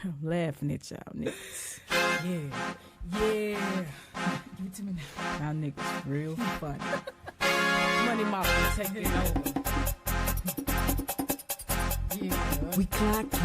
I'm laughing at y'all niggas. Yeah. Give it to me now. Y'all niggas real funny. Money Mafia taking over. Yeah. We clocking.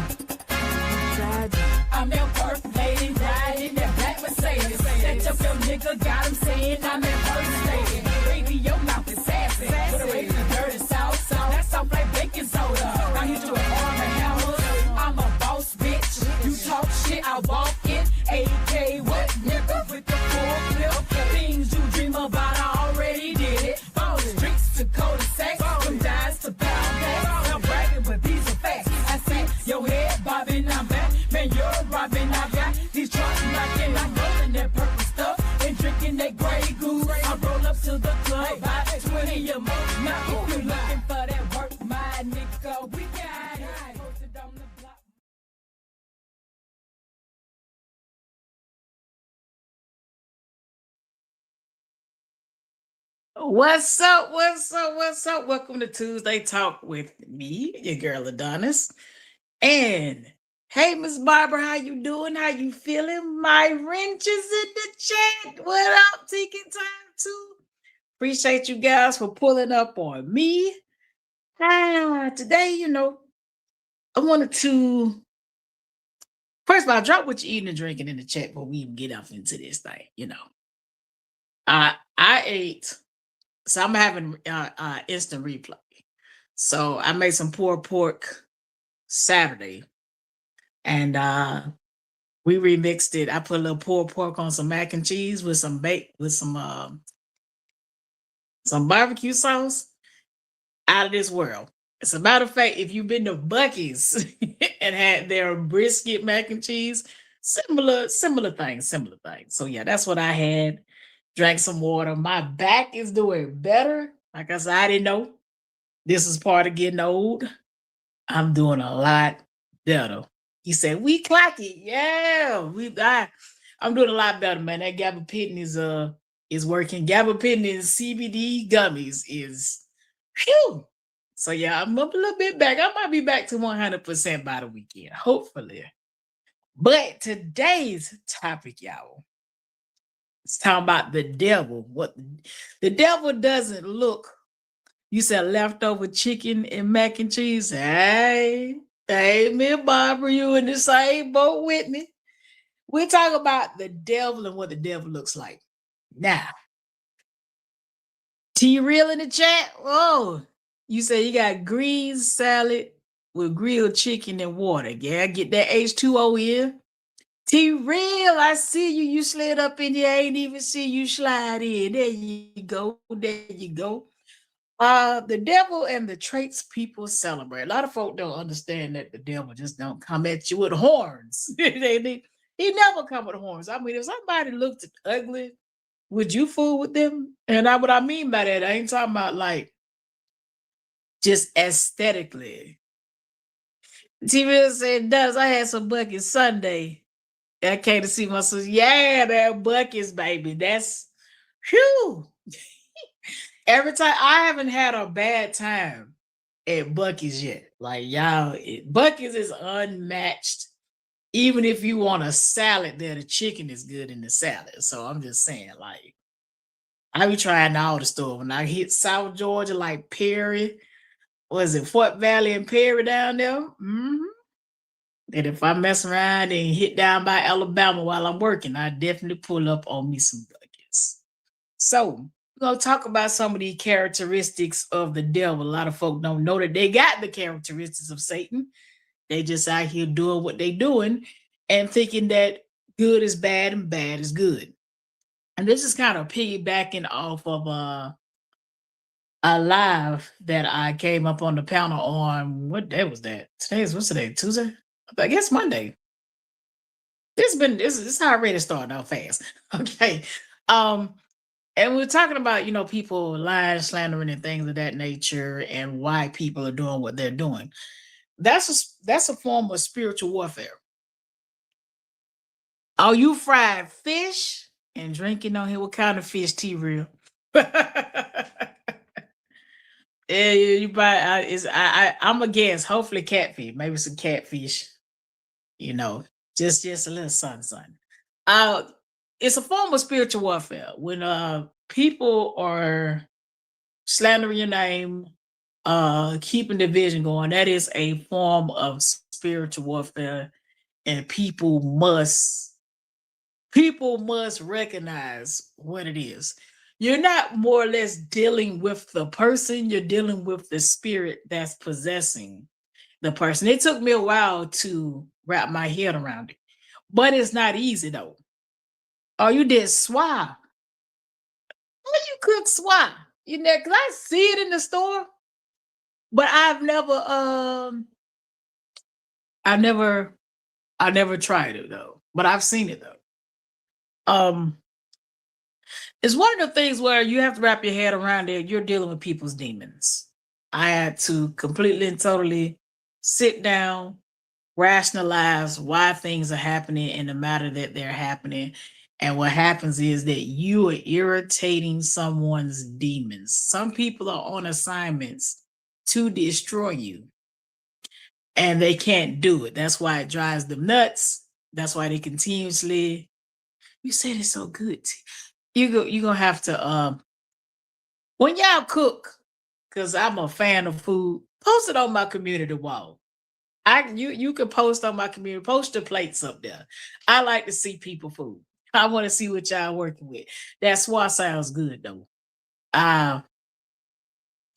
I'm your first lady, riding that black Mercedes. That up your nigga, got him saying I'm that first lady. Baby, your mouth is sassy. Put away from the dirty sauce. That soft like baking soda. Now you do it arm and hammer. I'm a boss, bitch. You talk shit, I walk it. AK, what nigga with the full clip? Things you dream about, I already did it. From the streets to cul-de-sacs, from dimes to pound bags. I'm bragging, but these are facts. I see your head bobbing, I'm back. Man, you're robbing, I got these trucks knocking. I'm rolling that purple stuff and drinking that Grey Goose. I roll up to the club, buy 20 a month. Now, if you looking for that work, my nigga, we got it. Posted on the block. What's up? Welcome to Tuesday Talk with me, your girl Eddonis. And hey, Miss Barbara, how you doing? How you feeling? My wrench is in the chat. What up? Taking time to appreciate you guys for pulling up on me. Today, I wanted to first of all drop what you're eating and drinking in the chat before we even get off into this thing. I ate. So I'm having instant replay. So I made some pulled pork Saturday, and we remixed it. I put a little pulled pork on some mac and cheese with some some barbecue sauce. Out of this world. As a matter of fact, if you've been to Buc-ee's and had their brisket mac and cheese, similar things. So yeah, that's what I had. Drank some water. My back is doing better. Like I said, I didn't know this is part of getting old. I'm doing a lot better. He said, we clock it. Yeah. I'm doing a lot better, man. That gabapentin is working. Gabapentin and CBD gummies is phew. So yeah, I'm up a little bit back. I might be back to 100% by the weekend, hopefully. But today's topic, y'all, it's talking about the devil. What the devil doesn't look. You said leftover chicken and mac and cheese. Hey, me and Barbara, you in the same boat with me. We talk about the devil and what the devil looks like. Now, T real in the chat. Oh, you say you got greens salad with grilled chicken and water. Yeah, get that H2O in. T real, I see you. You slid up in here. I ain't even see you slide in. There you go. The devil and the traits people celebrate. A lot of folk don't understand that the devil just don't come at you with horns. He never come with horns. I mean, if somebody looked ugly, would you fool with them? And what I mean by that, I ain't talking about like just aesthetically. T-Real said, does I had some buckets Sunday. I came to see my sister. Yeah, that buckets, baby. That's whew. Every time I haven't had a bad time at Buc-ee's yet. Like y'all, Buc-ee's is unmatched. Even if you want a salad there, the chicken is good in the salad. So I'm just saying, like, I be trying all the stuff. When I hit South Georgia, like Perry, was it Fort Valley and Perry down there? Mm-hmm. And if I mess around and hit down by Alabama while I'm working, I definitely pull up on me some Buc-ee's. So we're going to talk about some of the characteristics of the devil. A lot of folk don't know that they got the characteristics of Satan. They just out here doing what they doing and thinking that good is bad and bad is good. And this is kind of piggybacking off of a live that I came up on the panel on. What day was that? What's today? Tuesday? I guess Monday. This is already starting out fast. Okay. And we're talking about, people lying, slandering, and things of that nature, and why people are doing what they're doing. That's a form of spiritual warfare. Oh, you fried fish and drinking on here? What kind of fish, T-Real? Yeah, you buy. I'm a guess. Hopefully, catfish. Maybe some catfish. Just a little something. Uh, it's a form of spiritual warfare when people are slandering your name, keeping division going. That is a form of spiritual warfare, and people must recognize what it is. You're not more or less dealing with the person, you're dealing with the spirit that's possessing the person. It took me a while to wrap my head around it, but it's not easy though. Oh, you did swa. How you cook swa? You know, cause I see it in the store, but I never, I never tried it though. But I've seen it though. Um, it's one of the things where you have to wrap your head around it. You're dealing with people's demons. I had to completely and totally sit down, rationalize why things are happening in the matter that they're happening. And what happens is that you are irritating someone's demons. Some people are on assignments to destroy you, and they can't do it. That's why it drives them nuts. That's why they continuously. You said it's so good. You're gonna have to when y'all cook, because I'm a fan of food, post it on my community wall. You can post on my community, post the plates up there. I like to see people food. I want to see what y'all working with. That swat sounds good though. Uh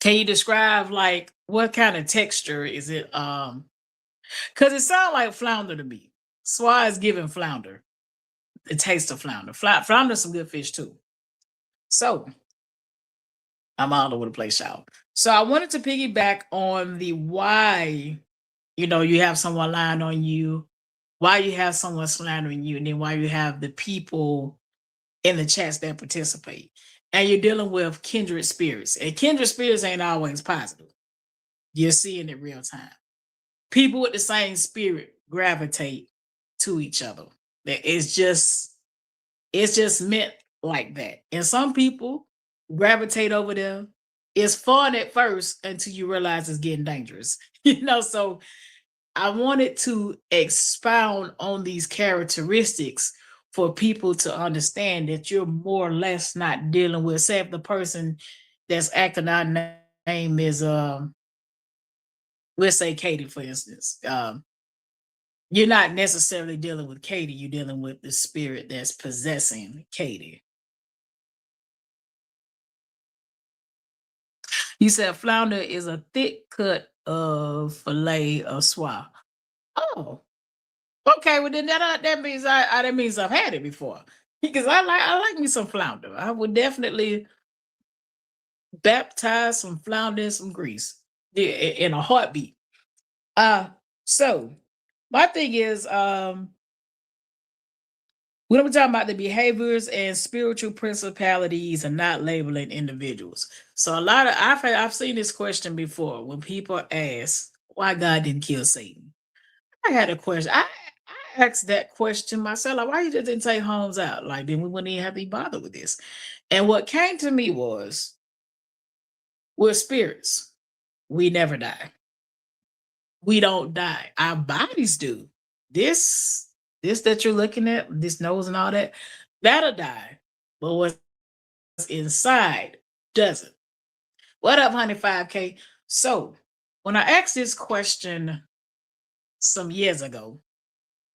can you describe like what kind of texture is it? Because it sounds like flounder to me. Swat is giving flounder. The taste of flounder. Flounder's some good fish too. So I'm all over the place, y'all. So I wanted to piggyback on the why, you have someone lying on you, why you have someone slandering you, and then why you have the people in the chats that participate. And you're dealing with kindred spirits. And kindred spirits ain't always positive. You're seeing it real time. People with the same spirit gravitate to each other. It's just meant like that. And some people gravitate over there. It's fun at first until you realize it's getting dangerous. So I wanted to expound on these characteristics for people to understand that you're more or less not dealing with, say, if the person that's acting out name is, let's say Katie, for instance. You're not necessarily dealing with Katie, you're dealing with the spirit that's possessing Katie. You said flounder is a thick cut of fillet of swai. Oh, okay. Well, then that means that means I've had it before because I like me some flounder. I would definitely baptize some flounder in some grease, yeah, in a heartbeat. So my thing is, when we're talking about the behaviors and spiritual principalities and not labeling individuals. So a lot of I've seen this question before when people ask why God didn't kill Satan. I had a question. I asked that question myself. Like, why you just didn't take Holmes out? Like, then we wouldn't even have to be bothered with this. And what came to me was we're spirits. We never die. We don't die. Our bodies do. This that you're looking at, this nose and all that, that'll die. But what's inside doesn't. What up, honey 5K? So when I asked this question some years ago,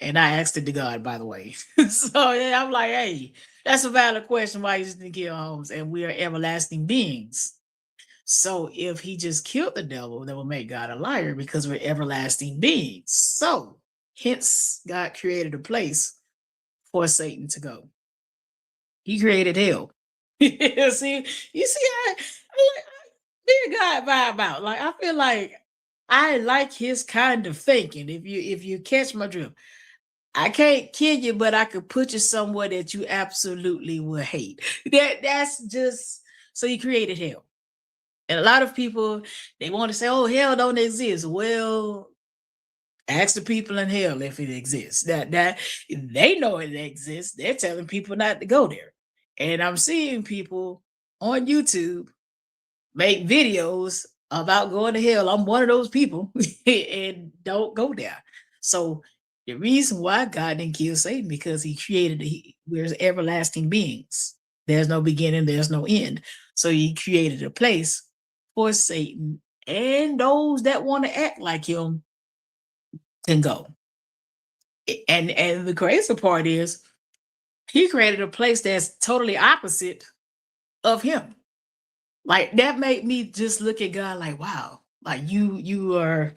and I asked it to God, by the way. So yeah, I'm like, hey, that's a valid question. Why you just didn't kill Holmes? And we are everlasting beings. So if he just killed the devil, that would make God a liar because we're everlasting beings. So hence God created a place for Satan to go. He created hell. You see, me and God vibe out. Like I feel like I like his kind of thinking. If you catch my drift, I can't kill you, but I could put you somewhere that you absolutely will hate. That's just so he created hell. And a lot of people they want to say, "Oh, hell don't exist." Well, ask the people in hell if it exists. That they know it exists. They're telling people not to go there. And I'm seeing people on YouTube make videos about going to hell. I'm one of those people and don't go there. So The reason why God didn't kill Satan because he created we're everlasting beings. There's no beginning, there's no end. So he created a place for Satan and those that want to act like him can go. And the crazy part is he created a place that's totally opposite of him. Like that made me just look at God like, wow, like you are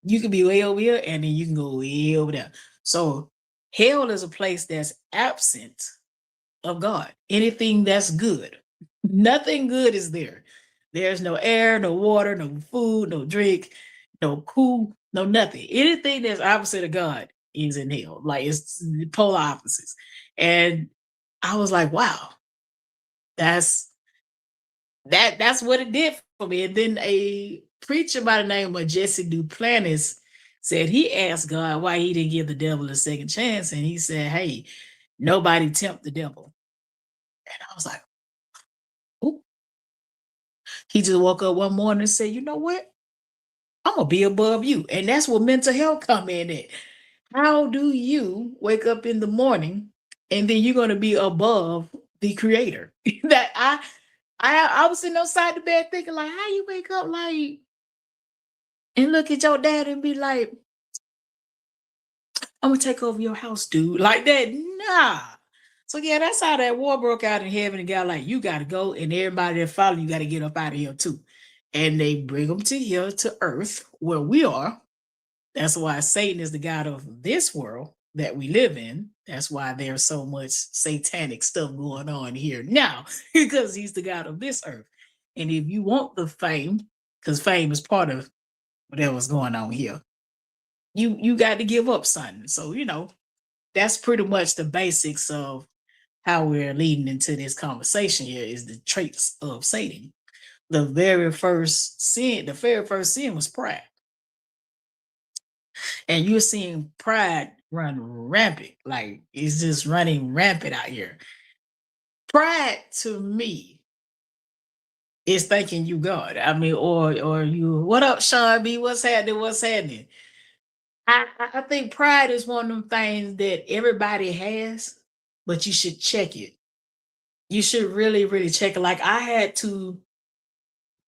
you can be way over here and then you can go way over there. So hell is a place that's absent of God. Anything that's good. Nothing good is there. There's no air, no water, no food, no drink, no cool, no nothing. Anything that's opposite of God is in hell. Like it's the polar opposites. And I was like, wow, that's that's what it did for me. And then a preacher by the name of Jesse Duplantis said he asked God why he didn't give the devil a second chance. And he said, hey, nobody tempt the devil. And I was like, ooh. He just woke up one morning and said, you know what? I'm gonna be above you. And that's what mental health come in at. How do you wake up in the morning and then you're gonna be above the creator? that I was sitting outside the bed thinking, like, how you wake up like and look at your dad and be like, I'm gonna take over your house, dude. Like that. Nah. So yeah, that's how that war broke out in heaven and got like, you gotta go, and everybody that follow you gotta get up out of here too. And they bring them to here to earth where we are. That's why Satan is the God of this world that we live in. That's why there's so much satanic stuff going on here now, because he's the God of this earth. And if you want the fame, because fame is part of whatever's going on here, you got to give up something. So, that's pretty much the basics of how we're leading into this conversation here is the traits of Satan. The very first sin was pride. And you're seeing pride run rampant. Like it's just running rampant out here. Pride to me is thinking you God. I mean, or you, what up, Sean B? What's happening? What's happening? I think pride is one of them things that everybody has, but you should check it. You should really, really check it. Like I had to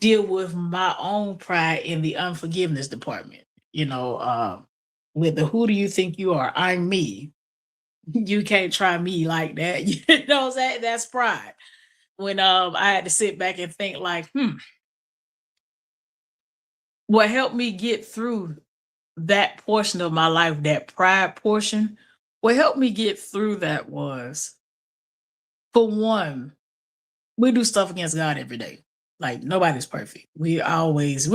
deal with my own pride in the unforgiveness department. With the who do you think you are? I'm me. You can't try me like that. You know what I'm saying? That's pride. When I had to sit back and think like, what helped me get through that portion of my life, that pride portion, what helped me get through that was, for one, we do stuff against God every day. Like nobody's perfect. We're always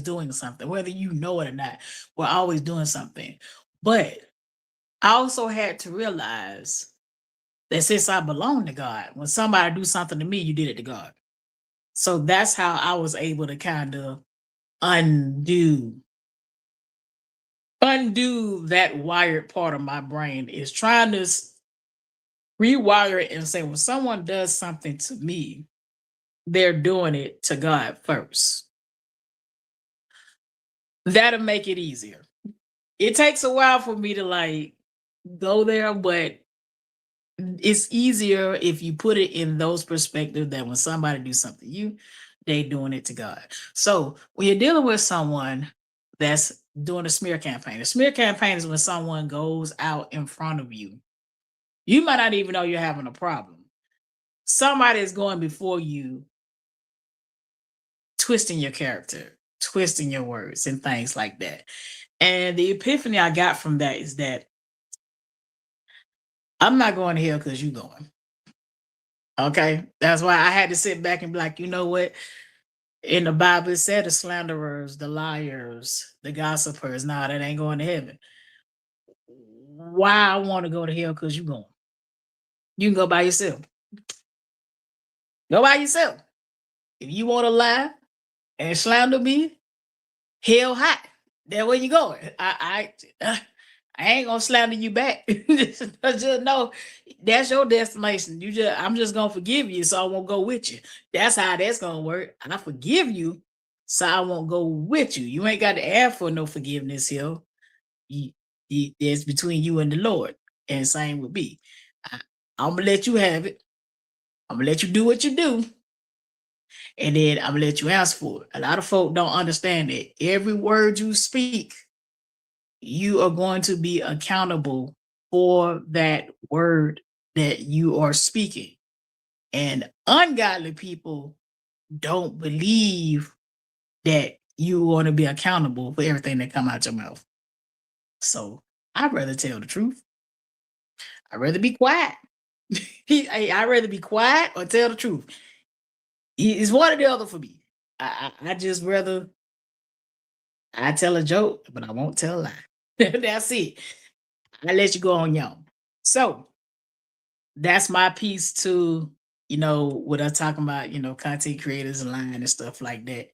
doing something, whether you know it or not. We're always doing something. But I also had to realize that since I belong to God, when somebody do something to me, you did it to God. So that's how I was able to kind of undo that wired part of my brain, is trying to rewire it and say, when someone does something to me, they're doing it to God first. That'll make it easier. It takes a while for me to like go there, but it's easier if you put it in those perspectives that when somebody do something to you, they doing it to God. So when you're dealing with someone that's doing a smear campaign is when someone goes out in front of you. You might not even know you're having a problem. Somebody is going before you, twisting your character, twisting your words, and things like that. And the epiphany I got from that is that I'm not going to hell because you going. Okay. That's why I had to sit back and be like, you know what? In the Bible, it said the slanderers, the liars, the gossipers, nah, that ain't going to heaven. Why I want to go to hell? Because you going. You can go by yourself. Go by yourself. If you want to lie and slander me, hell hot. That's where you going. I ain't gonna slander you back. Just know that's your destination. I'm just gonna forgive you, so I won't go with you. That's how that's gonna work. And I forgive you, so I won't go with you. You ain't got to ask for no forgiveness here. It's between you and the Lord. And same with me. I'm gonna let you have it. I'm gonna let you do what you do, and then I'm gonna let you ask for it. A lot of folk don't understand that every word you speak, you are going to be accountable for that word that you are speaking. And ungodly people don't believe that you want to be accountable for everything that come out your mouth. So I'd rather tell the truth. I'd rather be quiet. I'd rather be quiet or tell the truth. It's one or the other for me. I just rather I tell a joke, but I won't tell a lie. That's it. I let you go on your own. So that's my piece to, what I'm talking about, content creators and lying and stuff like that.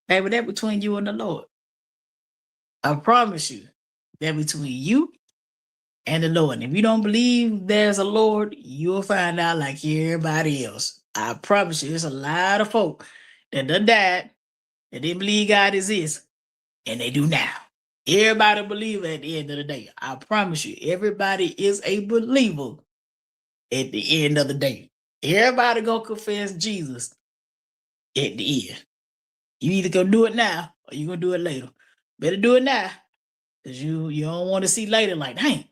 Baby, that between you and the Lord. I promise you, that between you and the Lord. And if you don't believe there's a Lord, you'll find out like everybody else. I promise you, there's a lot of folk that done died that didn't believe God exists, and they do now. Everybody believer at the end of the day. I promise you, everybody is a believer at the end of the day. Everybody gonna confess Jesus at the end. You either gonna do it now or you gonna do it later. Better do it now, because you don't want to see later like, dang,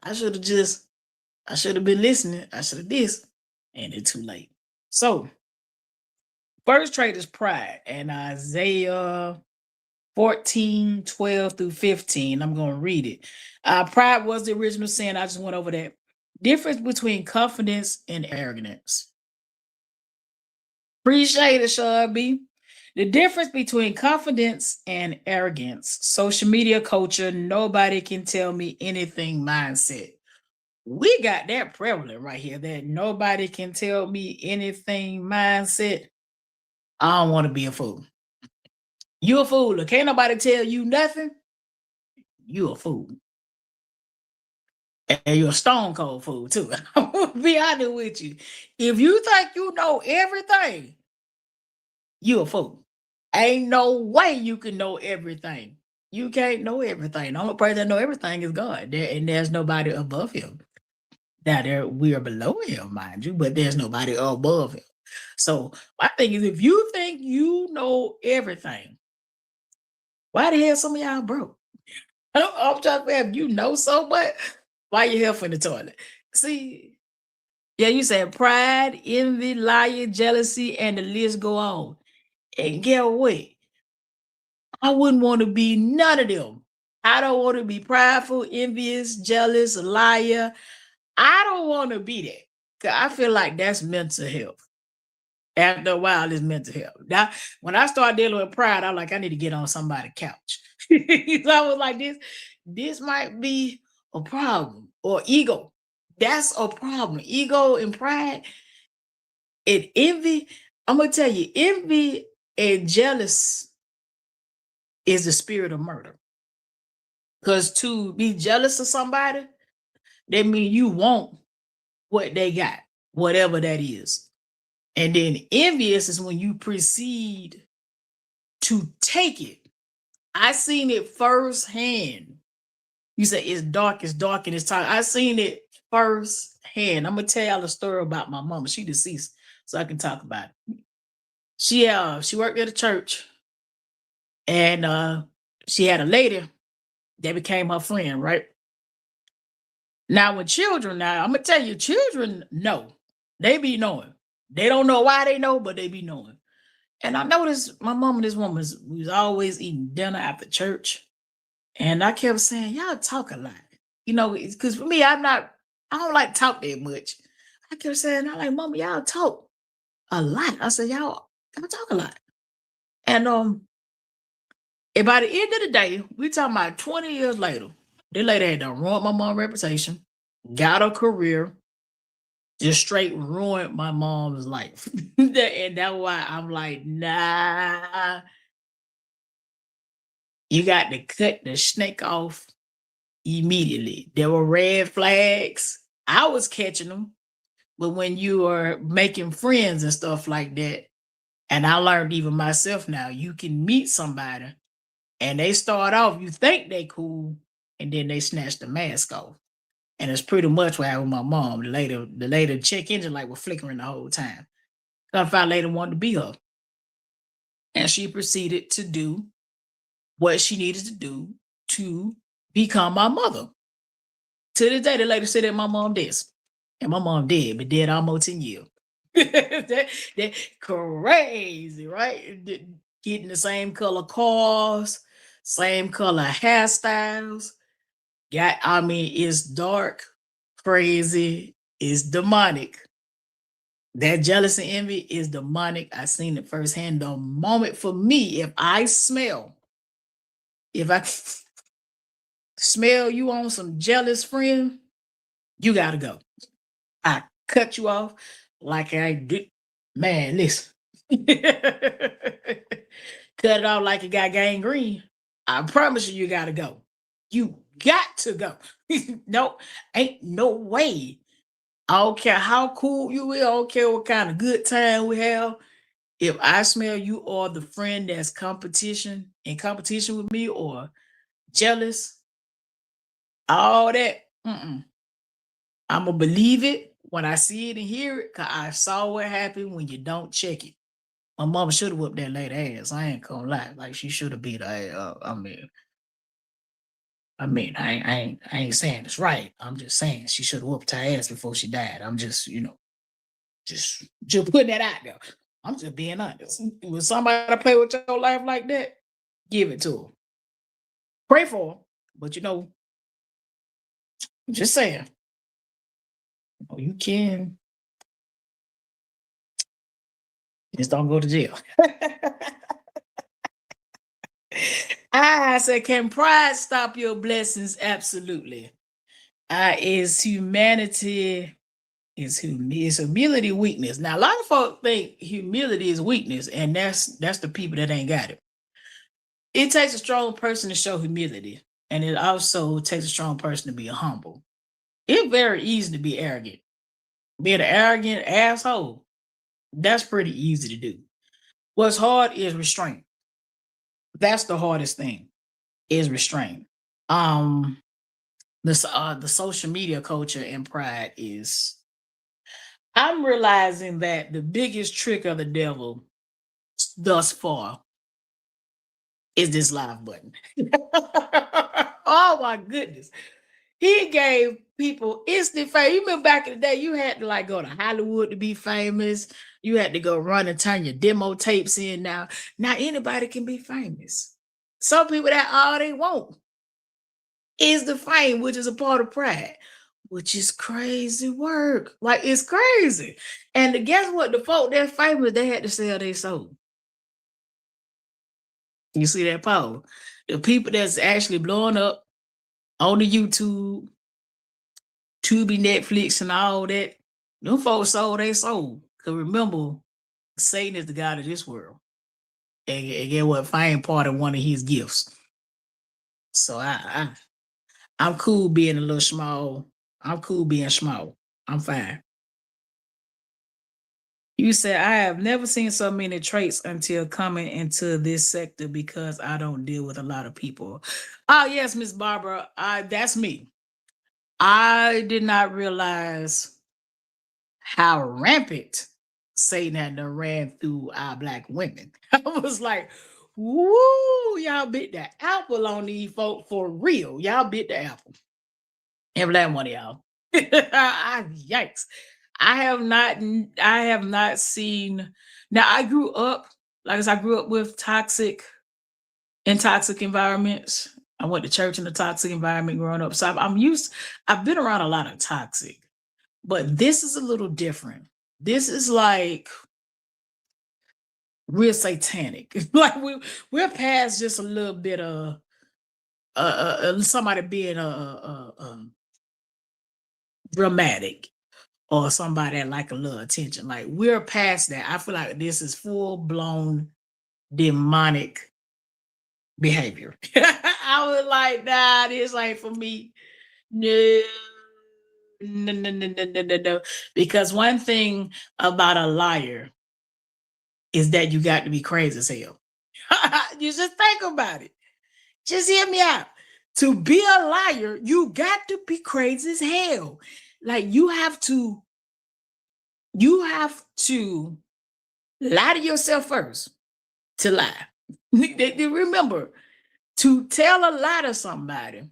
I should have been listening. I should have this. And it's too late. So first trait is pride. And Isaiah 14, 12 through 15. I'm going to read it. Pride was the original sin. I just went over that. Difference between confidence and arrogance. Appreciate it, Sean B. The difference between confidence and arrogance. Social media culture, nobody can tell me anything mindset. We got that prevalent right here, that nobody can tell me anything mindset. I don't want to be a fool. You a fool. Can't nobody tell you nothing. You a fool. And you're a stone cold fool too. I'm gonna be honest with you. If you think you know everything, you a fool. Ain't no way you can know everything. You can't know everything. The only person that know everything is God. And there's nobody above him. Now we are below him, mind you, but there's nobody above him. So my thing is, if you think you know everything, why the hell some of y'all broke? I'm trying to figure, you know so much. Why you here for the toilet? See, yeah, you said pride, envy, lying, jealousy, and the list go on. And get what? I wouldn't want to be none of them. I don't want to be prideful, envious, jealous, liar. I don't want to be that. Because I feel like that's mental health. After a while, it's mental health. Now, when I started dealing with pride, I'm like, I need to get on somebody's couch. So I was like, this might be a problem. Or ego. That's a problem. Ego and pride and envy. I'm going to tell you, envy and jealous is the spirit of murder. Because to be jealous of somebody, that means you want what they got, whatever that is. And then envious is when you proceed to take it. I seen it firsthand. You say it's dark and it's time. I seen it firsthand. I'm gonna tell y'all a story about my mama. She deceased, so I can talk about it. She worked at a church, and she had a lady that became her friend, right? Now with children, I'm gonna tell you, children know. They be knowing. They don't know why they know, but they be knowing. And I noticed my mom and this woman was always eating dinner after church. And I kept saying, y'all talk a lot. Because for me, I don't like talk that much. I kept saying, I'm like, Mama, y'all talk a lot. I said, y'all talk a lot. And by the end of the day, we talking about 20 years later, this lady had done ruined my mom's reputation, got a career, just straight ruined my mom's life. And that's why I'm like, nah. You got to cut the snake off immediately. There were red flags. I was catching them. But when you are making friends and stuff like that, and I learned even myself now, you can meet somebody and they start off, you think they cool, and then they snatched the mask off. And it's pretty much what happened with my mom. The later check engine light was flickering the whole time. I found later wanted to be her. And she proceeded to do what she needed to do to become my mother. To this day, the lady said that my mom did. And my mom dead, but dead almost 10 years. that crazy, right? Getting the same color cars, same color hairstyles. It's dark, crazy, it's demonic. That jealousy and envy is demonic. I seen it firsthand. The moment for me, if I smell you on some jealous friend, you gotta go. I cut you off like I did. Man, listen. Cut it off like it got gangrene. I promise you, you gotta go. You got to go. No, ain't no way. I don't care how cool you is. I don't care what kind of good time we have. If I smell you are the friend that's in competition with me or jealous, all that, I'm gonna believe it when I see it and hear it, because I saw what happened when you don't check it. My mama should have whooped that lady ass. I ain't gonna lie. Like, she should have beat her ass up. I ain't saying it's right. I'm just saying she should have whooped her ass before she died. I'm just, just putting that out there. I'm just being honest. When somebody play with your life like that, give it to them. Pray for them, but I'm just saying, you can just don't go to jail. I said, can pride stop your blessings? Absolutely. Is humanity is humility weakness? Now, a lot of folks think humility is weakness, and that's the people that ain't got it. It takes a strong person to show humility, and it also takes a strong person to be humble. It's very easy to be arrogant. Being an arrogant asshole, that's pretty easy to do. What's hard is restraint. That's the hardest thing, is restraint. Um, the social media culture and pride is. I'm realizing that the biggest trick of the devil thus far is this live button. Oh my goodness. He gave people instant fame. You remember back in the day, you had to like go to Hollywood to be famous. You had to go run and turn your demo tapes in. Now anybody can be famous. Some people, that all they want is the fame, which is a part of pride, which is crazy work. Like, it's crazy. And guess what? The folk that famous, they had to sell their soul. You see that power? The people that's actually blowing up on the YouTube, Tubi, Netflix, and all that, them folks sold their soul. Because remember, Satan is the God of this world. And get what? Fame part of one of his gifts. So I'm cool being a little small. I'm cool being small. I'm fine. You said, I have never seen so many traits until coming into this sector because I don't deal with a lot of people. Oh, yes, Miss Barbara. That's me. I did not realize how rampant Satan had done ran through our Black women. I was like, woo, y'all bit the apple on these folk for real. Y'all bit the apple. Every last one of y'all. Yikes. I have not seen. Now, I grew up, like I said, I grew up with toxic environments. I went to church in a toxic environment growing up. So I've been around a lot of toxic, but this is a little different. This is like real satanic. Like, we're past just a little bit of somebody being dramatic, or somebody that like a little attention. Like, we're past that. I feel like this is full blown demonic behavior. I was like, nah, this ain't for me. No, no. Because one thing about a liar is that you got to be crazy as hell. You just think about it. Just hear me out. To be a liar, you got to be crazy as hell. Like you have to lie to yourself first to lie. Remember, to tell a lie to somebody,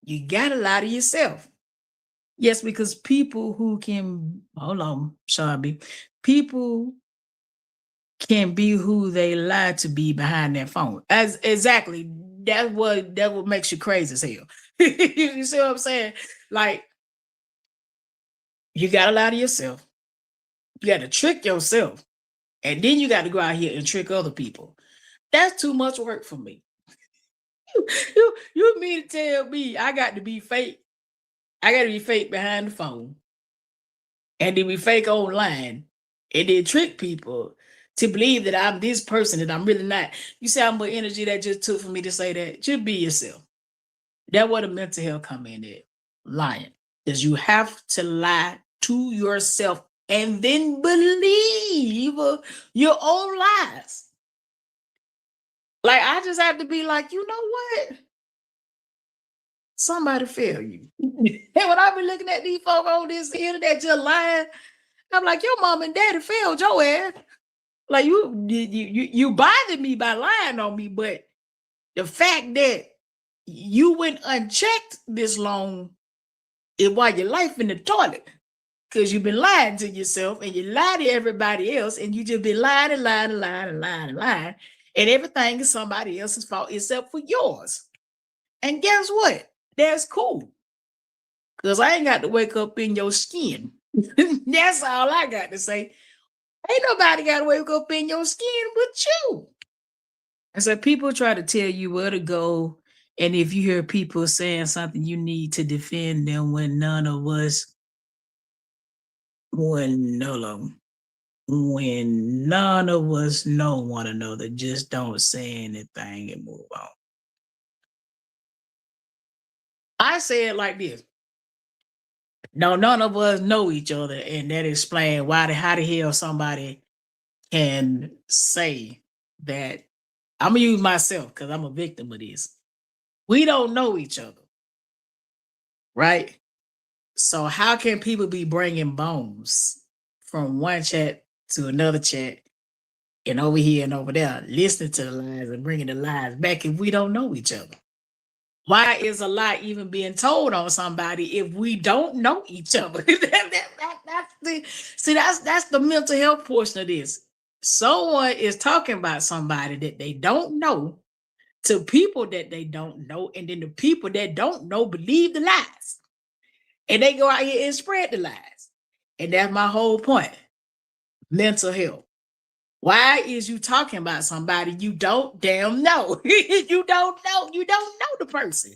you gotta lie to yourself. Yes, because people who can hold on, Sharby, people can be who they lie to be behind their phone. As exactly that what makes you crazy as hell. You see what I'm saying? Like you gotta lie to yourself. You got to trick yourself, and then you got to go out here and trick other people. That's too much work for me. You mean to tell me I got to be fake? I got to be fake behind the phone, and then be fake online, and then trick people to believe that I'm this person that I'm really not. You see how much energy that just took for me to say that? Just be yourself. That's where the mental health come in at. Lying. Because you have to lie to yourself and then believe your own lies. Like I just have to be like, you know what? Somebody fail you. And when I be looking at these folk on this internet just lying, I'm like, your mom and daddy failed your ass. Like you bothered me by lying on me, but the fact that you went unchecked this long is why your life in the toilet. Because you've been lying to yourself and you lie to everybody else, and you just been lying and lying and lying and lying and lying. And everything is somebody else's fault except for yours. And guess what? That's cool. Because I ain't got to wake up in your skin. That's all I got to say. Ain't nobody got to wake up in your skin but you. And so people try to tell you where to go. And if you hear people saying something, you need to defend them when none of us, when none of us know one another, just don't say anything and move on. I say it like this. No, none of us know each other, and that explains how the hell somebody can say that. I'm gonna use myself because I'm a victim of this. We don't know each other, right? So how can people be bringing bones from one chat to another chat and over here and over there, listening to the lies and bringing the lies back if we don't know each other? Why is a lie even being told on somebody if we don't know each other? That's the mental health portion of this. Someone is talking about somebody that they don't know to people that they don't know, and then the people that don't know believe the lies. And they go out here and spread the lies. And that's my whole point. Mental health. Why is you talking about somebody you don't damn know? You don't know the person.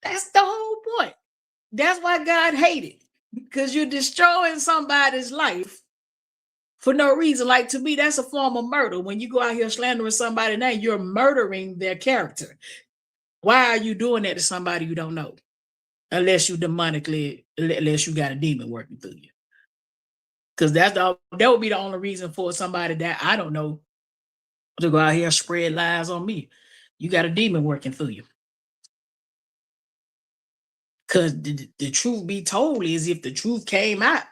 That's the whole point. That's why God hated, because you're destroying somebody's life for no reason. Like, to me, that's a form of murder. When you go out here slandering somebody now, you're murdering their character. Why are you doing that to somebody you don't know? Unless you unless you got a demon working through you. Because that would be the only reason for somebody that I don't know to go out here and spread lies on me. You got a demon working through you. Because the truth be told is, if the truth came out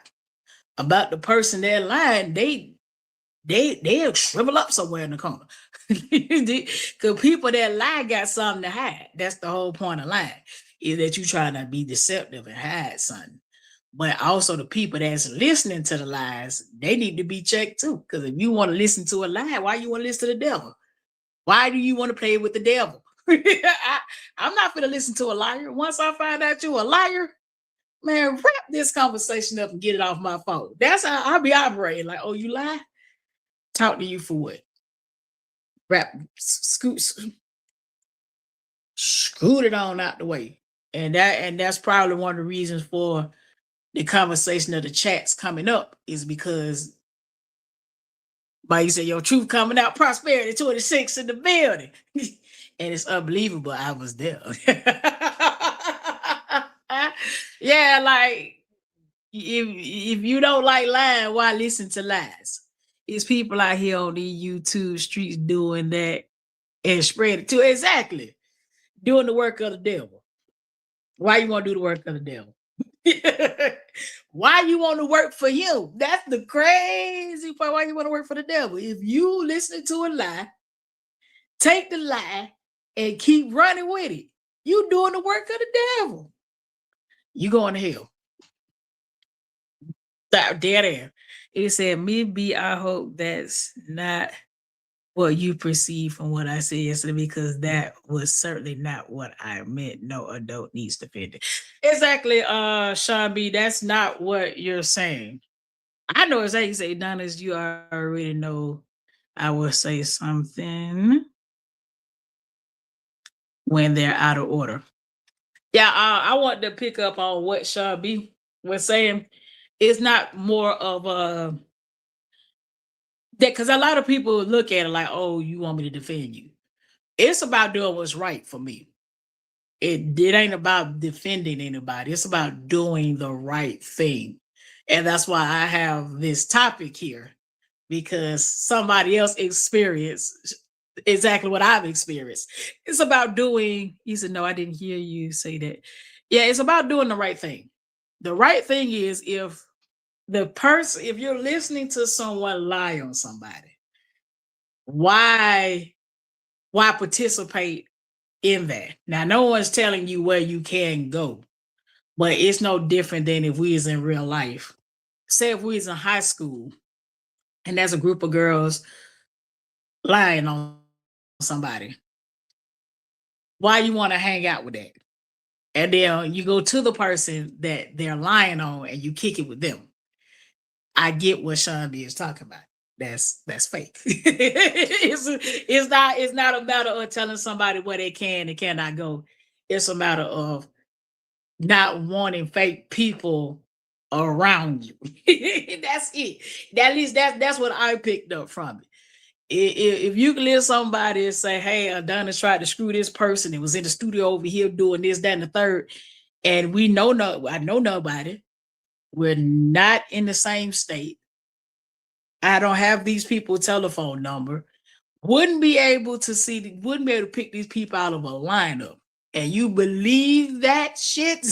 about the person that lied, they'll shrivel up somewhere in the corner. Because people that lie got something to hide. That's the whole point of lying, is that you try to be deceptive and hide something. But also the people that's listening to the lies, they need to be checked too. Because if you want to listen to a lie, why you want to listen to the devil? Why do you want to play with the devil? I'm not going to listen to a liar. Once I find out you're a liar, man, wrap this conversation up and get it off my phone. That's how I'll be operating. Like, oh, you lie? Talk to you for what? Wrap, scoot it on out the way. And that's probably one of the reasons for the conversation of the chats coming up, is because you say your truth coming out, prosperity 26 in the building. And it's unbelievable I was there. Yeah, like if you don't like lying, why listen to lies? It's people out here on the YouTube streets doing that and spread it too. Exactly. Doing the work of the devil. Why you want to do the work of the devil? Why you want to work for him? That's the crazy part. Why you want to work for the devil? If you listen to a lie, take the lie and keep running with it. You doing the work of the devil. You going to hell. That dead air. It said, maybe I hope that's not what you perceive from what I said yesterday, because that was certainly not what I meant. No adult needs defending. Exactly, Sean B. That's not what you're saying. I know exactly. You say, Donis, you already know I will say something when they're out of order. Yeah, I want to pick up on what Sean B was saying. It's not more of a that, because a lot of people look at it like, oh, you want me to defend you. It's about doing what's right for me. It ain't about defending anybody. It's about doing the right thing. And that's why I have this topic here, because somebody else experienced exactly what I've experienced. It's about doing, he said, no, I didn't hear you say that. Yeah, it's about doing the right thing. The right thing is, if you're listening to someone lie on somebody, why participate in that? Now, no one's telling you where you can go, but it's no different than if we was in real life. Say if we was in high school and there's a group of girls lying on somebody, why you want to hang out with that? And then you go to the person that they're lying on and you kick it with them. I get what Sean B is talking about. That's fake. It's not a matter of telling somebody where they can and cannot go. It's a matter of not wanting fake people around you. That's it. At least that's what I picked up from it. If you can hear somebody and say, hey, Eddonis tried to screw this person, it was in the studio over here doing this, that, and the third, and I know nobody. We're not in the same state. I don't have these people's telephone number. Wouldn't be able to pick these people out of a lineup. And you believe that shit?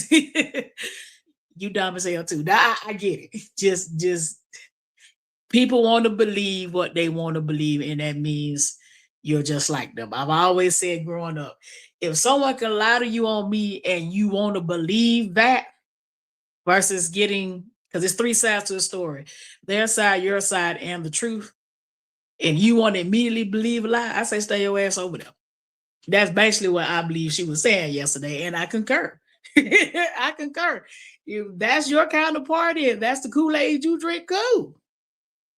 You dumb as hell too. Now, I get it. Just people want to believe what they want to believe, and that means you're just like them. I've always said growing up, if someone can lie to you on me and you want to believe that, versus getting, because it's three sides to the story, their side, your side, and the truth, and you want to immediately believe a lie, I say stay your ass over there. That's basically what I believe she was saying yesterday, and I concur. I concur. If that's your counterparty, if that's the Kool-Aid you drink, cool.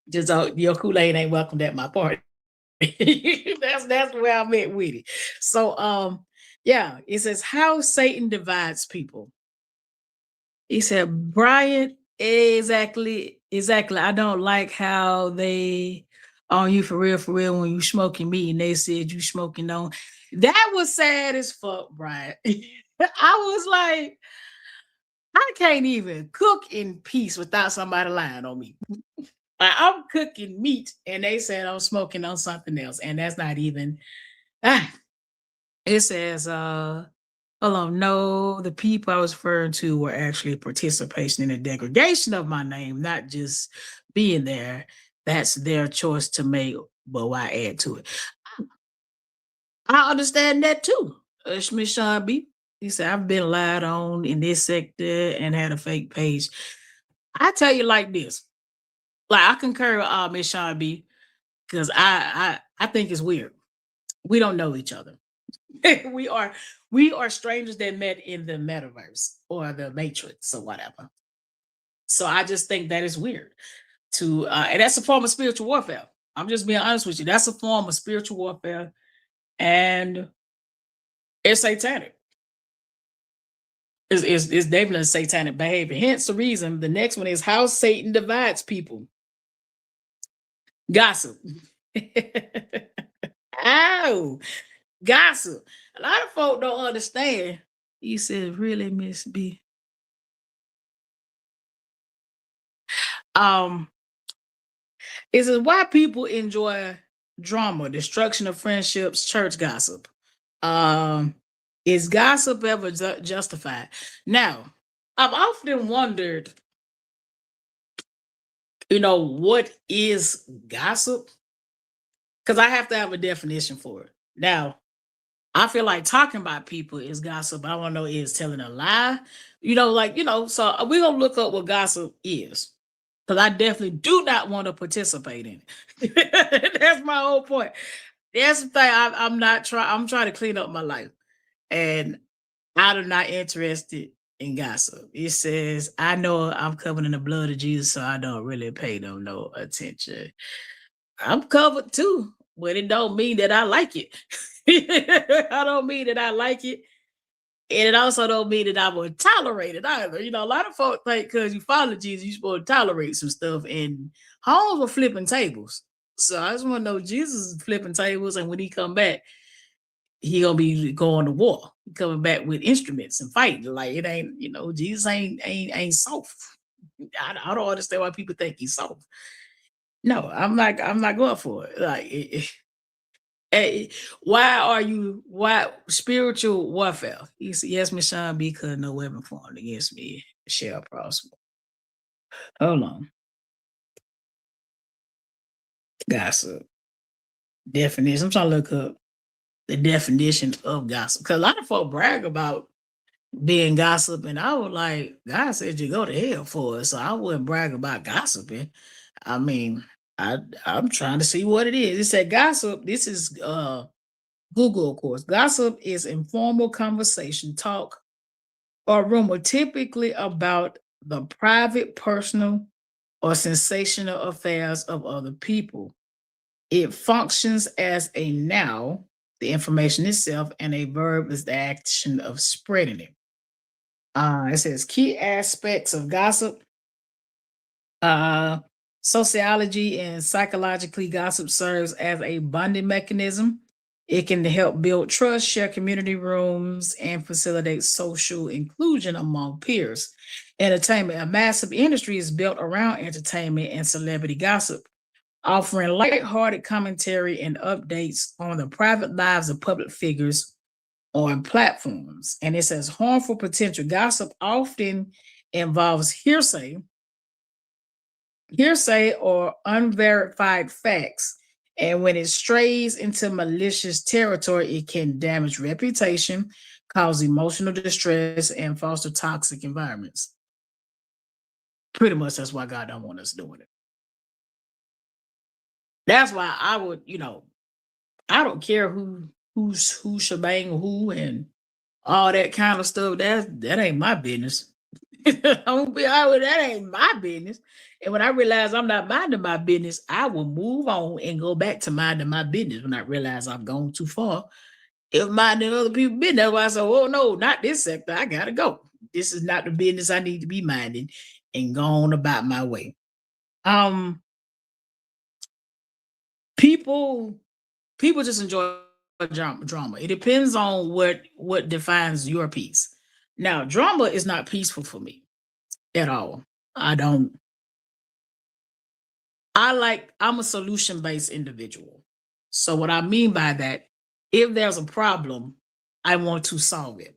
Just your Kool-Aid ain't welcomed at my party. That's where I'm at with it. So yeah, it says how Satan divides people. He said, Brian, exactly. I don't like how they on you for real when you smoking meat and they said you smoking on. That was sad as fuck, Brian. I was like, I can't even cook in peace without somebody lying on me. Like, I'm cooking meat and they said I'm smoking on something else, and that's not even. It says, hold on, no, the people I was referring to were actually participation in the degradation of my name, not just being there. That's their choice to make, but why add to it? I understand that too. Miss Sean B. He said, I've been lied on in this sector and had a fake page. I tell you like this. Like, I concur with Miss Sean B, because I think it's weird. We don't know each other. we are strangers that met in the metaverse or the matrix or whatever. So I just think that is weird and that's a form of spiritual warfare. I'm just being honest with you. That's a form of spiritual warfare, and it's satanic. It's definitely satanic behavior. Hence the reason the next one is how Satan divides people. Gossip. Ow. Gossip. A lot of folk don't understand. He said, really, Miss B. It says why people enjoy drama, destruction of friendships, church gossip. Is gossip ever justified? Now, I've often wondered, what is gossip? Because I have to have a definition for it. Now, I feel like talking about people is gossip. I want to know is telling a lie. So we're going to look up what gossip is. Because I definitely do not want to participate in it. That's my whole point. That's the thing. I'm not trying. I'm trying to clean up my life. And I'm not interested in gossip. It says, I know I'm covered in the blood of Jesus, so I don't really pay them no attention. I'm covered too, but it don't mean that I like it. I don't mean that I like it. And it also don't mean that I would tolerate it either. A lot of folks think because you follow Jesus, you're supposed to tolerate some stuff. And Holmes were flipping tables. So I just want to know Jesus is flipping tables, and when he come back, he gonna be going to war, coming back with instruments and fighting. Like it ain't, Jesus ain't soft. I don't understand why people think he's soft. No, I'm not going for it. Like why spiritual warfare? He said, yes, Miss Sean, because no weapon formed against me shall prosper. Hold on. Gossip. Definition. I'm trying to look up the definition of gossip. Because a lot of folk brag about being gossip, and I was like, God said you go to hell for it, so I wouldn't brag about gossiping. I mean, I'm trying to see what it is. It said gossip. This is Google, of course. Gossip is informal conversation, talk, or rumor, typically about the private, personal, or sensational affairs of other people. It functions as a noun, the information itself, and a verb is the action of spreading it. It says key aspects of gossip. Uh, Sociology and psychologically, gossip serves as a bonding mechanism. It can help build trust, share community rooms, and facilitate social inclusion among peers. Entertainment, a massive industry is built around entertainment and celebrity gossip, offering lighthearted commentary and updates on the private lives of public figures on platforms. And it says harmful potential. Gossip often involves hearsay or unverified facts. And when it strays into malicious territory, it can damage reputation, cause emotional distress, and foster toxic environments. Pretty much that's why God don't want us doing it. That's why I would, I don't care who shebang who and all that kind of stuff. That ain't my business. I'm gonna be honest, that ain't my business. And when I realize I'm not minding my business, I will move on and go back to minding my business when I realize I've gone too far. If minding other people business, that's why I say, oh no, not this sector. I gotta go. This is not the business I need to be minding and go on about my way. Um, people people just enjoy drama. It depends on what defines your peace. Now, drama is not peaceful for me at all. I don't I'm a solution based individual. So what I mean by that, if there's a problem, I want to solve it.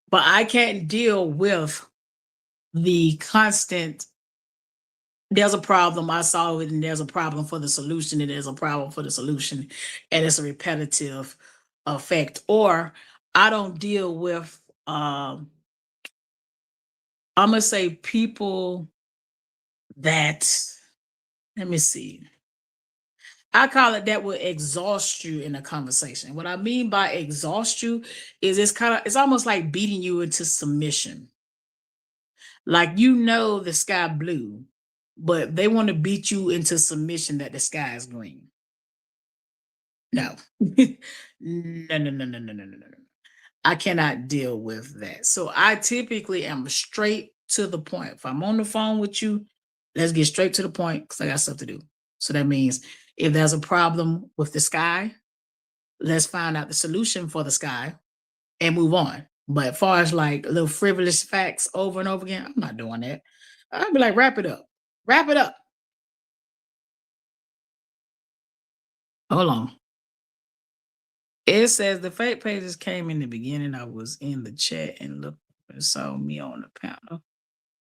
But I can't deal with the constant there's a problem, I solve it, and there's a problem for the solution, and there's a problem for the solution, and it's a repetitive effect. Or I don't deal with I'm gonna say people that let me see. I call it that will exhaust you in a conversation. What I mean by exhaust you is it's almost like beating you into submission. Like the sky blue, but they want to beat you into submission that the sky is green. No. No, no, no, no, no, no, no, no. I cannot deal with that. So I typically am straight to the point. If I'm on the phone with you, let's get straight to the point because I got stuff to do. So that means if there's a problem with the sky, let's find out the solution for the sky and move on. But as far as like little frivolous facts over and over again, I'm not doing that. I'd be like, wrap it up. Wrap it up. Hold on. It says the fake pages came in the beginning. I was in the chat and looked and saw me on the panel.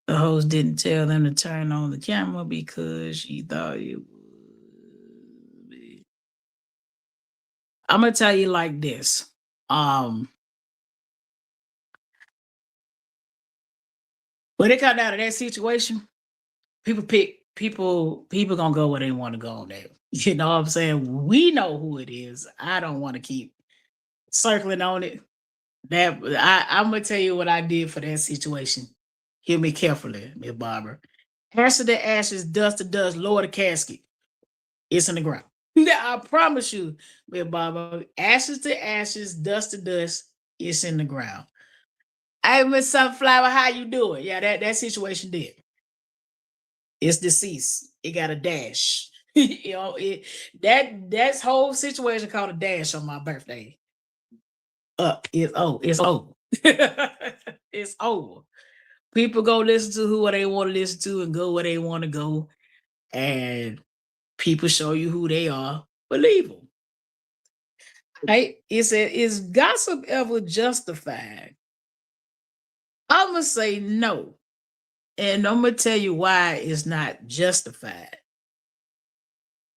The host didn't tell them to turn on the camera because she thought it would be. I'm gonna tell you like this. When it comes down to that situation, people gonna go where they want to go on that. You know what I'm saying? We know who it is. I don't want to keep circling on it. That I'm gonna tell you what I did for that situation. Hear me carefully, Miss Barbara. Ashes to ashes, dust to dust, lower the casket. It's in the ground. I promise you, Miss Barbara. Ashes to ashes, dust to dust. It's in the ground. Hey, Miss Sunflower, how you doing? Yeah, that situation did. It's deceased. It got a dash. You know, that's whole situation called a dash on my birthday. It's over. It's over. People go listen to who they want to listen to and go where they want to go. And people show you who they are. Believe them. Right? It said, is gossip ever justified? I'm gonna say no. And I'm gonna tell you why it's not justified.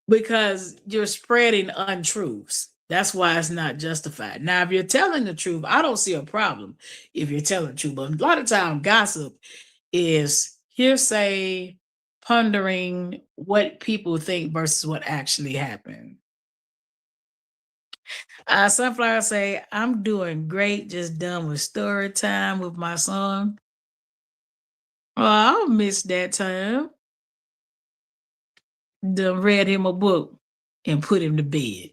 Because you're spreading untruths. That's why it's not justified. Now, if you're telling the truth, I don't see a problem if you're telling the truth. But a lot of time, gossip is hearsay, pondering what people think versus what actually happened. Sunflower say, I'm doing great, just done with story time with my son. Oh, I'll miss that time. Done read him a book and put him to bed.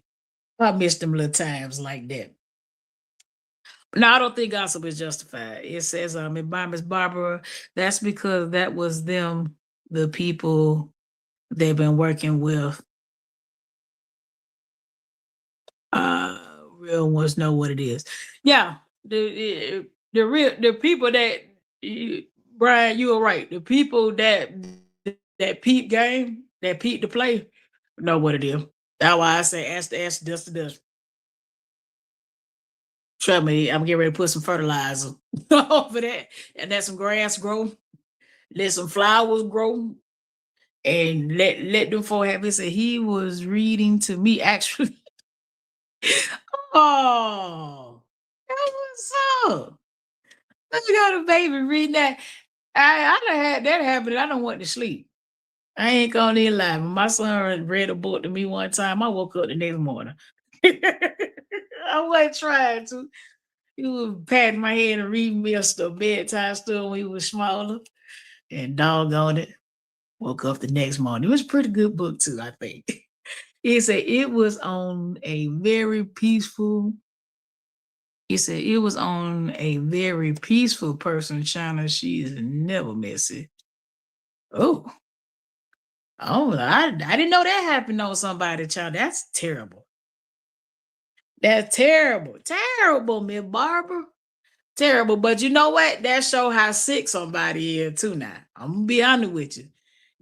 I miss them little times like that. No, I don't think gossip is justified. It says, by Miss Barbara, that's because that was them, the people they've been working with. Real ones know what it is. Yeah, the people that Brian, you were right. The people that peep game, that peep the play, know what it is. That's why I say ask the ask, dust to dust. Trust me, I'm getting ready to put some fertilizer over that, and let some grass grow, let some flowers grow, and let them folk have it. Say he was reading to me actually. Oh, that was up. I got a baby reading that. I done had that happen. I don't want to sleep. I ain't gonna even lie. When my son read a book to me one time, I woke up the next morning. I wasn't trying to. He was patting my head and reading me a bedtime story when he was smaller. And doggone it, woke up the next morning. It was a pretty good book too, I think. He said it was on a very peaceful. He said it was on a very peaceful person channel. She is never messy. Oh, I didn't know that happened on somebody, child. That's terrible. That's terrible. Terrible, Miss Barbara. Terrible. But you know what? That show how sick somebody is too now. I'm gonna be honest with you.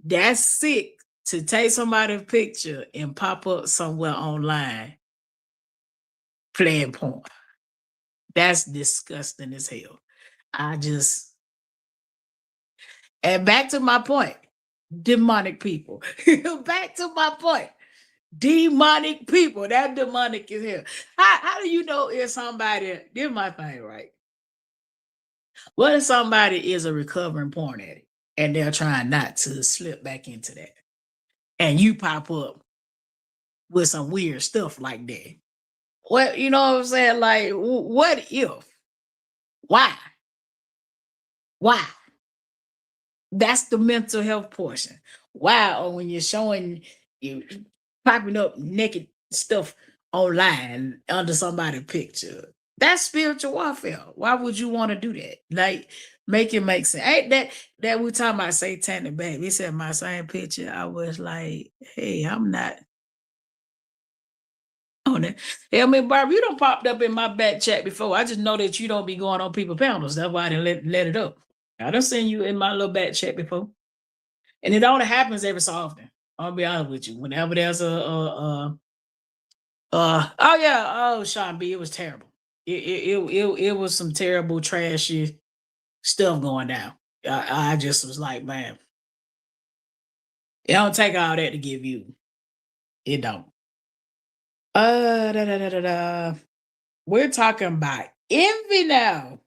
That's sick to take somebody's picture and pop up somewhere online playing porn. That's disgusting as hell. And back to my point, demonic people. Back to my point. Demonic people. That demonic is here. How do you know if somebody, this my thing, right? What if somebody is a recovering porn addict and they're trying not to slip back into that? And you pop up with some weird stuff like that. Well, you know what I'm saying? Like, what if? Why? Why? That's the mental health portion. Why? Or when you're showing you popping up naked stuff online under somebody's picture. That's spiritual warfare. Why would you want to do that? Like, make it make sense. Ain't that we talking about Satanic, baby? He said my same picture. I was like, hey, I'm not on it. Hey, I mean, Barbara, you don't popped up in my back chat before. I just know that you don't be going on people panels. That's why I didn't let it up. I done seen you in my little back chat before. And it only happens every so often. I'll be honest with you. Whenever there's Oh yeah, oh Sean B, it was terrible. It was some terrible, trashy stuff going down. I just was like, man, it don't take all that to give you. It don't. Da, da, da, da, da. We're talking about envy now.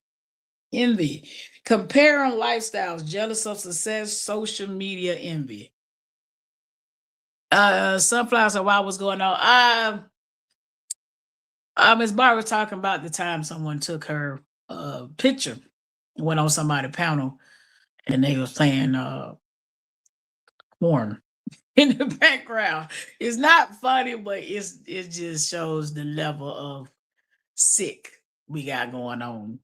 Envy. Comparing lifestyles, jealous of success, social media envy. Sunflowers and why was going on. Miss Barr was talking about the time someone took her picture, went on somebody's panel, and they was playing porn in the background. It's not funny, but it just shows the level of sick we got going on.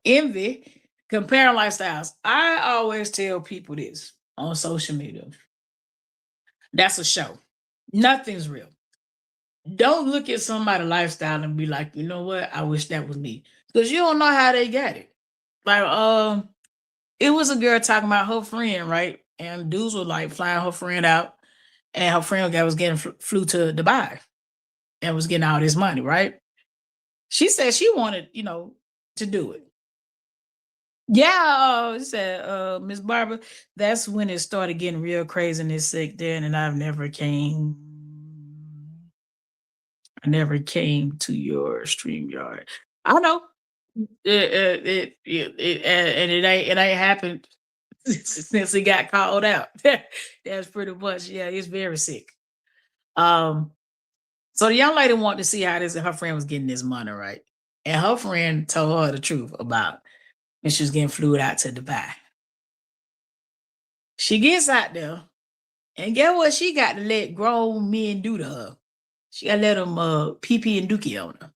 Envy, comparing lifestyles. I always tell people this on social media. That's a show. Nothing's real. Don't look at somebody's lifestyle and be like, you know what? I wish that was me. Because you don't know how they got it. Like, it was a girl talking about her friend, right? And dudes were like flying her friend out, and her friend guy was getting flew to Dubai and was getting all this money, right? She said she wanted, to do it. Yeah, said Miss Barbara. That's when it started getting real crazy and it's sick then, and I never came to your stream yard. I know and it ain't happened since it got called out. That's pretty much, yeah, it's very sick. So the young lady wanted to see how this, and her friend was getting this money, right? And her friend told her the truth about when she was getting flew out to Dubai. She gets out there, and get what she got to let grown men do to her. She got to let them pee pee and dookie on her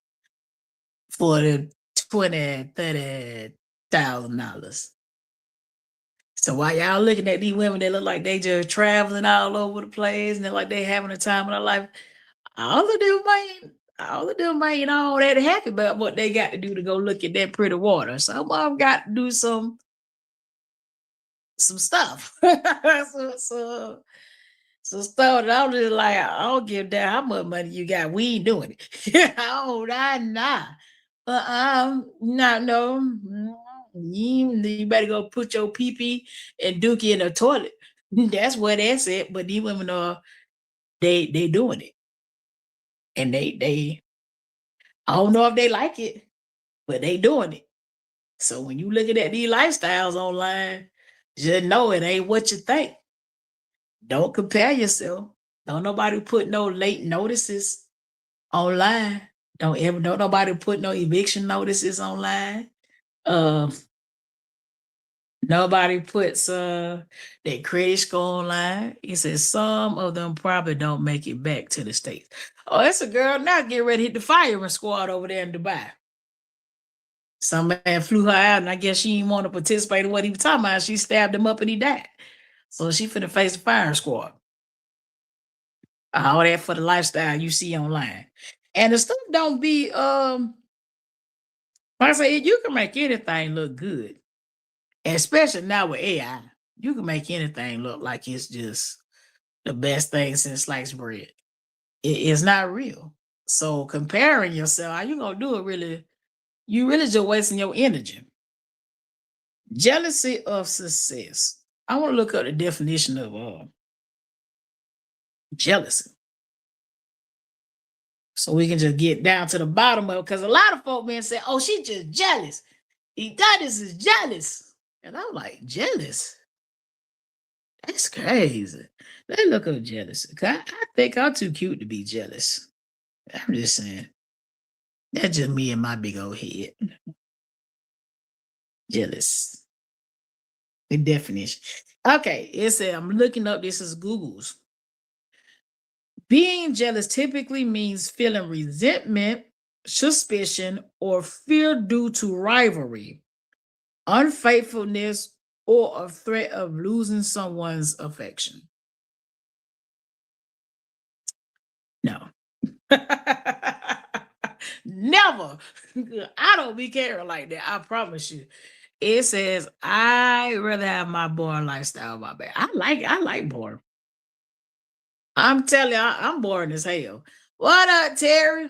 for the $20,000-$30,000. So while y'all looking at these women, they look like they just traveling all over the place, and they're like they having a time of their life. All of them ain't all that happy about what they got to do to go look at that pretty water. Some of them got to do some stuff. So stuff that I'm just like, I don't give a damn how much money you got. We ain't doing it. Nah. No. You better go put your pee-pee and dookie in the toilet. That's where that's at. But these women are they doing it. And they I don't know if they like it, but they doing it. So when you looking at these lifestyles online, just know it ain't what you think. Don't compare yourself. Don't nobody put no late notices online. Don't nobody put no eviction notices online. Nobody puts their credit score online. He says some of them probably don't make it back to the States. Oh, that's a girl now getting ready to hit the firing squad over there in Dubai. Some man flew her out, and I guess she didn't want to participate in what he was talking about. She stabbed him up and he died. So she finna face the firing squad. All that for the lifestyle you see online. And the stuff don't be like I say, you can make anything look good. Especially now with AI. You can make anything look like it's just the best thing since sliced bread. It's not real. So comparing yourself, how you gonna do it really? You really just wasting your energy. Jealousy of success. I want to look up the definition of jealousy, so we can just get down to the bottom of it. Because a lot of folk men say, "Oh, she just jealous. Eddonis is jealous," and I'm like, jealous? That's crazy. They look up jealousy. I think I'm too cute to be jealous. I'm just saying. That's just me and my big old head. Jealous. The definition. Okay, it said I'm looking up. This is Google's. Being jealous typically means feeling resentment, suspicion, or fear due to rivalry, unfaithfulness, or a threat of losing someone's affection. No. Never. I don't be caring like that. I promise you. It says I rather have my boring lifestyle, my bad. I like boring. I'm telling you, I'm boring as hell. What up, Terry?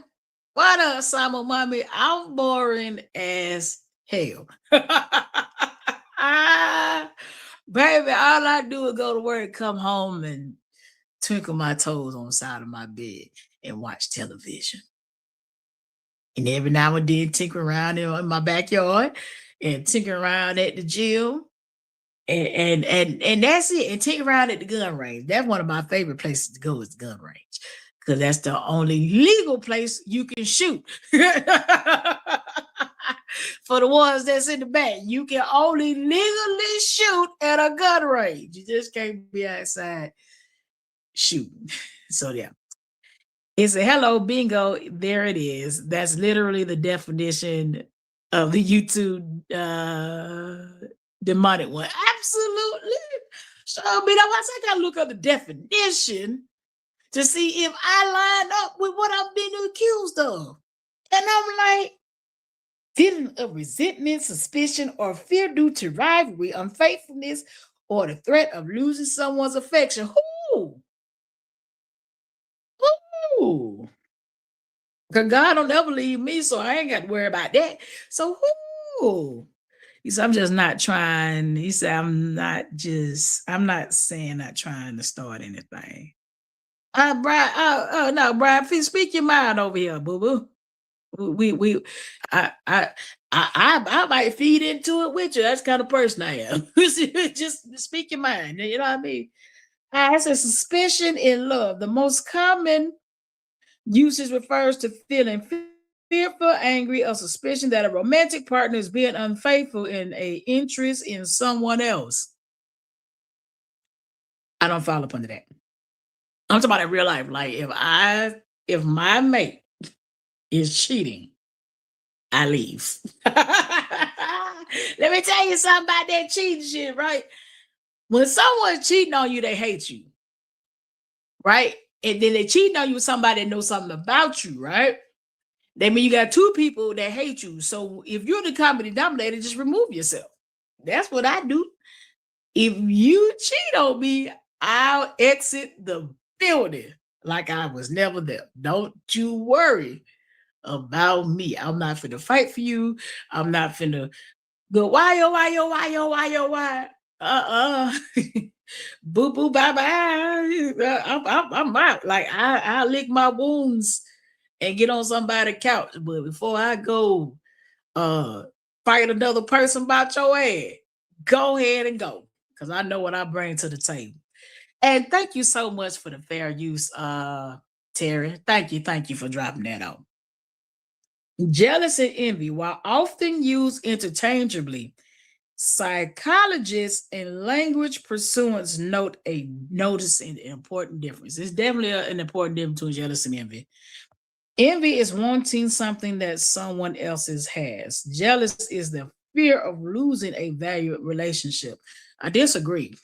What up, Simon Mommy? I'm boring as hell. Baby, all I do is go to work, come home, and twinkle my toes on the side of my bed and watch television. And every now and then tinker around in my backyard and tinker around at the gym. And that's it. And tinker around at the gun range. That's one of my favorite places to go is the gun range. Because that's the only legal place you can shoot. For the ones that's in the back, you can only legally shoot at a gun range. You just can't be outside shooting. So yeah. It's a hello bingo. There it is. That's literally the definition of the YouTube demonic one. Absolutely. So I gotta look up the definition to see if I line up with what I'm being accused of. And I'm like, feeling of resentment, suspicion, or fear due to rivalry, unfaithfulness, or the threat of losing someone's affection. Who? Because God don't ever leave me, so I ain't got to worry about that. So who? He said, I'm just not trying. He said, I'm not saying not trying to start anything. Brian, no, Brian, please speak your mind over here, boo-boo. I might feed into it with you. That's the kind of person I am. Just speak your mind. You know what I mean? I said suspicion in love. The most common usage refers to feeling fearful, angry, or suspicion that a romantic partner is being unfaithful in a interest in someone else. I don't fall up under that. I'm talking about in real life. Like if my mate is cheating, I leave. Let me tell you something about that cheating shit, right? When someone's cheating on you, they hate you, right? And then they cheating on you with somebody that knows something about you, right? That mean you got two people that hate you. So if you're the common denominator, just remove yourself. That's what I do. If you cheat on me, I'll exit the building like I was never there. Don't you worry about me. I'm not finna fight for you. I'm not finna go, why? Boo boo, bye bye. I'm out. Like I lick my wounds and get on somebody's couch. But before I go fight another person about your ass, go ahead and go. Because I know what I bring to the table. And thank you so much for the fair use, Terry. Thank you for dropping that out. Jealousy and envy, while often used interchangeably, psychologists and language pursuants notice an important difference. It's definitely an important difference between jealousy and envy. Envy is wanting something that someone else's has. Jealous is the fear of losing a valued relationship. I disagree.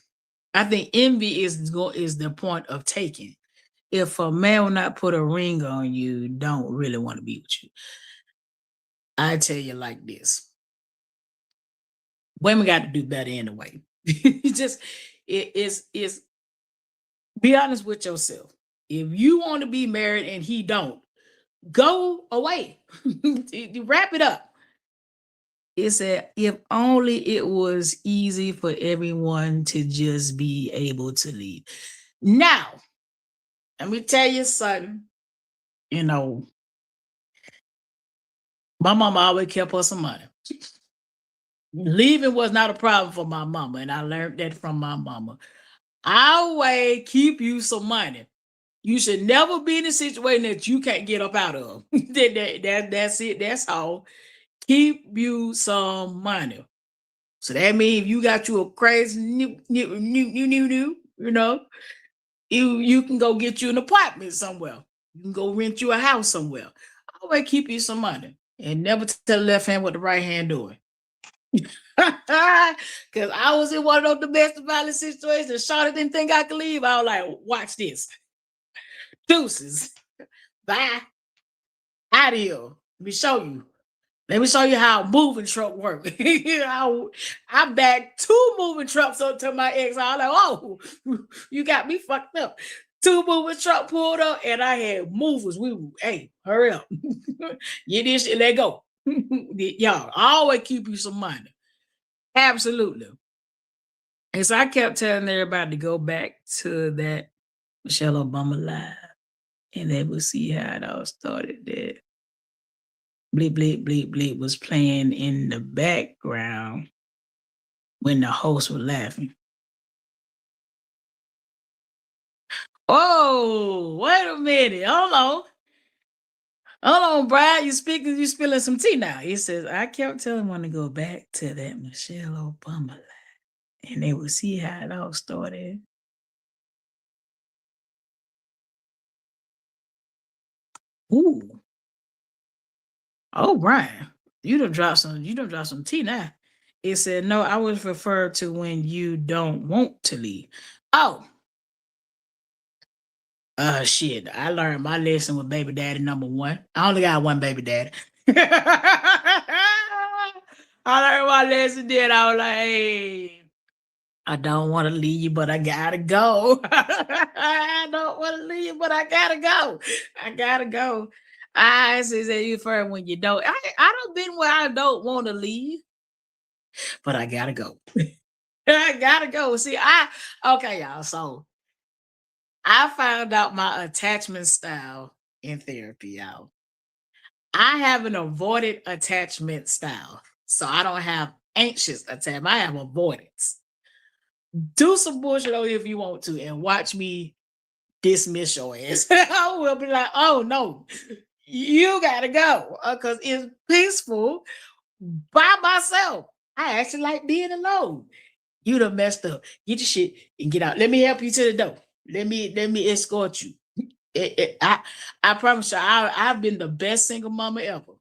I think envy is the point of taking. If a man will not put a ring on you, don't really want to be with you. I tell you like this. Women got to do better anyway. It's be honest with yourself. If you want to be married and he don't, go away. Wrap it up. It said, if only it was easy for everyone to just be able to leave. Now, let me tell you something. You know, my mama always kept us some money. Leaving was not a problem for my mama, and I learned that from my mama. I always keep you some money. You should never be in a situation that you can't get up out of. That's it. That's all. Keep you some money. So that means if you got you a crazy new, you know, you can go get you an apartment somewhere. You can go rent you a house somewhere. Always keep you some money and never tell the left hand what the right hand doing. Because I was in one of those domestic violence situations. Charlotte didn't think I could leave. I was like, watch this. Deuces. Bye. Out of here. Let me show you. Let me show you how a moving truck works. I backed 2 moving trucks up to my ex. I was like, oh, you got me fucked up. Two moving truck pulled up, and I had movers. We were, hey, hurry up. Get this shit, let go. Y'all, I always keep you some money. Absolutely. And so I kept telling everybody to go back to that Michelle Obama live, and they would see how it all started. That bleep, bleep, bleep, bleep was playing in the background when the host was laughing. Oh, wait a minute. Hold on. Hold on, Brad. You spilling some tea now. He says, I kept telling him to go back to that Michelle Obama live, and they would see how it all started. Ooh. Oh, Brian. You done dropped some tea now. It said, no, I was referred to when you don't want to leave. Oh, shit. I learned my lesson with baby daddy number one. I only got one baby daddy. I learned my lesson then. I was like, hey, I don't want to leave you, but I gotta go. I don't want to leave you, but I gotta go. I gotta go. I said you first when you don't. I don't been where I don't want to leave, but I gotta go. I gotta go. See, okay, y'all. So I found out my attachment style in therapy, y'all. I have an avoided attachment style. So I don't have anxious attachment. I have avoidance. Do some bullshit on you if you want to and watch me dismiss your ass. I will be like, oh no, you gotta go. Because it's peaceful by myself. I actually like being alone. You done messed up. Get your shit and get out. Let me help you to the door. Let me escort you. I promise you, I've been the best single mama ever.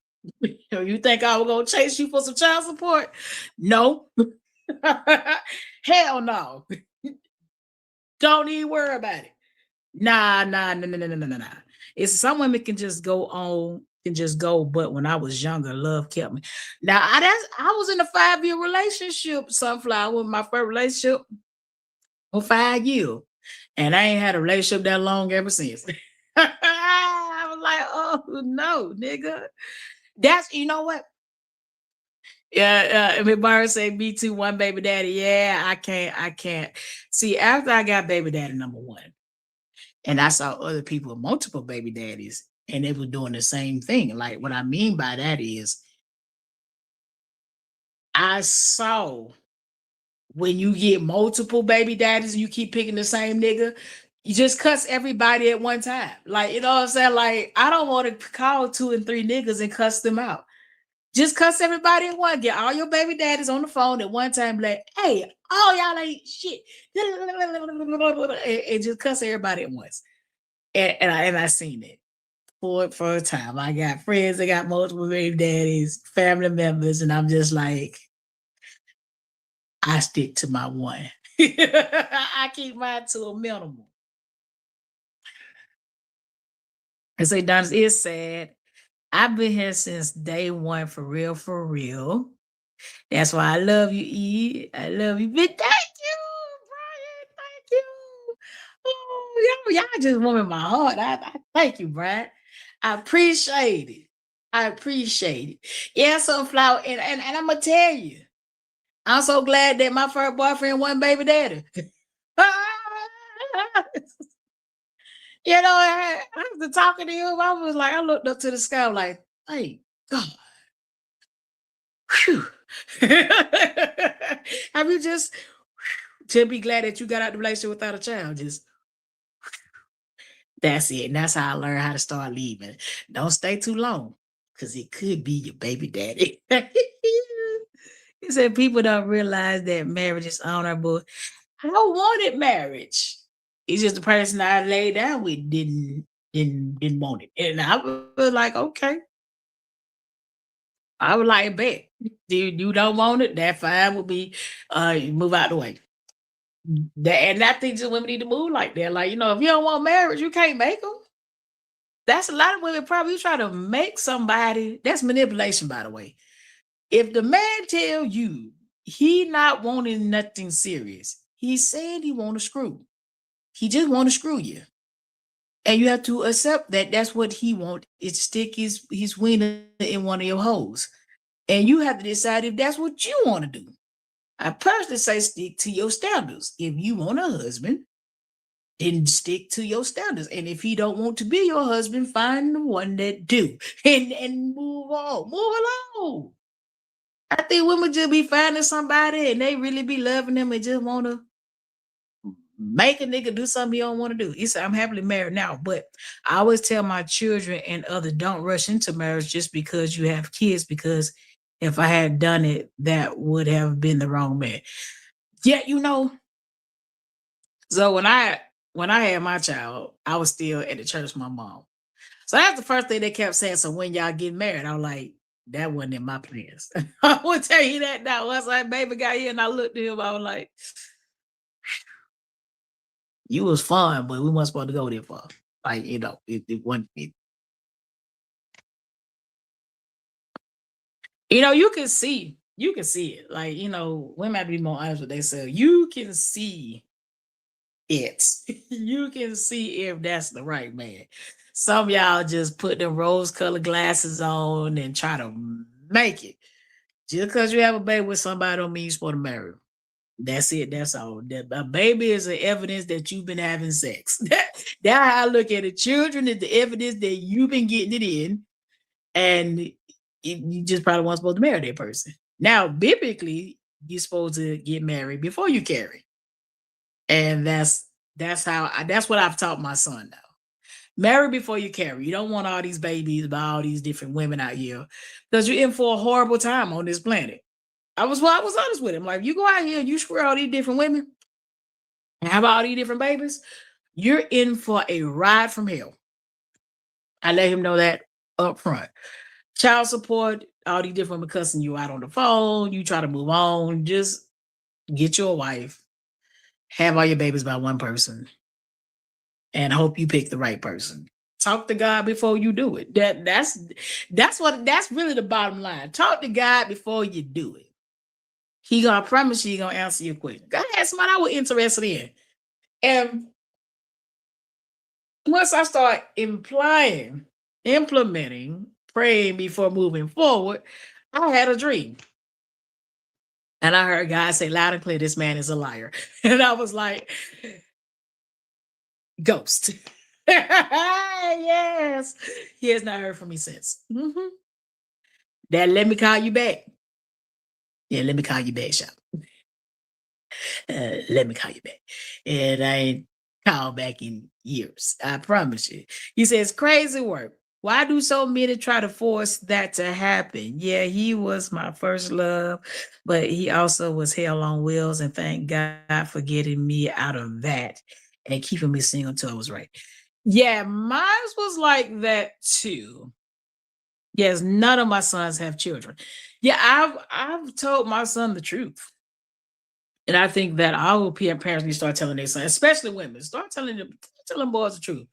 You think I was gonna chase you for some child support? No. Hell no. Don't even worry about it. Nah, nah, no, no, no, no, no, no, nah. It's some women can just go on, can just go. But when I was younger, love kept me. Now I was in a 5-year relationship, Sunflower, with my first relationship for 5 years. And I ain't had a relationship that long ever since. I was like, oh no, nigga. That's you know what? Yeah, I mean, Byron say me too, one baby daddy. Yeah, I can't. See, after I got baby daddy number one, and I saw other people with multiple baby daddies, and they were doing the same thing. Like what I mean by that is I saw when you get multiple baby daddies and you keep picking the same nigga, you just cuss everybody at one time. Like, you know what I'm saying? Like, I don't want to call 2 and 3 niggas and cuss them out. Just cuss everybody at one. Get all your baby daddies on the phone at one time. Like, hey, all y'all ain't shit. And just cuss everybody at once. And I seen it for a time. I got friends that got multiple baby daddies, family members, and I'm just like, I stick to my one. I keep mine to a minimum. And say, Don, it's sad. I've been here since day one, for real, for real. That's why I love you, E. I love you. But thank you, Brian. Thank you. Oh, y'all just warming my heart. I thank you, Brian. I appreciate it. I appreciate it. Yeah, Sunflower. And I'm gonna tell you, I'm so glad that my first boyfriend wasn't baby daddy. You know, after talking to him, I was like, I looked up to the sky, like, thank God. Whew. Have you just to be glad that you got out the relationship without a child? Just that's it. And that's how I learned how to start leaving. Don't stay too long, because it could be your baby daddy. He said people don't realize that marriage is honorable. I wanted marriage. It's just the person I laid down with didn't want it. And I was like, okay. I was like, bet. You don't want it, that fine would be move out the way. And I think just women need to move like that. Like, if you don't want marriage, you can't make them. That's a lot of women probably try to make somebody. That's manipulation, by the way. If the man tell you he not wanting nothing serious, he said he want to screw. He just want to screw you. And you have to accept that that's what he wants. Is stick his wiener in one of your holes. And you have to decide if that's what you want to do. I personally say stick to your standards. If you want a husband, then stick to your standards. And if he don't want to be your husband, find the one that do. And move on. Move along. I think women just be finding somebody and they really be loving them and just want to make a nigga do something he don't want to do. He said, I'm happily married now. But I always tell my children and others, don't rush into marriage just because you have kids, because if I had done it, that would have been the wrong man. Yeah, so when I had my child, I was still at the church with my mom. So that's the first thing they kept saying. So when y'all get married, I was like, that wasn't in my plans. I will tell you that now. Once that baby got here and I looked at him, I was like, you was fun, but we weren't supposed to go there far. Like, it wasn't. You can see it. Like, women have to be more honest with themselves. You can see it. You can see if that's the right man. Some of y'all just put them rose-colored glasses on and try to make it. Just because you have a baby with somebody don't mean you're supposed to marry them. That's it. That's all. A baby is the evidence that you've been having sex. That's how I look at it. Children is the evidence that you've been getting it in, and you just probably weren't supposed to marry that person. Now, biblically, you're supposed to get married before you carry, and that's what I've taught my son now. Marry before you carry. You don't want all these babies by all these different women out here, because you're in for a horrible time on this planet. I was honest with him. Like, you go out here and you screw all these different women and have all these different babies, you're in for a ride from hell. I let him know that up front. Child support, all these different women cussing you out on the phone. You try to move on. Just get you a wife. Have all your babies by one person. And hope you pick the right person. Talk to God before you do it. That's really the bottom line. Talk to God before you do it. He gonna promise you he gonna answer your question. God had somebody I was interested in. And once I start implementing, praying before moving forward, I had a dream. And I heard God say loud and clear, this man is a liar. And I was like, ghost. Yes. He has not heard from me since. Dad, let me call you back. Yeah, let me call you back, Shop. Let me call you back. And I ain't called back in years. I promise you. He says, crazy work. Why do so many try to force that to happen? Yeah, he was my first love, but he also was hell on wheels. And thank God for getting me out of that and keeping me single until I was right. Yeah, mine was like that too. Yes, none of my sons have children. Yeah, I've told my son the truth. And I think that all parents need to start telling their sons, especially women, start telling boys the truth.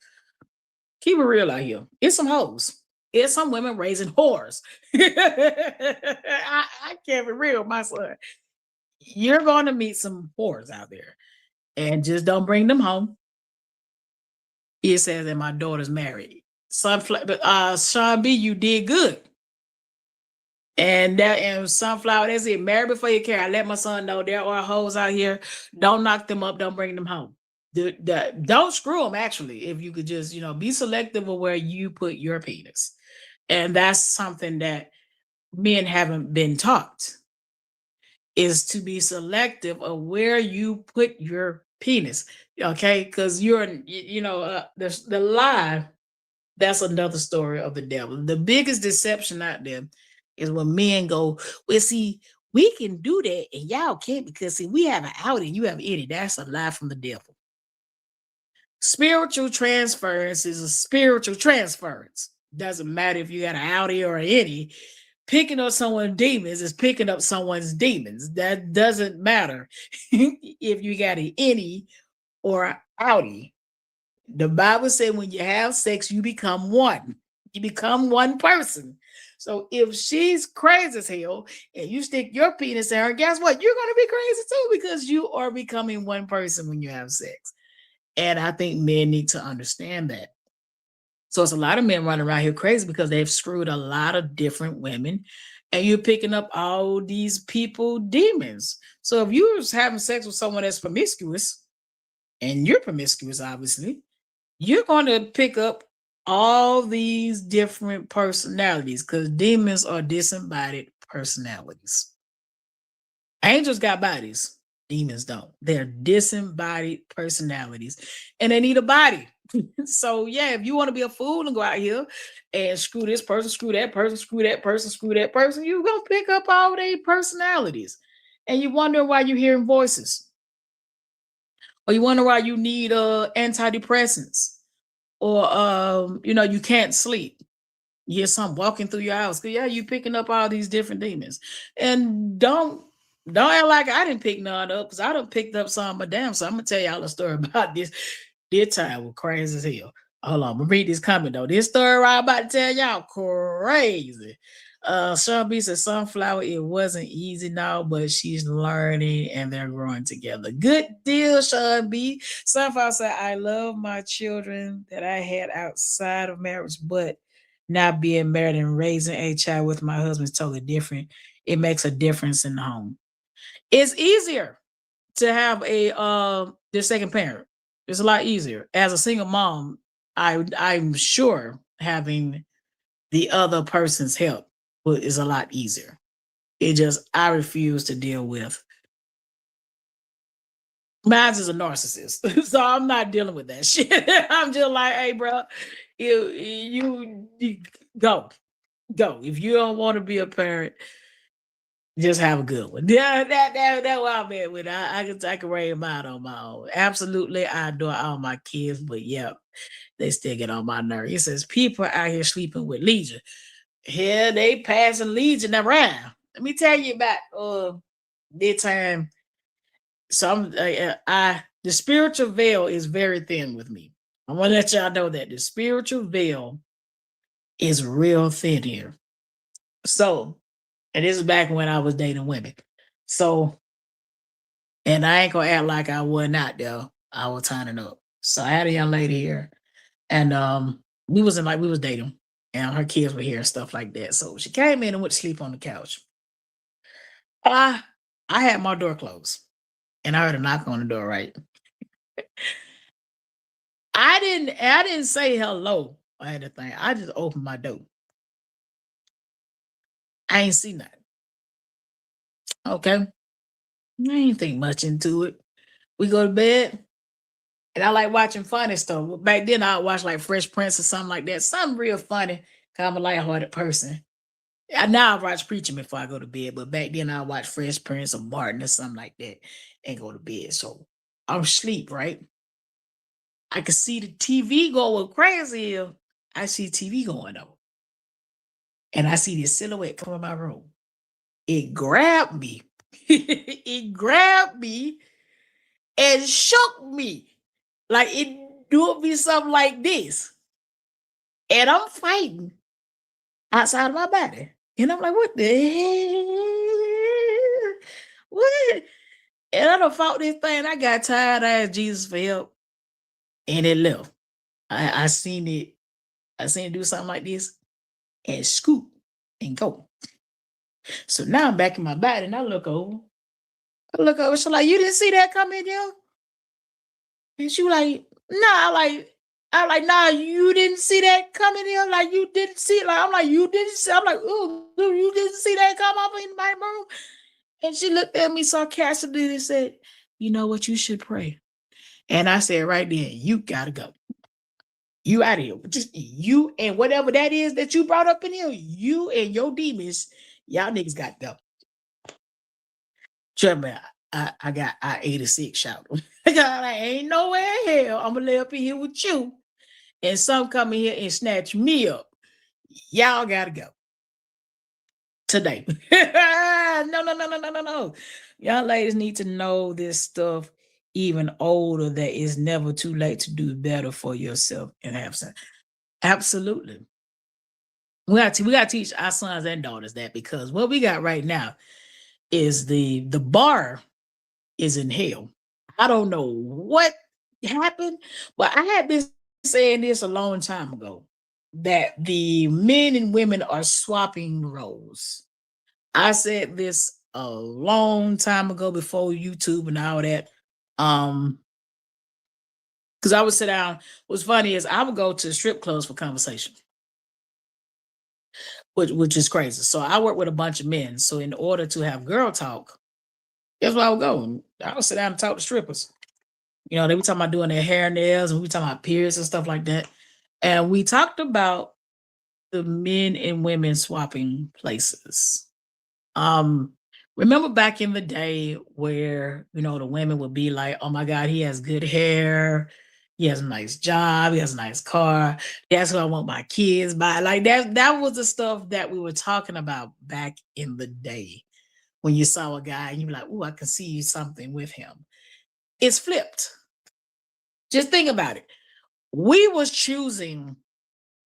Keep it real out here. It's some hoes. It's some women raising whores. I can't be real, my son. You're going to meet some whores out there, and just don't bring them home. It says that my daughter's married. Sean B, you did good. And Sunflower, that's it. Marry before you care. I let my son know there are hoes out here. Don't knock them up. Don't bring them home. Don't screw them, actually. If you could just, be selective of where you put your penis. And that's something that men haven't been taught, is to be selective of where you put your penis. Okay? Because the lie, that's another story of the devil. The biggest deception out there is when men go, well, see, we can do that and y'all can't, because see, we have an out and you have any. That's a lie from the devil. Spiritual transference is a spiritual transference. Doesn't matter if you got an outie or an any. Picking up someone's demons is picking up someone's demons. That doesn't matter if you got an any or an outie. The Bible said when you have sex, you become one. You become one person. So if she's crazy as hell and you stick your penis in her, guess what? You're going to be crazy too, because you are becoming one person when you have sex. And I think men need to understand that. So it's a lot of men running around here crazy because they've screwed a lot of different women, and you're picking up all these people demons. So if you was having sex with someone that's promiscuous, and you're promiscuous, obviously, you're going to pick up all these different personalities because demons are disembodied personalities. Angels got bodies, demons don't. They're disembodied personalities and they need a body. So, yeah, if you want to be a fool and go out here and screw this person, screw that person, screw that person, screw that person, you're going to pick up all their personalities. And you wonder why you're hearing voices, or you wonder why you need antidepressants, or you can't sleep. You hear something walking through your house. Yeah, you picking up all these different demons. And don't act like I didn't pick none up, because I done picked up some of damn. So I'm gonna tell y'all a story about this. This time was crazy as hell. Hold on, I'm gonna read this comment though. This story I'm about to tell y'all crazy. Sean B said Sunflower, it wasn't easy now, but she's learning and they're growing together. Good deal, Sean B. Sunflower said, I love my children that I had outside of marriage, but not being married and raising a child with my husband is totally different. It makes a difference in the home. It's easier to have the second parent. It's a lot easier. As a single mom, I'm sure having the other person's help is a lot easier. It just, I refuse to deal with. Mine is a narcissist, so I'm not dealing with that shit. I'm just like, hey, bro, you go. If you don't want to be a parent, just have a good one. Yeah, that what I'm at with. I can raise mine on my own. Absolutely, I adore all my kids, but yeah, they still get on my nerve. It says people out here sleeping with Legion. Here they passing Legion around. Let me tell you about this time. Some the spiritual veil is very thin with me. I want to let y'all know that the spiritual veil is real thin here. So, and this is back when I was dating women. So, and I ain't gonna act like I wasn't out there. I was turning up. So I had a young lady here, and we was dating, and her kids were here and stuff like that. So she came in and went to sleep on the couch. I I had my door closed, and I heard a knock on the door. Right, I didn't say hello or anything. I just opened my door. I ain't see nothing. Okay, I ain't think much into it. We go to bed. And I like watching funny stuff. Back then, I would watch like Fresh Prince or something like that. Something real funny. 'Cause I'm a lighthearted person. Now I watch preaching before I go to bed. But back then, I watch Fresh Prince or Martin or something like that and go to bed. So I'm asleep, right? I can see the TV going crazy here. I see TV going on. And I see this silhouette come in my room. It grabbed me. It grabbed me and shook me. Like it doing me something like this. And I'm fighting outside of my body. And I'm like, what the hell? What? And I done fought this thing. I got tired. I asked Jesus for help. And it left. I seen it. I seen it do something like this and scoop and go. So now I'm back in my body and I look over. She's like, you didn't see that coming, yo? And she was like, nah, I'm like, nah, you didn't see that coming in. Like, you didn't see it. Like, I'm like, you didn't see. I'm like, oh, you didn't see that come up in my room. And she looked at me sarcastically and said, you know what? You should pray. And I said, right then, you gotta go. You out of here. Just you and whatever that is that you brought up in here, you and your demons, y'all niggas got to go. Trust me, I got I 86 shout. I ain't nowhere in hell. I'm gonna lay up in here with you. And some come in here and snatch me up. Y'all gotta go today. No. Y'all ladies need to know this stuff even older, that it's never too late to do better for yourself and have some. Absolutely. We gotta teach our sons and daughters that, because what we got right now is the bar is in hell. I don't know what happened, but I had been saying this a long time ago. that the men and women are swapping roles. I said this a long time ago before YouTube and all that. Because I would sit down. What's funny is I would go to strip clubs for conversation, which is crazy. So I work with a bunch of men. So in order to have girl talk, that's where I would go. I would sit down and talk to strippers. You know, they were talking about doing their hair and nails, and we were talking about periods and stuff like that. And we talked about the men and women swapping places. Um, Remember back in the day where, you know, the women would be like, oh my God, he has good hair, he has a nice job, he has a nice car. That's what I want my kids by. Like that was the stuff that we were talking about back in the day. When you saw a guy and you were like, oh, I can see something with him. It's flipped. Just think about it. We was choosing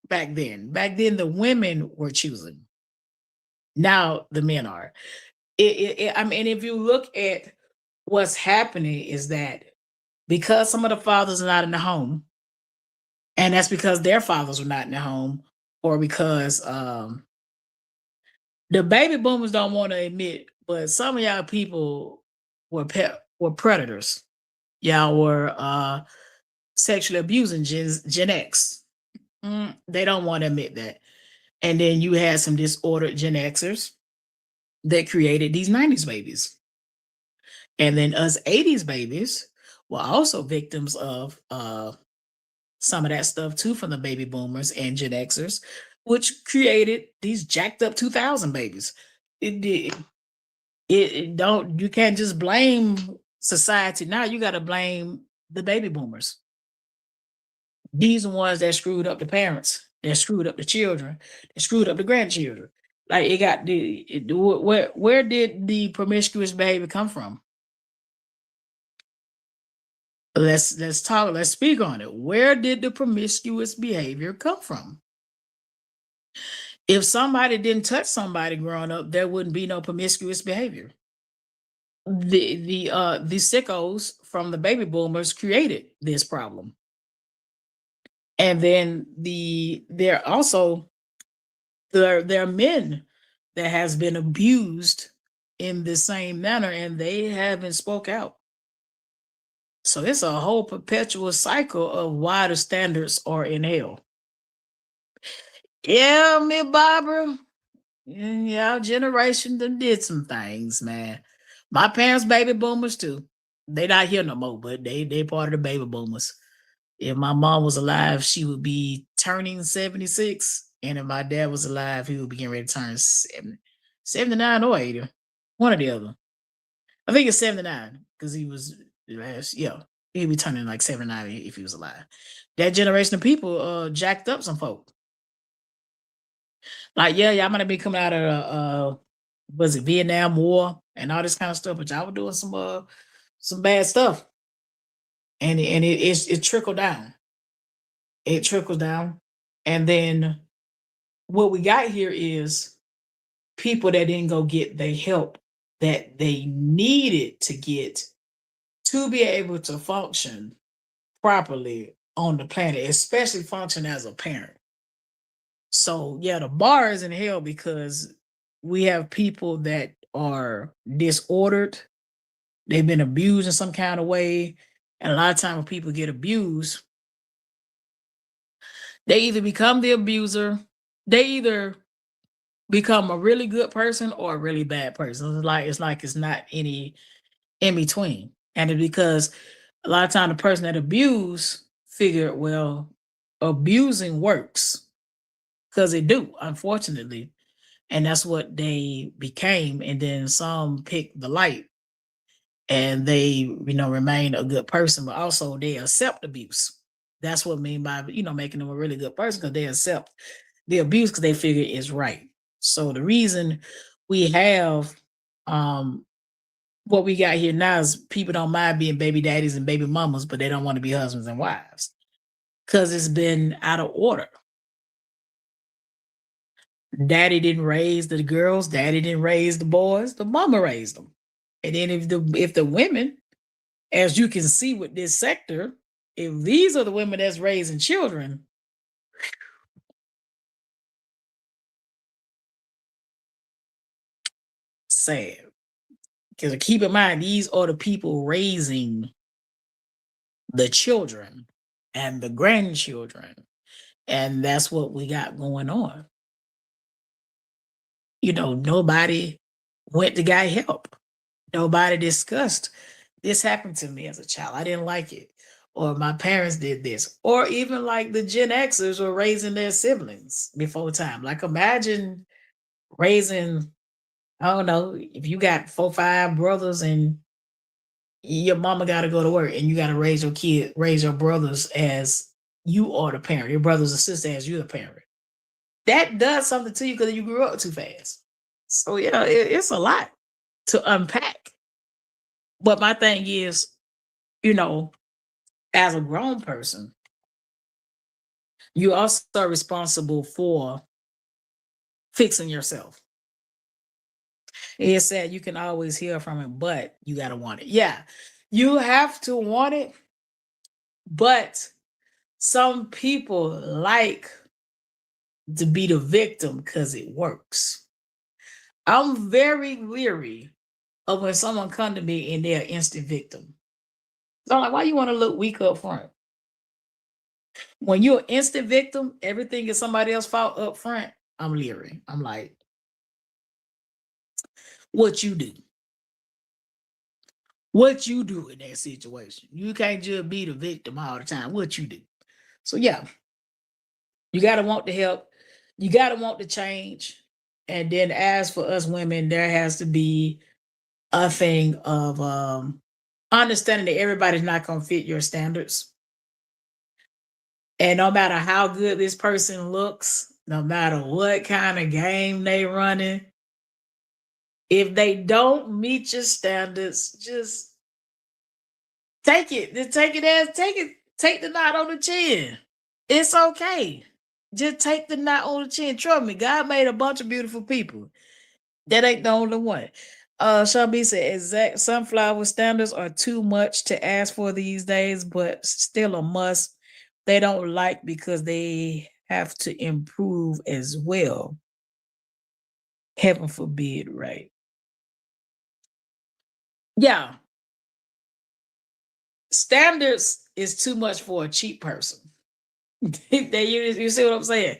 back then. Back then, the women were choosing. Now the men are. I mean, if you look at what's happening, is that because some of the fathers are not in the home, and that's because their fathers were not in the home, or because the baby boomers don't want to admit, but some of y'all people were predators. Y'all were sexually abusing Gen X. They don't want to admit that. And then you had some disordered Gen Xers that created these 90s babies. And then us 80s babies were also victims of some of that stuff too from the baby boomers and Gen Xers, which created these jacked up 2000 babies. It don't, you can't just blame society now. You got to blame the baby boomers. These are ones that screwed up the parents, that screwed up the children, that screwed up the grandchildren. Like it got where did the promiscuous behavior come from? Let's talk, let's speak on it. Where did the promiscuous behavior come from? If somebody didn't touch somebody growing up, there wouldn't be no promiscuous behavior. The sickos from the baby boomers created this problem. And then there also there are men that has been abused in the same manner, and they haven't spoke out. So it's a whole perpetual cycle of why the standards are in hell. Yeah, me Barbara. Yeah, our generation did some things, man. My parents baby boomers too. They not here no more, but they part of the baby boomers. If my mom was alive, she would be turning 76. And if my dad was alive, he would be getting ready to turn 79 or 80. One or the other. I think it's 79 because he was last, yeah. He'd be turning like 79 if he was alive. That generation of people jacked up some folk. Like, yeah, y'all might have been coming out of was it Vietnam War and all this kind of stuff, but y'all were doing some bad stuff. And it trickled down. It trickles down. And then what we got here is people that didn't go get the help that they needed to get to be able to function properly on the planet, especially function as a parent. So yeah, the bar is in hell because we have people that are disordered. They've been abused in some kind of way. And a lot of times when people get abused, they either become the abuser, they either become a really good person or a really bad person. It's not any in between. And it's because a lot of time the person that abused figured, well, abusing works because it do, unfortunately. And that's what they became. And then some picked the light and they, remain a good person, but also they accept abuse. That's what I mean by, making them a really good person because they accept the abuse because they figure it's right. So the reason we have what we got here now is people don't mind being baby daddies and baby mamas, but they don't want to be husbands and wives because it's been out of order. Daddy didn't raise the girls, daddy didn't raise the boys, the mama raised them. And then if the women, as you can see with this sector, if these are the women that's raising children, sad. Because keep in mind, these are the people raising the children and the grandchildren. And that's what we got going on. Nobody went to get help. Nobody discussed, this happened to me as a child. I didn't like it. Or my parents did this. Or even like the Gen Xers were raising their siblings before time. Like imagine raising, I don't know, if you got 4, 5 brothers and your mama got to go to work and you got to raise your brothers as you are the parent, your brothers and sisters as you're the parent. That does something to you because you grew up too fast. So yeah, it's a lot to unpack. But my thing is, as a grown person, you also are responsible for fixing yourself. It said you can always heal from it, but you got to want it. Yeah, you have to want it, but some people like to be the victim because it works. I'm very leery of when someone come to me and they're instant victim. So I'm like, why you want to look weak up front? When you're an instant victim, everything is somebody else's fault up front. I'm leery. I'm like, what you do? What you do in that situation? You can't just be the victim all the time. What you do? So yeah, you gotta want the help. You gotta want the change. And then as for us women, there has to be a thing of understanding that everybody's not gonna fit your standards. And no matter how good this person looks, no matter what kind of game they running, if they don't meet your standards, just take it. Just take the knot on the chin. It's okay. Just take the knot on the chin. Trust me, God made a bunch of beautiful people. That ain't the only one. Sean B said, exact sunflower standards are too much to ask for these days, but still a must. They don't like because they have to improve as well. Heaven forbid, right? Yeah. Standards is too much for a cheap person. You see what I'm saying?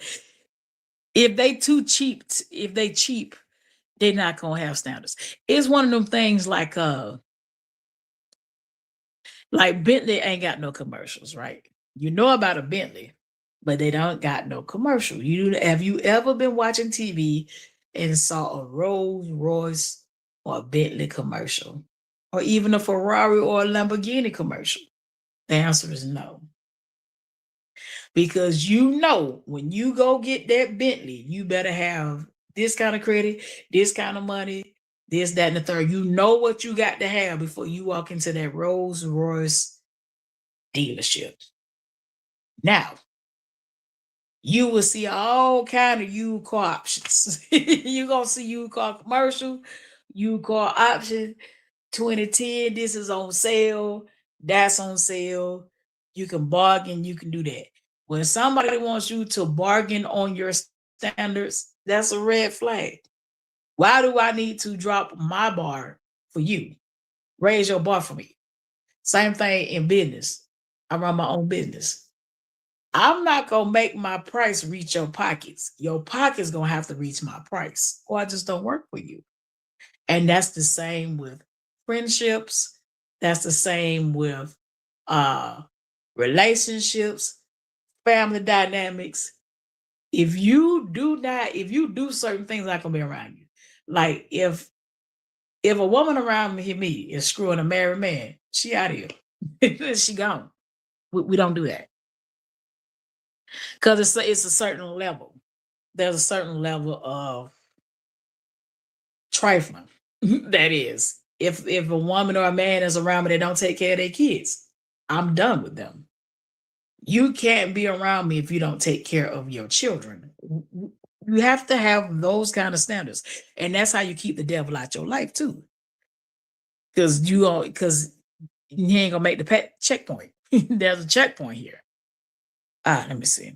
If they too cheap, if they cheap, they're not gonna have standards. It's one of them things like Bentley ain't got no commercials, right? You know about a Bentley, but they don't got no commercial. Have you ever been watching TV and saw a Rolls Royce or a Bentley commercial, or even a Ferrari or a Lamborghini commercial? The answer is no. Because when you go get that Bentley, you better have this kind of credit, this kind of money, this, that, and the third. You know what you got to have before you walk into that Rolls Royce dealership. Now, you will see all kind of used car options. You're going to see used car commercial, used car option, 2010, this is on sale, that's on sale. You can bargain, you can do that. When somebody wants you to bargain on your standards, that's a red flag. Why do I need to drop my bar for you? Raise your bar for me. Same thing in business. I run my own business. I'm not gonna make my price reach your pockets. Your pocket's gonna have to reach my price, or I just don't work for you. And that's the same with friendships. That's the same with relationships, family dynamics. If you do certain things, I'm not gonna be around you. Like if a woman around me is screwing a married man, she out of here. She gone. We don't do that. Because it's a certain level. There's a certain level of trifling. That is. If a woman or a man is around me that don't take care of their kids, I'm done with them. You can't be around me if you don't take care of your children. You have to have those kind of standards. And that's how you keep the devil out your life too. Because he ain't gonna make the checkpoint. There's a checkpoint here. Let me see.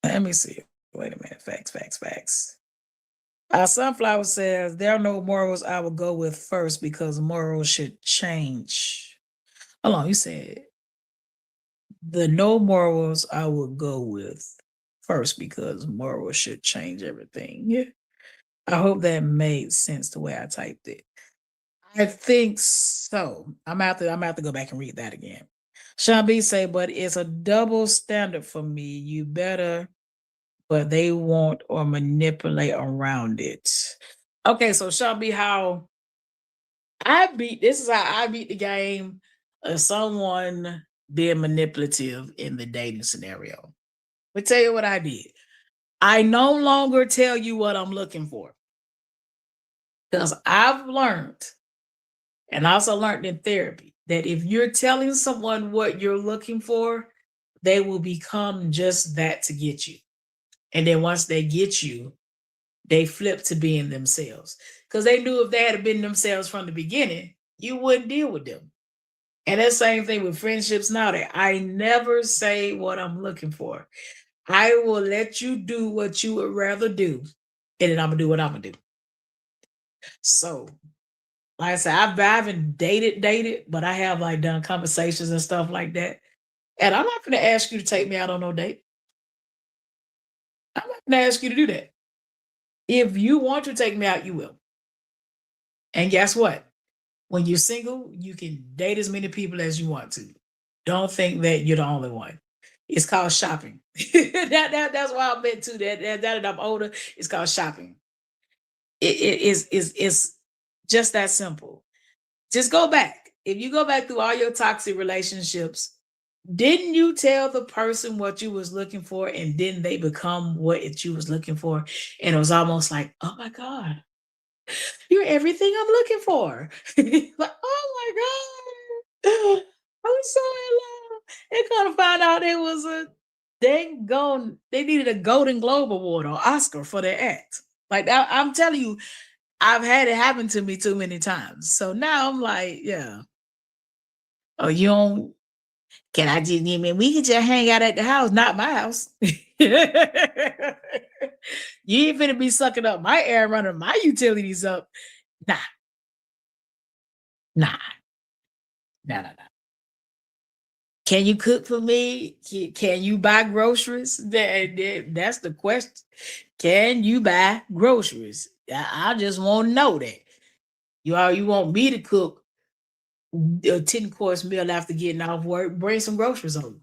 Let me see. Wait a minute. Facts. Sunflower says, there are no morals I will go with first because morals should change. Hold on, you said the no morals I will go with first because morals should change everything. Yeah. I hope that made sense the way I typed it. I think so. I'm gonna have to go back and read that again. Sean B say, but it's a double standard for me. You better, but they want or manipulate around it. Okay, so Sean B, how this is how I beat the game of someone being manipulative in the dating scenario. Let me tell you what I did. I no longer tell you what I'm looking for. Because I've learned, and I also learned in therapy, that if you're telling someone what you're looking for, they will become just that to get you. And then once they get you, they flip to being themselves. Because they knew if they had been themselves from the beginning, you wouldn't deal with them. And that same thing with friendships now, that I never say what I'm looking for. I will let you do what you would rather do, and then I'm gonna do what I'm gonna do. So, like I said, I haven't dated, but I have like done conversations and stuff like that. And I'm not gonna ask you to take me out on no date. I'm not gonna ask you to do that. If you want to take me out, you will. And guess what? When you're single, you can date as many people as you want to. Don't think that you're the only one. It's called shopping. That's why I meant to that I'm older. It's called shopping. It's just that simple. Just go back. If you go back through all your toxic relationships, didn't you tell the person what you was looking for, and didn't they become what you was looking for? And it was almost like, oh my God, you're everything I'm looking for. Like, oh my God, I'm so in love. And kind of find out it was they needed a Golden Globe Award or Oscar for their act. Like I'm telling you, I've had it happen to me too many times. So now I'm like, yeah. Oh, you don't, can I just, I mean, we can just hang out at the house, not my house. You ain't finna be sucking up my air, running my utilities up. Nah, nah, nah, nah, nah. Can you cook for me? Can you buy groceries? That's the question. Can you buy groceries? I just want to know that. You want me to cook a 10-course meal after getting off work? Bring some groceries on.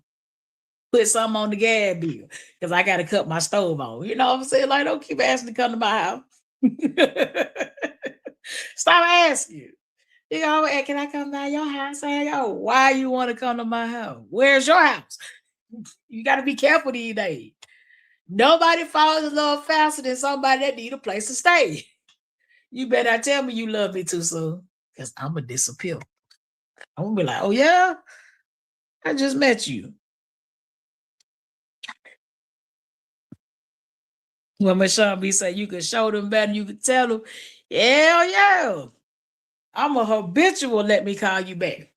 Put some on the gas bill because I got to cut my stove on. You know what I'm saying? Like, don't keep asking to come to my house. Stop asking. You know, "Hey, can I come by your house?" Hey, yo, why you want to come to my house? Where's your house? You got to be careful these days. Nobody falls in love faster than somebody that need a place to stay. You better not tell me you love me too soon, because I'm gonna disappear. I'm gonna be like, oh yeah, I just met you. When Michelle B say you can show them better, you can tell them, hell yeah. I'm a habitual, let me call you back.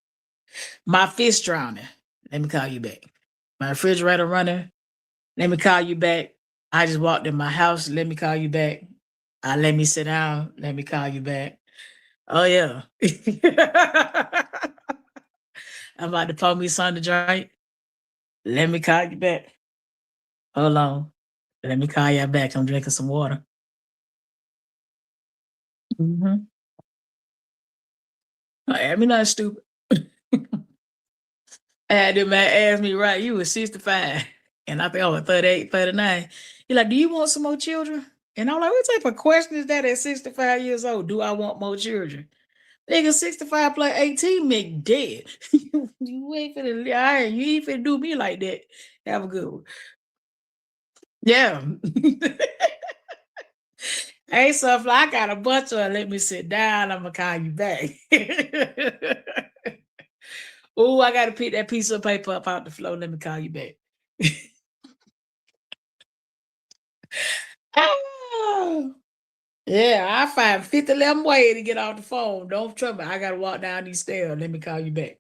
My fish drowning, let me call you back. My refrigerator running, let me call you back. I just walked in my house, let me call you back. Let me sit down, let me call you back. Oh yeah. I'm about to pour me something to drink. Let me call you back. Hold on. Let me call you back. I'm drinking some water. Mm-hmm. I mean, not stupid. I had them man ask me, right, you was 65. And I think I was 38, 39. You're like, do you want some more children? And I'm like, what type of question is that at 65 years old? Do I want more children? Nigga, 65 plus 18 make dead. You ain't finna, you ain't finna do me like that. Have a good one. Yeah. Hey, Sunflower, I got a bunch of it. Let me sit down. I'm gonna call you back. Oh, I gotta pick that piece of paper up out the floor. Let me call you back. Oh, yeah, I find 50 11 way to get off the phone. Don't trouble. I gotta walk down these stairs. Let me call you back.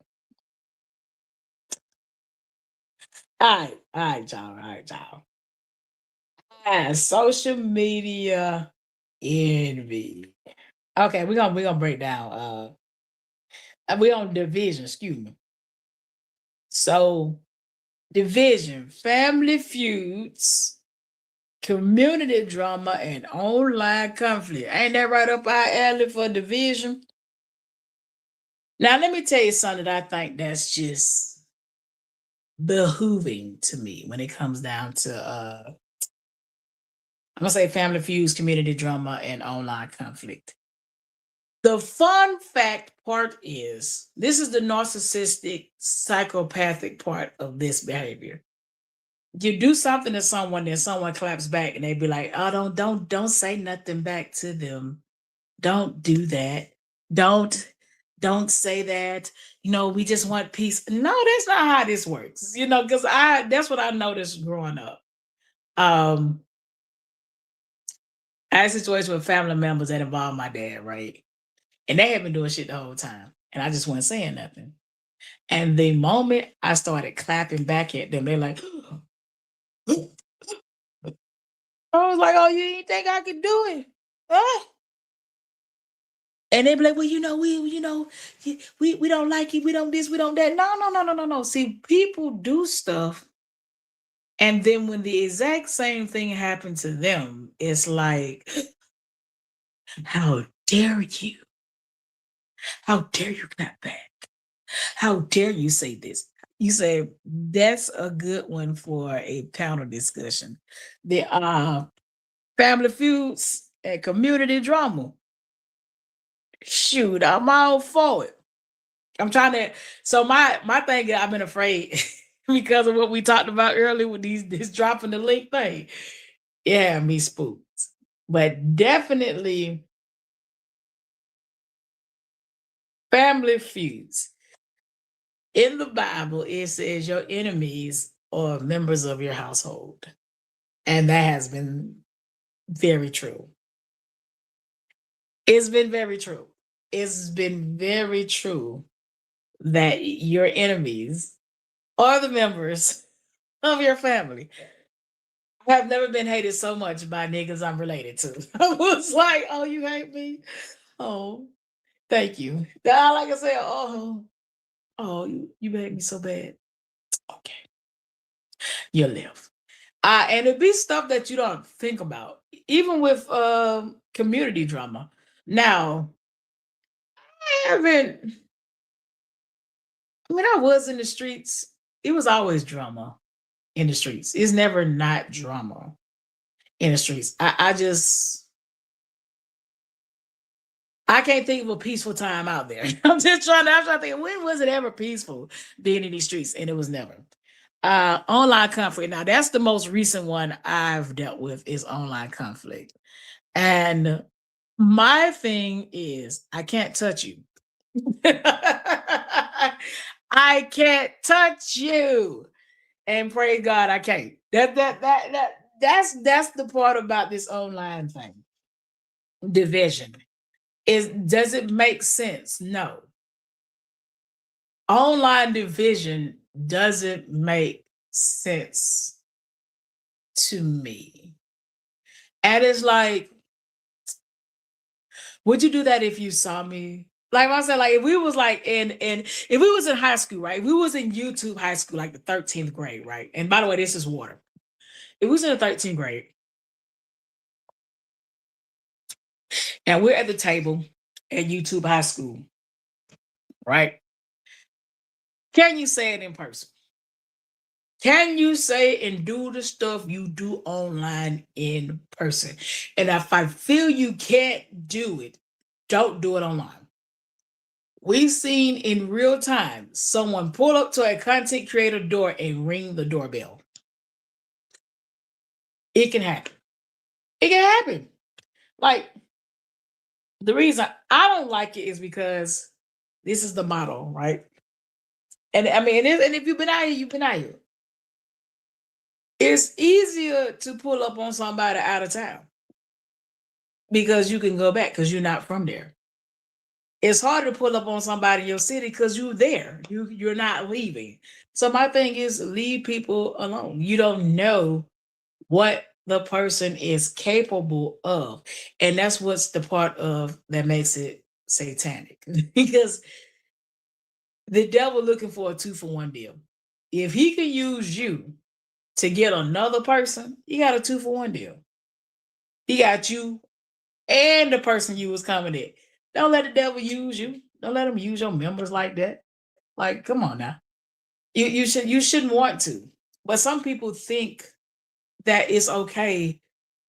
All right, y'all. All right, y'all. Social media. Envy. Okay, we're gonna break down. We're on division. Excuse me. So division, family feuds, community drama, and online conflict. Ain't that right up our alley for division? Now let me tell you something that I think that's just behooving to me when it comes down to I'm gonna say family feuds, community drama, and online conflict. The fun fact part is this is the narcissistic, psychopathic part of this behavior. You do something to someone, then someone claps back, and they be like, "Oh, don't say nothing back to them. Don't do that. Don't don't say that. We just want peace." No, that's not how this works. Because that's what I noticed growing up. Um, I had a situation with family members that involved my dad, right? And they had been doing shit the whole time. And I just wasn't saying nothing. And the moment I started clapping back at them, they're like, I was like, "Oh, you didn't think I could do it?" Huh? And they be like, "Well, we don't like it, we don't this, we don't that." No, no, no, no, no, no. See, people do stuff, and then when the exact same thing happened to them, it's like, how dare you? How dare you clap back? How dare you say this? You say that's a good one for a panel discussion. The family feuds and community drama. Shoot, I'm all for it. I'm trying to. So my thing is, I've been afraid because of what we talked about earlier with this dropping the link thing. Yeah, me spooked. But definitely family feuds. In the Bible, it says your enemies are members of your household. And that has been very true. It's been very true. It's been very true that your enemies are the members of your family. I have never been hated so much by niggas I'm related to. I was like, "Oh, you hate me? Oh, thank you." All I can say, "Oh, you hate me so bad." Okay, you live. And it be stuff that you don't think about, even with community drama. Now, I haven't. When I was in the streets, it was always drama in the streets. It's never not drama in the streets. I can't think of a peaceful time out there. I'm trying to think, when was it ever peaceful being in these streets? And it was never. Online conflict. Now that's the most recent one I've dealt with is online conflict. And my thing is I can't touch you. I can't touch you. And praise God, I can't. That's the part about this online thing. Division. Does it make sense? No. Online division doesn't make sense to me. And it's like, would you do that if you saw me? Like I said, like if we was like if we was in high school, right? If we was in YouTube high school, like the 13th grade, right? And by the way, this is water. If we was in the 13th grade and we're at the table at YouTube high school, right? Can you say it in person? Can you say and do the stuff you do online in person? And if I feel you can't do it, don't do it online. We've seen in real time someone pull up to a content creator door and ring the doorbell. It can happen. It can happen. Like the reason I don't like it is because this is the model, right? And I mean, and if you've been out here, you've been out here. It's easier to pull up on somebody out of town because you can go back because you're not from there. It's hard to pull up on somebody in your city because you're there. You're not leaving. So my thing is leave people alone. You don't know what the person is capable of. And that's what's the part of that makes it satanic. Because the devil looking for a 2-for-1 deal. If he can use you to get another person, he got a 2-for-1 deal. He got you and the person you was coming at. Don't let the devil use you. Don't let him use your members like that. Like, come on now. You shouldn't want to. But some people think that it's okay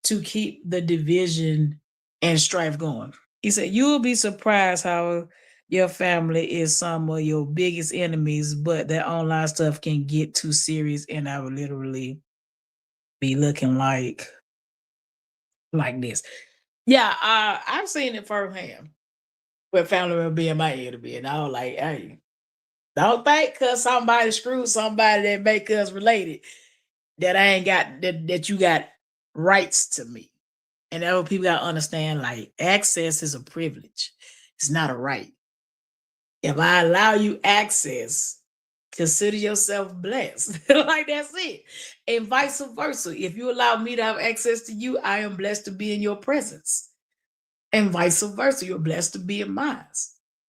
to keep the division and strife going. He said, you'll be surprised how your family is some of your biggest enemies, but that online stuff can get too serious, and I would literally be looking like this. Yeah, I've seen it firsthand with family member being my enemy, and I was like, hey, don't think because somebody screwed somebody that make us related that I ain't got that you got rights to me. And that's what people gotta understand. Like, access is a privilege. It's not a right. If I allow you access, consider yourself blessed. Like, that's it. And vice versa. If you allow me to have access to you, I am blessed to be in your presence. And vice versa. You're blessed to be in mine.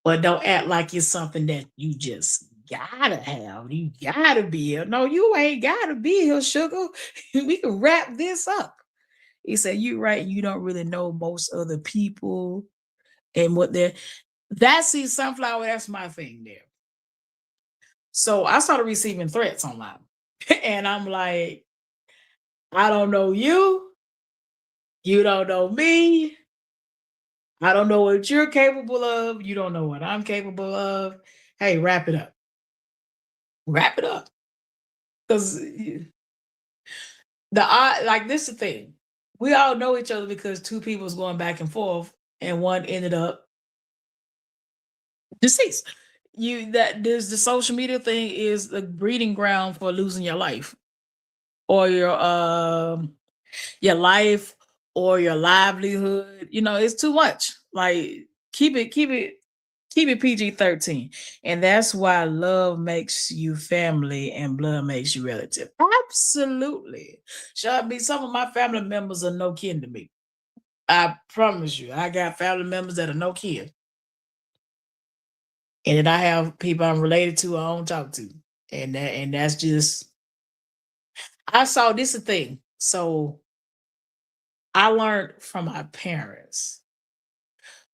But don't act like it's something that you just gotta have. You gotta be here. No, you ain't gotta be here, sugar. We can wrap this up. He said, you right, you don't really know most other people and what they're that's the sunflower, that's my thing there. So I started receiving threats online. And I'm like, I don't know you, you don't know me, I don't know what you're capable of, you don't know what I'm capable of. Hey, wrap it up. Wrap it up. Because like this is the thing. We all know each other because two people was going back and forth, and one ended up deceased. You that there's the social media thing is the breeding ground for losing your life or your life or your livelihood. You know, it's too much. Like, keep it PG-13. And that's why love makes you family and blood makes you relative. Absolutely. Shall be some of my family members are no kin to me. I promise you, I got family members that are no kin. And then I have people I'm related to I don't talk to. And that's just I saw this a thing. So I learned from my parents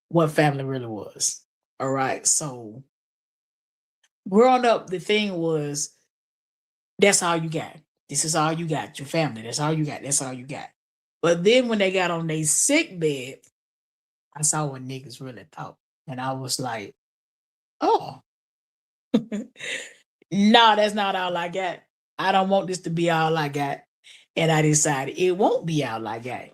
what family really was. All right. So growing up, the thing was that's all you got. This is all you got. Your family. That's all you got. That's all you got. But then when they got on their sick bed, I saw what niggas really thought. And I was like, oh, no, that's not all I got. I don't want this to be all I got. And I decided it won't be all I got.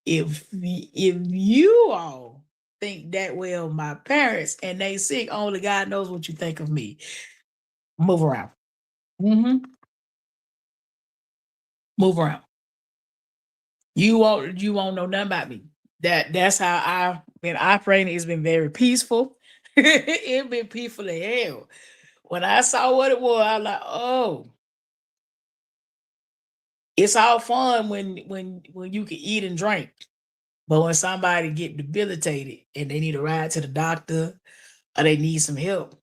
If you all think that way of my parents and they sick, only God knows what you think of me. Move around. Hmm. Move around. You won't know nothing about me. That's how I've been operating. It's been very peaceful. It's been peaceful as hell. When I saw what it was, I was like, oh, it's all fun when you can eat and drink. But when somebody get debilitated and they need a ride to the doctor or they need some help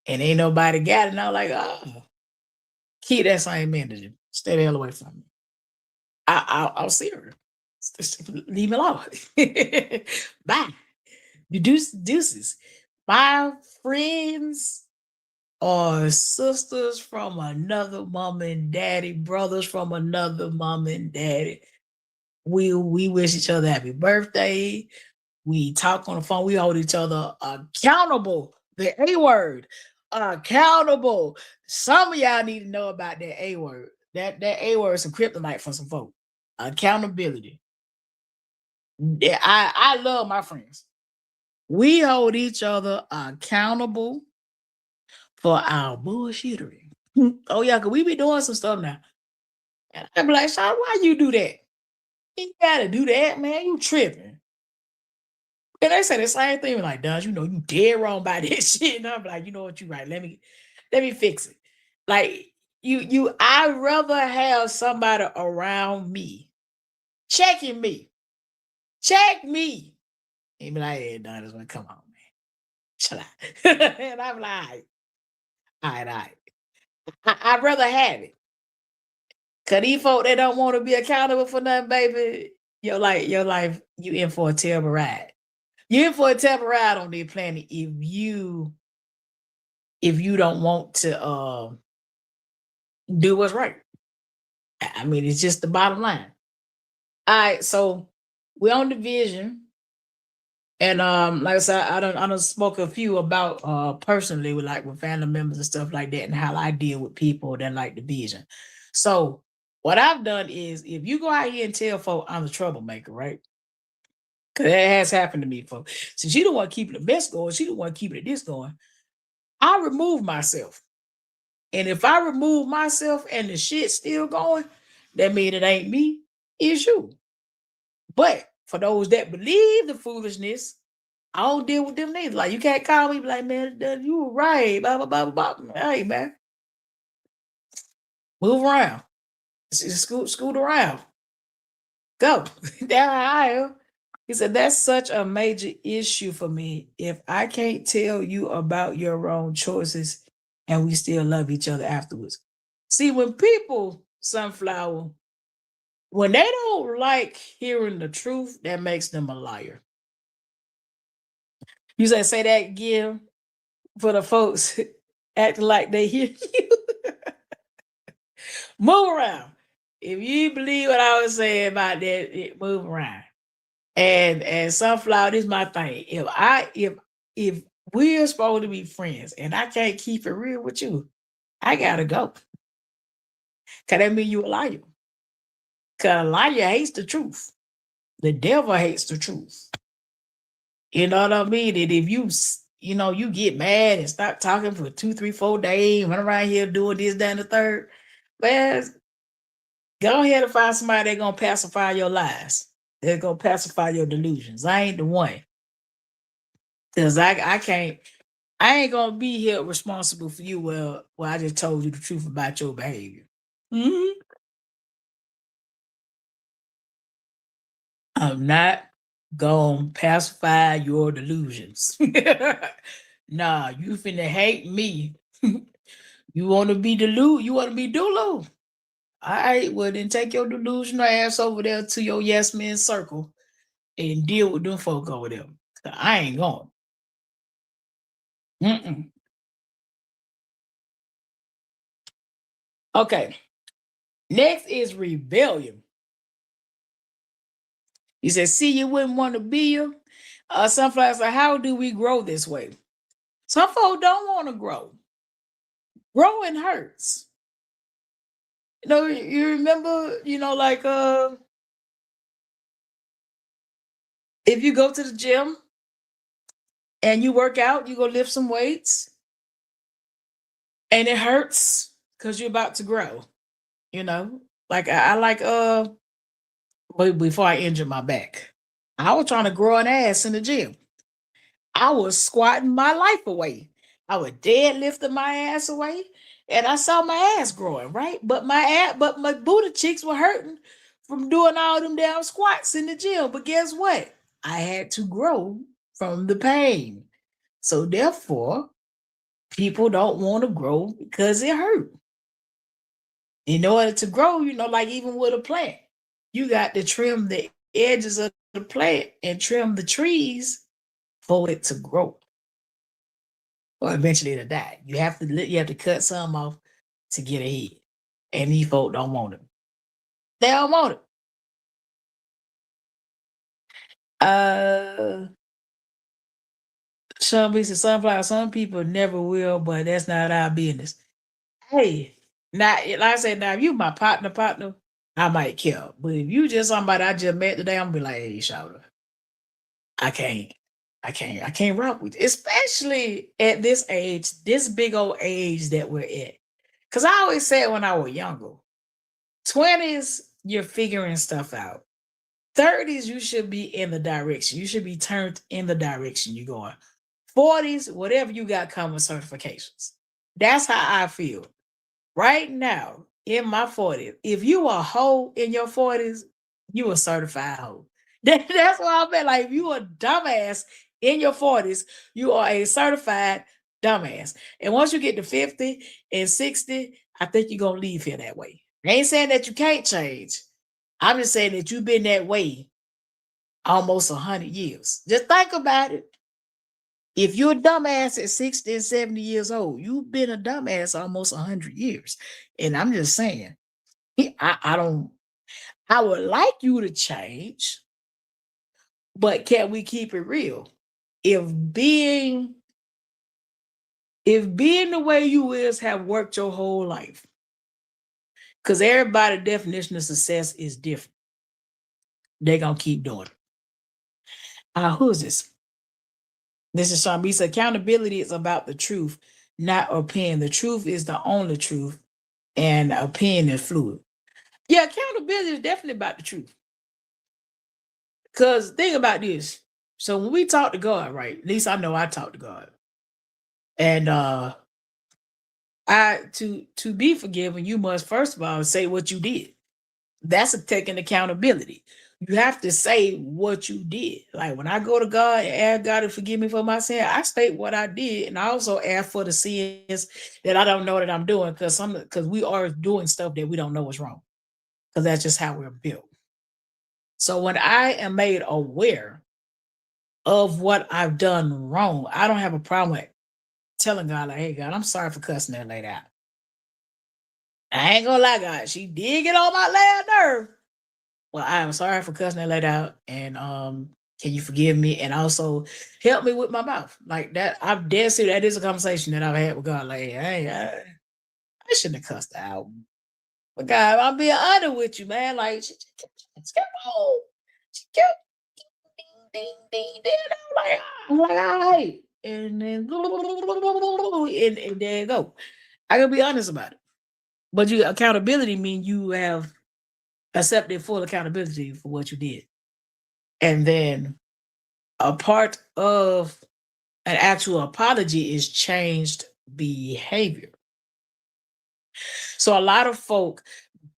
and ain't nobody got it, and I'm like, oh, keep that same energy. Stay the hell away from me. I'll see her. Leave me alone. Bye. Deuces. My friends are sisters from another mom and daddy, brothers from another mom and daddy. We wish each other happy birthday. We talk on the phone. We hold each other accountable. The A word, accountable. Some of y'all need to know about that A word. That A word is some kryptonite for some folk. Accountability. Yeah, I love my friends. We hold each other accountable for our bullshittery. Oh yeah, cause we be doing some stuff now. And I be like, Sean, why you do that? You gotta do that, man. You tripping. And they say the same thing, like, Don, you know, you dead wrong by this shit. And I'm like, you know what, you right. Let me fix it. Like, I'd rather have somebody around me checking me. Check me. He be like, hey, Eddonis, man, come on, man. Shut up. And I'm like, all right, all right. I'd rather have it. Cause these folk that don't want to be accountable for nothing, baby, your life, you in for a terrible ride. You in for a terrible ride on the planet if you don't want to do what's right. I mean, it's just the bottom line. All right, so we're on the vision. And like I said, I don't spoke a few about personally with family members and stuff like that, and how I deal with people that like the vision. So what I've done is, if you go out here and tell folk I'm a troublemaker, right? Because that has happened to me, folks. Since you don't want to keep the mess going, she don't want to keep it this going. I remove myself. And if I remove myself and the shit's still going, that means it ain't me, it's you. But for those that believe the foolishness, I don't deal with them neither. Like, you can't call me like, man, you were right, blah, blah, blah, blah, blah. Hey, man, move around. Scoot around. Go. Down I am. He said, that's such a major issue for me. If I can't tell you about your wrong choices and we still love each other afterwards. See, when people, Sunflower, when they don't like hearing the truth, that makes them a liar. You say that again for the folks acting like they hear you. Move around. If you believe what I was saying about that, move around. And Sunflower, this is my thing. If we're supposed to be friends and I can't keep it real with you, I gotta go. Cause that mean you a liar. Cause a liar hates the truth. The devil hates the truth. You know what I mean? And if you get mad and stop talking for 2, 3, 4 days, run around here doing this, that, and the third, well, go ahead and find somebody that's gonna pacify your lies. They're gonna pacify your delusions. I ain't the one. Because I ain't gonna be here responsible for you. Well, I just told you the truth about your behavior. Mhm. I'm not gonna pacify your delusions. Nah, you finna hate me. You wanna be you wanna be Dulu. All right, well then take your delusional ass over there to your yes men circle and deal with them folk over there. I ain't going. Mm-mm. Okay. Next is rebellion. He said, see, you wouldn't want to be you. Sunflower said, how do we grow this way? Some folks don't want to grow. Growing hurts. You remember, like if you go to the gym and you work out, you go lift some weights, and it hurts because you're about to grow. Like I like but before I injured my back, I was trying to grow an ass in the gym. I was squatting my life away. I was deadlifting my ass away, and I saw my ass growing, right? But my booty cheeks were hurting from doing all them damn squats in the gym. But guess what? I had to grow from the pain. So therefore, people don't want to grow because it hurt. In order to grow, like even with a plant, you got to trim the edges of the plant and trim the trees for it to grow. Or eventually it'll die. You have to cut some off to get ahead. And these folk don't want it. They don't want it. Some people Sunflower, some people never will, but that's not our business. Hey, now like I said, now if you my partner, I might care. But if you just somebody I just met today, I'm gonna be like, hey, shout I can't rock with you. Especially at this age, this big old age that we're at. Because I always said when I was younger, 20s, you're figuring stuff out. 30s, you should be in the direction. You should be turned in the direction you're going. 40s, whatever you got coming certifications. That's how I feel. Right now, in my 40s, if you are a hoe in your 40s, You a certified hoe. That's why I'm at. Like, if you a dumbass in your 40s, you are a certified dumbass. And once you get to 50 and 60, I think you're gonna leave here that way. I ain't saying that you can't change. I'm just saying that you've been that way almost 100 years. Just think about it. If you're a dumbass at 60 and 70 years old, you've been a dumbass almost 100 years. And I'm just saying, I don't, I would like you to change, but can we keep it real? If being the way you is have worked your whole life, because everybody's definition of success is different, they're gonna keep doing it. Who's this? This is Sean B. So accountability is about the truth, not opinion. The truth is the only truth, and opinion is fluid. Yeah, accountability is definitely about the truth. Because think about this. So when we talk to God, right? At least I know I talk to God. And I to be forgiven, you must first of all say what you did. That's a taking accountability. You have to say what you did. Like when I go to God and ask God to forgive me for my sin, I state what I did, and I also ask for the sins that I don't know that I'm doing, because we are doing stuff that we don't know is wrong. Because that's just how we're built. So when I am made aware of what I've done wrong, I don't have a problem with telling God, like, hey God, I'm sorry for cussing that lady out. I ain't gonna lie, God, she did get on my last nerve. Well, I am sorry for cussing that lady out, and can you forgive me and also help me with my mouth? Like that, I'm dead serious. That is a conversation that I've had with God. Like, hey, I shouldn't have cussed her out. But God, I'm being honest with you, man. Like, she kept on. She kept ding, ding, ding. I'm like, all right. And then and there you go. I gotta be honest about it. But you accountability mean you have accepted full accountability for what you did. And then a part of an actual apology is changed behavior. So a lot of folk,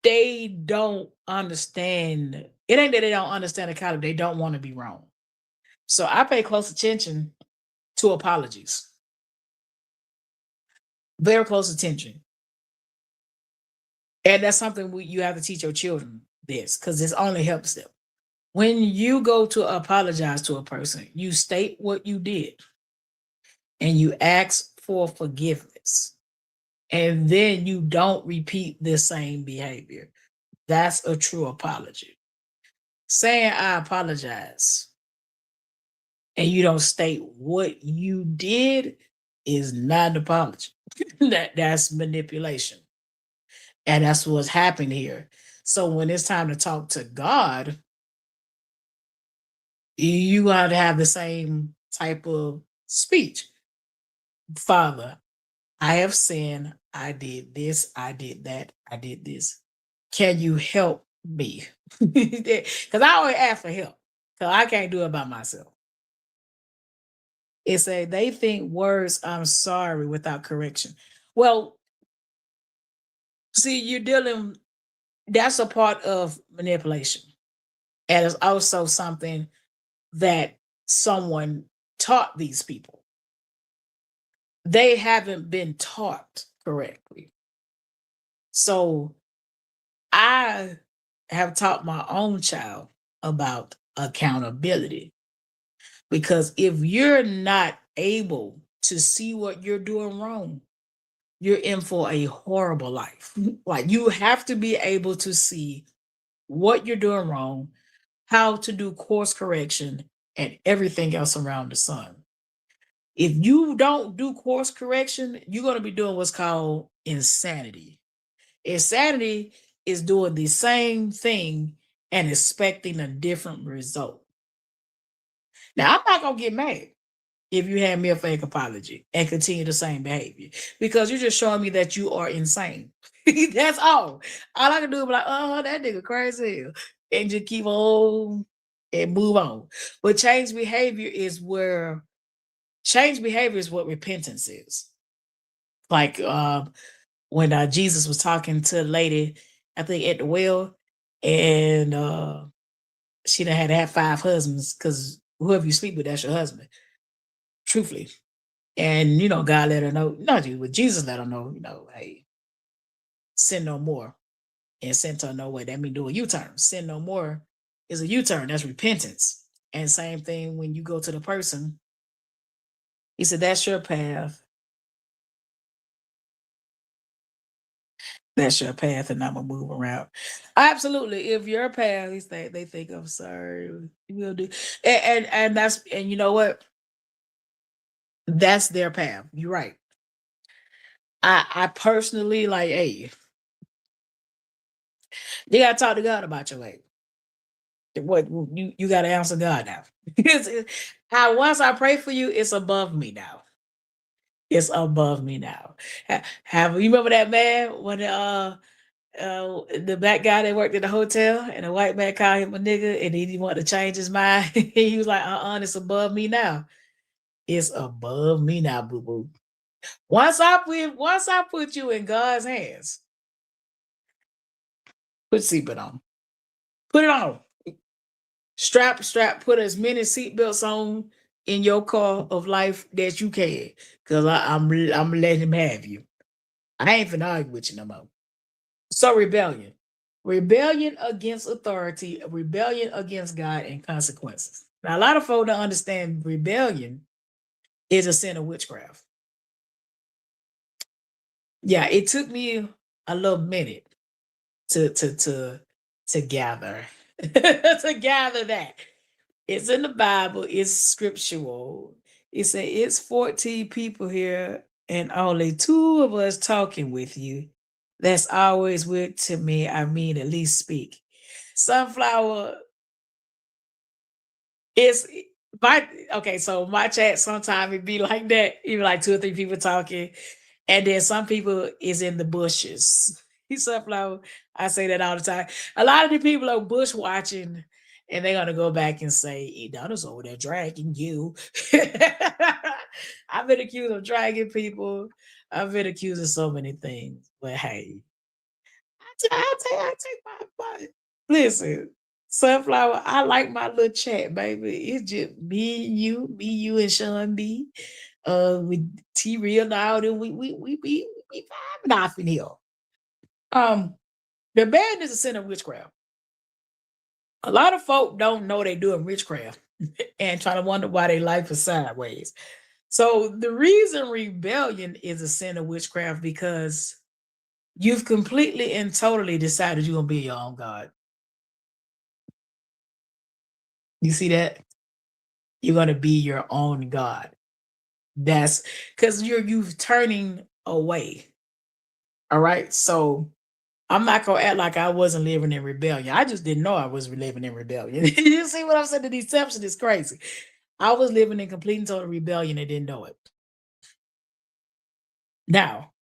they don't understand. It ain't that they don't understand accountability. They don't want to be wrong. So I pay close attention to apologies. Very close attention. And that's something you have to teach your children this, because this only helps them. When you go to apologize to a person, you state what you did and you ask for forgiveness. And then you don't repeat the same behavior. That's a true apology. Saying I apologize and you don't state what you did is not an apology. That's manipulation. And that's what's happened here. So when it's time to talk to God, you got to have the same type of speech. Father, I have sinned. I did this. I did that. I did this. Can you help me? Because I always ask for help. Because I can't do it by myself. It's they think words I'm sorry without correction. Well, see, that's a part of manipulation. And it's also something that someone taught these people. They haven't been taught correctly. So I have taught my own child about accountability, because if you're not able to see what you're doing wrong, you're in for a horrible life. Like, you have to be able to see what you're doing wrong, how to do course correction, and everything else around the sun. If you don't do course correction, you're going to be doing what's called insanity. Insanity is doing the same thing and expecting a different result. Now, I'm not going to get mad if you hand me a fake apology and continue the same behavior, because you're just showing me that you are insane. That's all. All I can do is be like, oh, that nigga crazy, and just keep on and move on. But change behavior is what repentance is. Like when Jesus was talking to the lady, I think at the well, and she done had to have 5 husbands because whoever you sleep with, that's your husband. Truthfully. And God let her know, not you, but Jesus let her know, hey, sin no more. And sin turn no way. That mean do a U-turn. Sin no more is a U-turn. That's repentance. And same thing when you go to the person. He said, that's your path. That's your path, and I'm gonna move around. Absolutely. If your path is that they think I'm sorry, we'll do. And that's and you know what? That's their path. You're right. I personally like, hey, you gotta talk to God about your way. What you gotta answer God now. Once I pray for you, it's above me now. It's above me now. Have you remember that man when the black guy that worked at the hotel and the white man called him a nigga and he didn't want to change his mind? He was like, it's above me now. It's above me now, boo boo. Once I put you in God's hands, put seatbelt on. Put it on. Strap, put as many seatbelts on in your car of life that you can. Cause I'm letting him have you. I ain't finna argue with you no more. So rebellion. Rebellion against authority, rebellion against God, and consequences. Now, a lot of folks don't understand rebellion is a sin of witchcraft. Yeah, it took me a little minute to gather to gather that. It's in the Bible, it's scriptural. It said it's 14 people here and only 2 of us talking with you. That's always weird to me. I mean, at least speak. Sunflower is my okay. So my chat sometimes it be like that, even like 2 or 3 people talking, and then some people is in the bushes. He's Sunflower. I say that all the time. A lot of the people are bush watching, and they're gonna go back and say, Eddonis over there dragging you. I've been accused of dragging people. I've been accused of so many things, but hey, I take my listen, Sunflower. I like my little chat, baby. It's just me, you, and Sean B. With T Real now, then we vibing off in here. The bad is a sin of witchcraft. A lot of folk don't know they doing witchcraft and trying to wonder why their life is sideways. So the reason rebellion is a sin of witchcraft because you've completely and totally decided you're gonna be your own God. You see that? You're gonna be your own God. That's because you've turning away. All right. So I'm not gonna act like I wasn't living in rebellion. I just didn't know I was living in rebellion. You see what I'm saying? The deception is crazy. I was living in complete and total rebellion and didn't know it. Now,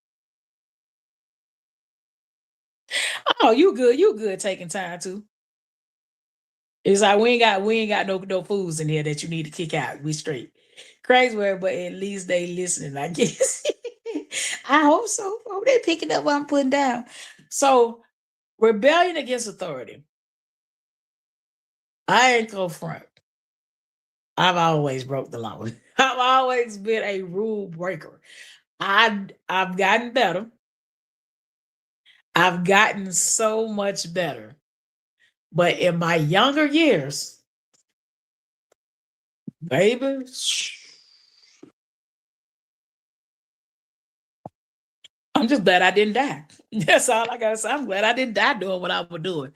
oh, you good taking time too. It's like we ain't got no fools in here that you need to kick out. We straight. Crazy word, but at least they listening, I guess. I hope so. Hope they picking up what I'm putting down. So rebellion against authority. I ain't go front. I've always broke the law. I've always been a rule breaker. I've gotten better. I've gotten so much better. But in my younger years, baby, I'm just glad I didn't die. That's all I gotta say. I'm glad I didn't die doing what I was doing.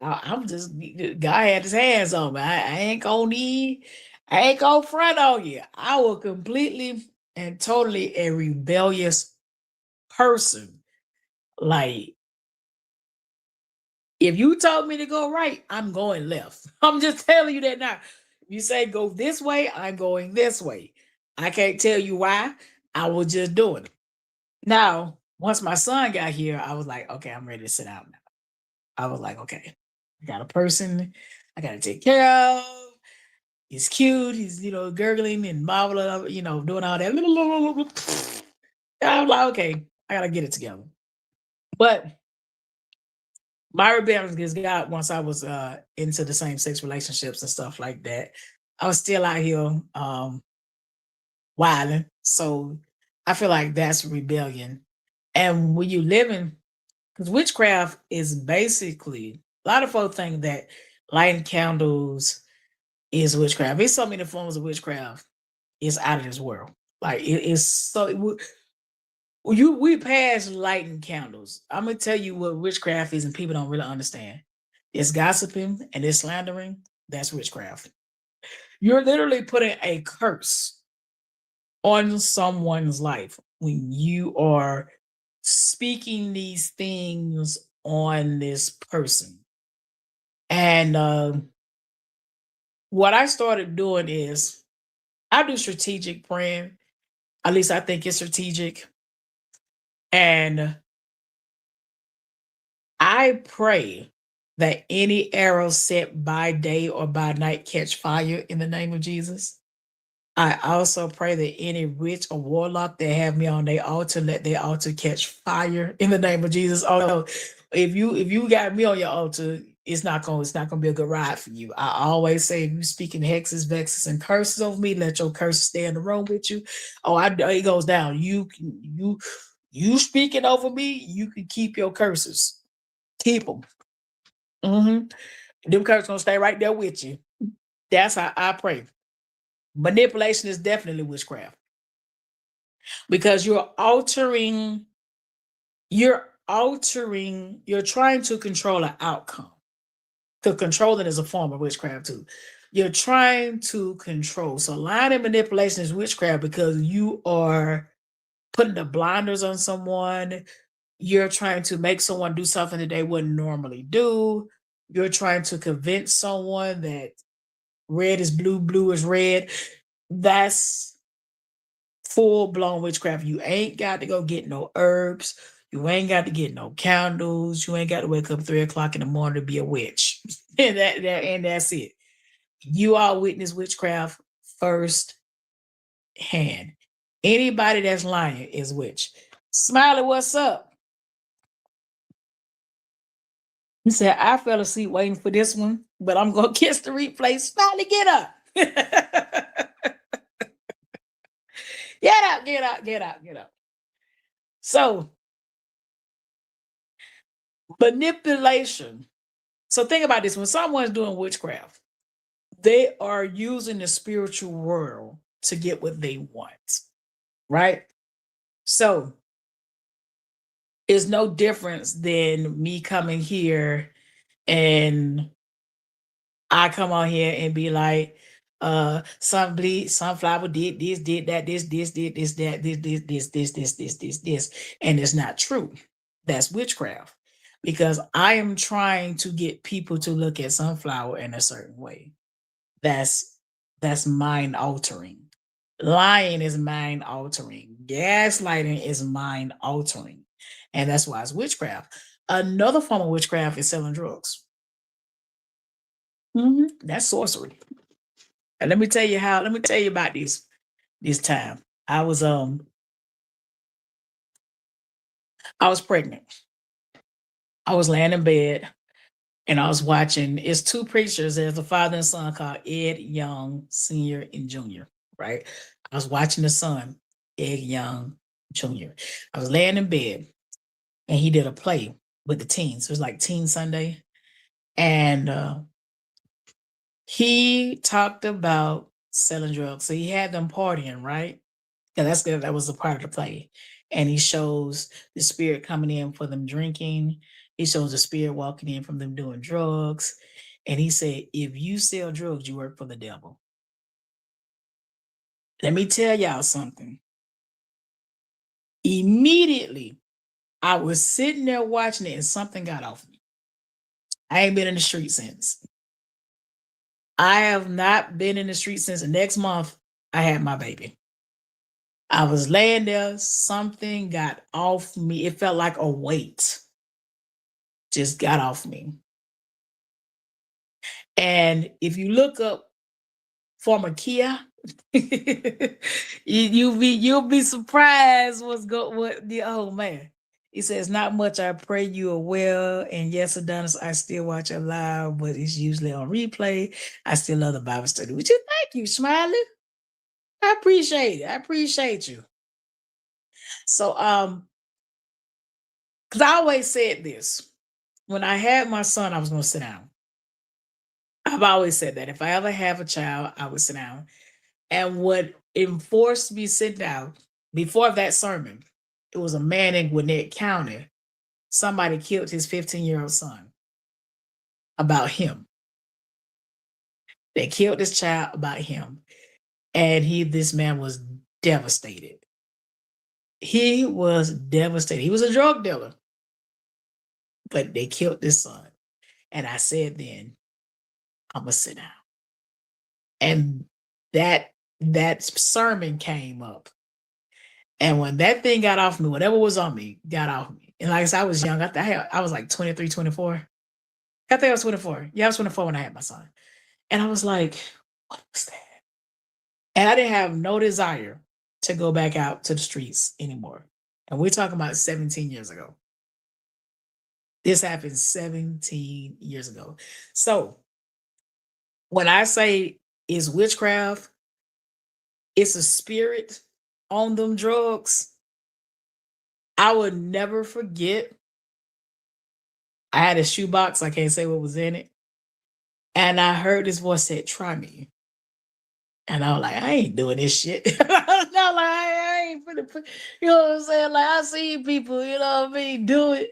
I'm just God had his hands on me. I ain't gonna need, I ain't gonna front on you. I was completely and totally a rebellious person. Like if you told me to go right, I'm going left. I'm just telling you that now. You say go this way, I'm going this way. I can't tell you why. I was just doing it. Now, once my son got here, I was like, okay, I'm ready to sit down now. I was like, okay, I got a person I got to take care of. He's cute. He's, gurgling and marveling, doing all that. I was like, okay, I got to get it together. But My rebellion against God once I was into the same sex relationships and stuff like that. I was still out here wilding. So I feel like that's rebellion. And when you live in, because witchcraft is basically, a lot of folks think that lighting candles is witchcraft. There's so many forms of witchcraft. It's out of this world. Like it is so we pass lighting candles. I'm gonna tell you what witchcraft is, and people don't really understand. It's gossiping and it's slandering. That's witchcraft. You're literally putting a curse on someone's life when you are speaking these things on this person. And what I started doing is I do strategic praying. At least I think it's strategic. And I pray that any arrow set by day or by night catch fire in the name of Jesus. I also pray that any witch or warlock that have me on their altar, let their altar catch fire in the name of Jesus. Although if you got me on your altar, it's not gonna be a good ride for you. I always say if you speaking hexes, vexes, and curses over me, let your curses stay in the room with you. Oh, it goes down. You speaking over me, you can keep your curses. Keep them. Them curses gonna stay right there with you. That's how I pray. Manipulation is definitely witchcraft because you're trying to control an outcome. To control it is a form of witchcraft too. You're trying to control. So lying and manipulation is witchcraft because you are putting the blinders on someone. You're trying to make someone do something that they wouldn't normally do. You're trying to convince someone that red is blue, blue is red. That's full-blown witchcraft. You ain't got to go get no herbs. You ain't got to get no candles. You ain't got to wake up 3 o'clock in the morning to be a witch. and that's it. You all witness witchcraft first hand. Anybody that's lying is witch. Smiley, what's up? He said, I fell asleep waiting for this one, but I'm going to kiss the replay. Smiley, get up. Get up. So, manipulation. So, think about this. When someone's doing witchcraft, they are using the spiritual world to get what they want, right? So, it's no difference than me coming here and I come on here and be like, sunflower did this, did that, this, did this, that, this, and it's not true. That's witchcraft because I am trying to get people to look at sunflower in a certain way. That's mind altering. Lying is mind altering. Gaslighting is mind altering, and that's why it's witchcraft. Another form of witchcraft is selling drugs. That's sorcery. And let me tell you about this time. I was pregnant. I was laying in bed and I was watching, it's two preachers. There's a father and son called Ed Young, Sr. and Jr., right? I was watching the son, Ed Young, Jr. I was laying in bed and he did a play with the teens. It was like Teen Sunday. And he talked about selling drugs. So he had them partying, right? Yeah, that's good. That was a part of the play. And he shows the spirit coming in for them drinking. He shows the spirit walking in from them doing drugs. And he said, if you sell drugs, you work for the devil. Let me tell y'all something. Immediately, I was sitting there watching it and something got off me. I ain't been in the street since. I have not been in the street since the next month I had my baby. I was laying there, something got off me. It felt like a weight just got off me. And if you look up pharmakia, you'll be surprised what the oh man. He says, not much. I pray you are well. And yes, Eddonis, I still watch it live, but it's usually on replay. I still love the Bible study. Would you thank you, Smiley? I appreciate it. I appreciate you. So, because I always said this. When I had my son, I was going to sit down. I've always said that. If I ever have a child, I would sit down. And what enforced me sit down before that sermon, it was a man in Gwinnett County. Somebody killed his 15-year-old son about him. They killed this child about him. And this man was devastated. He was devastated. He was a drug dealer. But they killed this son. And I said then, I'm going to sit down. And that sermon came up. And when that thing got off me, whatever was on me, got off me. And like I said, I was young. I was like 23, 24. I think I was 24. Yeah, I was 24 when I had my son. And I was like, what was that? And I didn't have no desire to go back out to the streets anymore. And we're talking about 17 years ago. This happened 17 years ago. So when I say it's witchcraft, it's a spirit on them drugs, I would never forget. I had a shoebox. I can't say what was in it. And I heard this voice said, try me. And I was like, I ain't doing this shit. No, like, I ain't finna put, you know what I'm saying? Like, I see people, you know what I mean, do it.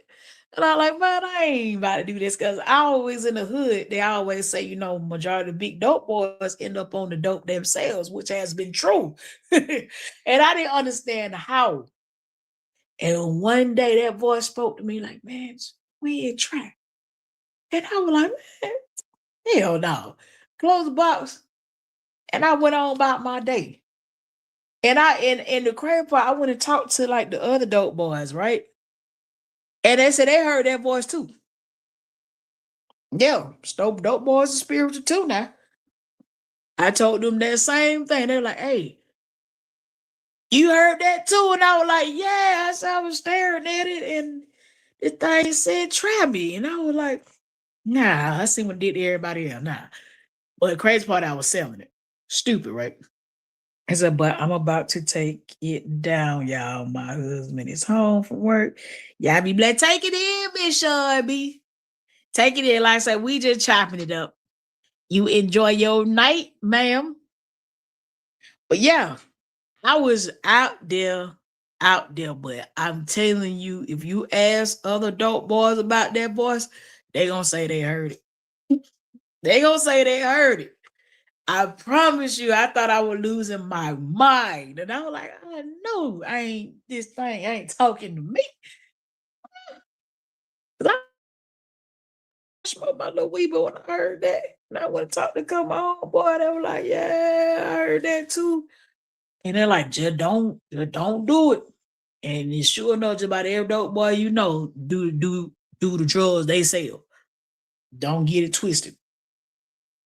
And I'm like, man, I ain't about to do this. Because I always in the hood, they always say, you know, majority of big dope boys end up on the dope themselves, which has been true. And I didn't understand how. And one day that voice spoke to me like, man, we in track. And I was like, man, hell no. Close the box. And I went on about my day. And in the crazy part, I went and talked to like the other dope boys, right? And they said they heard that voice too. Yeah, dope boys are spiritual too now. I told them that same thing. They're like, hey, you heard that too? And I was like, yeah. I was staring at it and the thing said, try me. And I was like, nah, I see what did to everybody else. Nah. But the crazy part, I was selling it. Stupid, right? I said, but I'm about to take it down, y'all. My husband is home from work. Y'all be like, take it in, Miss Shelby. Take it in. Like I said, we just chopping it up. You enjoy your night, ma'am. But yeah, I was out there. But I'm telling you, if you ask other dope boys about that voice, they gonna say they heard it. They gonna say they heard it. I promise you, I thought I was losing my mind. And I was like, I know this thing ain't talking to me. I smoked my little weed, but when I heard that, and I went to talk to come on, boy, they were like, yeah, I heard that too. And they're like, just don't do it. And it's sure enough, just about every dope boy you know, do the drugs they sell. Don't get it twisted.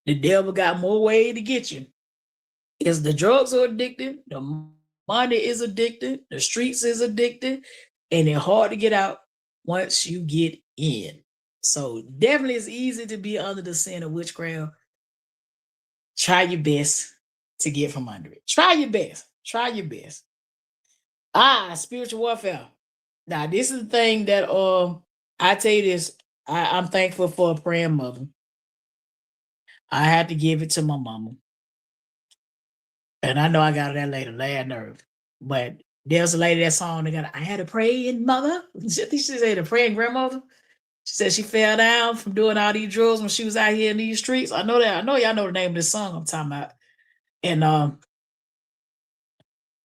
The devil got more way to get you. Is the drugs are addicted, the money is addicted, the streets is addicted, and they're hard to get out once you get in. So definitely it's easy to be under the sin of witchcraft. Try your best to get from under it. Try your best. Try your best. Spiritual warfare. Now, this is the thing that I tell you this. I'm thankful for a praying mother. I had to give it to my mama. And I know I got that later, lad nerve. But there's a lady that song they got, I had a praying mother. I think she said a praying grandmother. She said she fell down from doing all these drugs when she was out here in these streets. I know that. I know y'all know the name of this song I'm talking about. And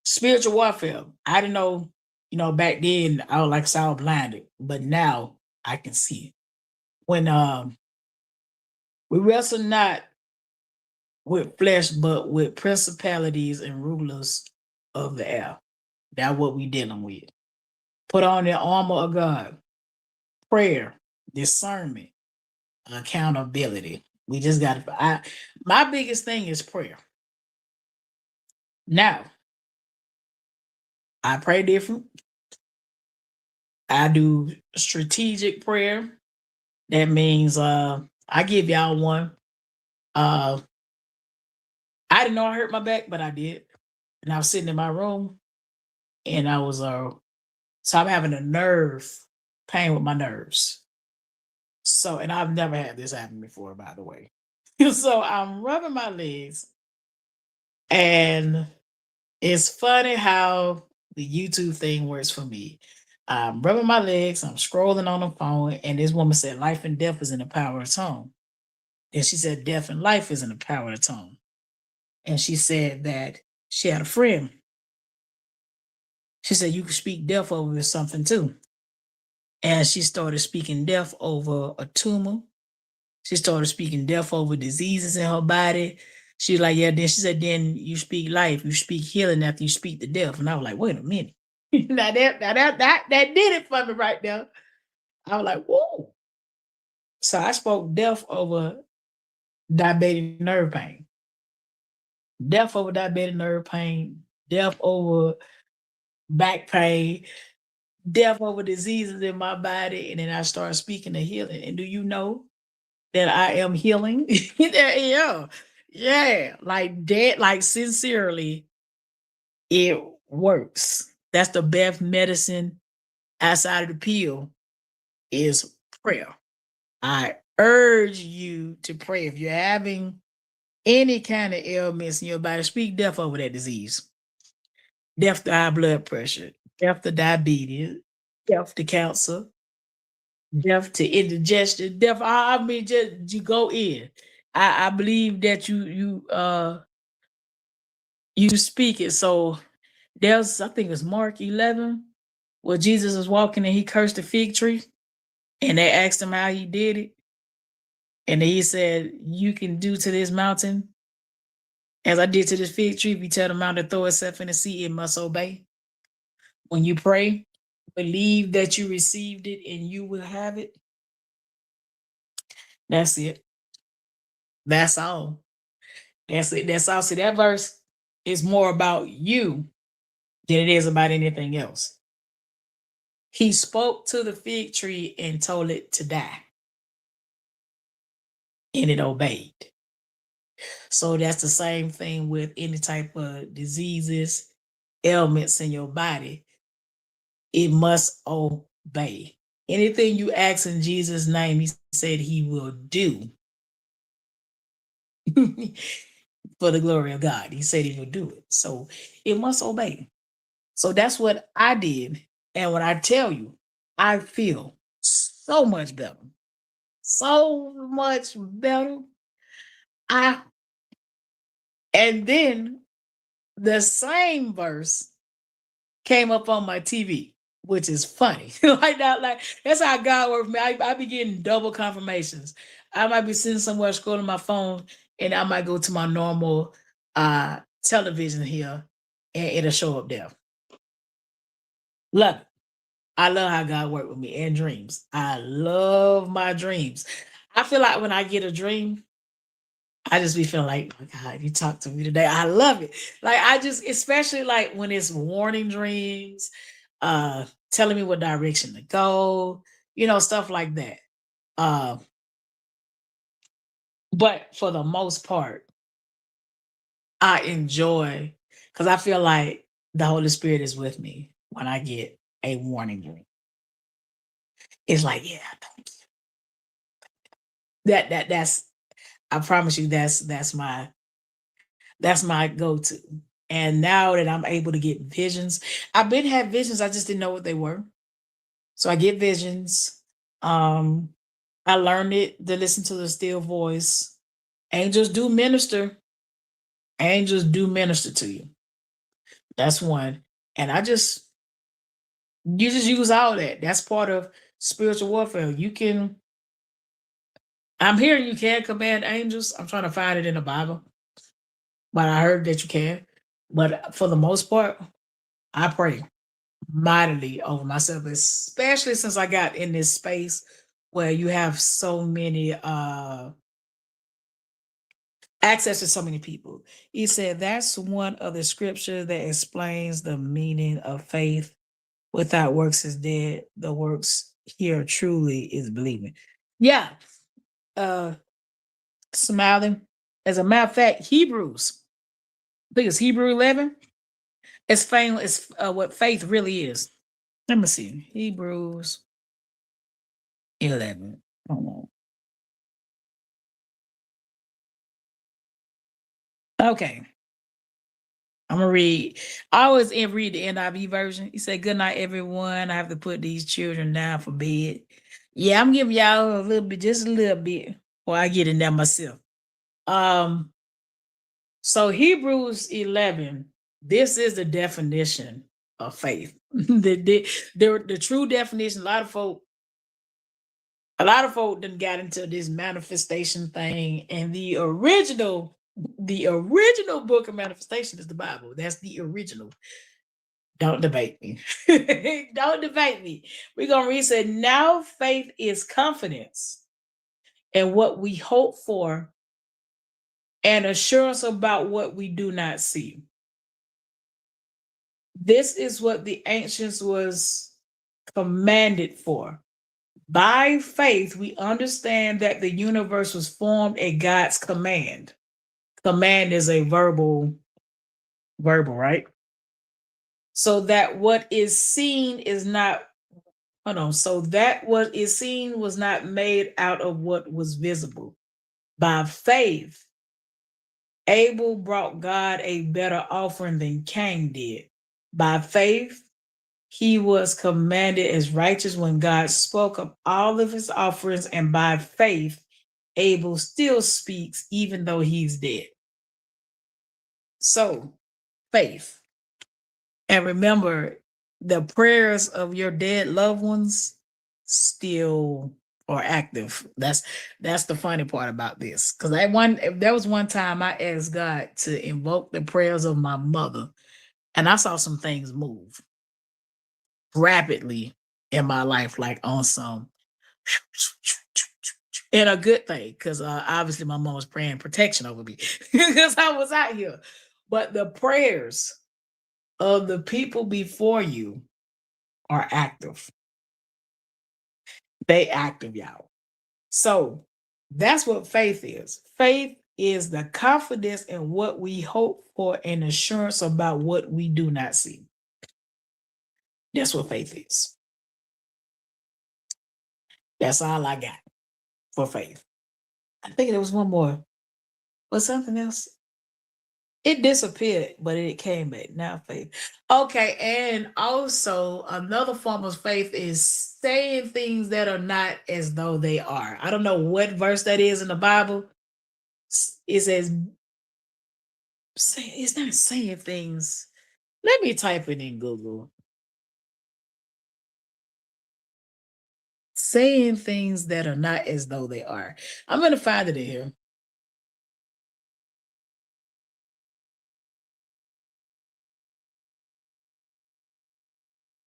spiritual warfare. I didn't know, back then I was like I was blinded, but now I can see it. When we wrestle not with flesh, but with principalities and rulers of the air. That's what we dealing with. Put on the armor of God, prayer, discernment, accountability. We just got to. My biggest thing is prayer. Now, I pray different. I do strategic prayer. That means I give y'all one. Uh I didn't know I hurt my back, but I did. And I was sitting in my room and I was so I'm having a nerve pain with my nerves. So, and I've never had this happen before, by the way. So I'm rubbing my legs, and it's funny how the YouTube thing works for me. I'm rubbing my legs, I'm scrolling on the phone, and this woman said, "Life and death is in the power of the tongue." And she said, "Death and life is in the power of the tongue." And she said that she had a friend. She said, "You could speak death over something too." And she started speaking death over a tumor. She started speaking death over diseases in her body. She's like, yeah, then she said, then you speak life, you speak healing after you speak the death. And I was like, wait a minute. That did it for me right there. I was like, whoa. So I spoke death over diabetic nerve pain, death over diabetic nerve pain, death over back pain, death over diseases in my body. And then I started speaking the healing. And do you know that I am healing? Yeah. Yeah. Like that, like sincerely, it works. That's the best medicine outside of the pill is prayer. I urge you to pray. If you're having any kind of ailments in your body, speak death over that disease. Death to high blood pressure, death to diabetes, death to cancer, death to indigestion, death. I mean, just you go in. I believe that you speak it. So there's, I think it's Mark 11, where Jesus was walking and he cursed the fig tree, and they asked him how he did it, and he said, "You can do to this mountain as I did to this fig tree. If you tell the mountain to throw itself in the sea, it must obey." When you pray, believe that you received it and you will have it. That's it. That's all. That's it. That's all. See, that verse is more about you than it is about anything else. He spoke to the fig tree and told it to die, and it obeyed. So that's the same thing with any type of diseases, ailments in your body. It must obey. Anything you ask in Jesus' name, he said he will do for the glory of God. He said he will do it. So it must obey. So that's what I did. And when I tell you, I feel so much better. So much better. I and then the same verse came up on my TV, which is funny. Like that, like that's how God works for me. I be getting double confirmations. I might be sitting somewhere scrolling my phone, and I might go to my normal television here, and it'll show up there. Love it. I love how God worked with me and dreams. I love my dreams. I feel like when I get a dream, I just be feeling like, oh God, you talked to me today. I love it. Like I just, especially like when it's warning dreams, telling me what direction to go, stuff like that. Uh, but for the most part, I enjoy because I feel like the Holy Spirit is with me when I get a warning dream. It's like, yeah, that's I promise you that's my go-to. And now that I'm able to get visions, I've been had visions, I just didn't know what they were. So I get visions. Um, I learned it to listen to the still voice. Angels do minister. Angels do minister to you. That's one. And you just use all that. That's part of spiritual warfare. I'm hearing you can command angels. I'm trying to find it in the Bible, but I heard that you can. But for the most part, I pray mightily over myself, especially since I got in this space where you have so many access to so many people. He said that's one of the scriptures that explains the meaning of faith Without works is dead. The works here truly is believing. Yeah. Smiling. As a matter of fact, Hebrews, I think it's Hebrew 11. It's famous. It's what faith really is. Let me see. Hebrews 11. Hold on. Okay. I'm gonna read. I always read the NIV version. He said, "Good night, everyone. I have to put these children down for bed." Yeah, I'm giving y'all a little bit, just a little bit, while I get in there myself. Um, so Hebrews 11. This is the definition of faith. The true definition. A lot of folk done got into this manifestation thing, and the original book of manifestation is the Bible. That's the original. Don't debate me. Don't debate me. We're gonna read it. Now faith is confidence in what we hope for and assurance about what we do not see. This is what the ancients was commanded for. By faith, we understand that the universe was formed at God's command. Command is a verbal, right? So that what is seen is not, hold on. So that what is seen was not made out of what was visible. By faith, Abel brought God a better offering than Cain did. By faith, he was commanded as righteous when God spoke of all of his offerings, and by faith, Abel still speaks even though he's dead. So, faith. And remember, the prayers of your dead loved ones still are active. That's the funny part about this. Because there was one time I asked God to invoke the prayers of my mother, and I saw some things move rapidly in my life, like on some and a good thing, because obviously my mom was praying protection over me because I was out here. But the prayers of the people before you are active. They active, y'all. So that's what faith is. Faith is the confidence in what we hope for and assurance about what we do not see. That's what faith is. That's all I got for faith. I think there was one more. Was something else? It disappeared, but it came back. Now faith. Okay, and also another form of faith is saying things that are not as though they are. I don't know what verse that is in the Bible. It says, it's not saying things. Let me type it in Google. Saying things that are not as though they are. I'm going to find it in here.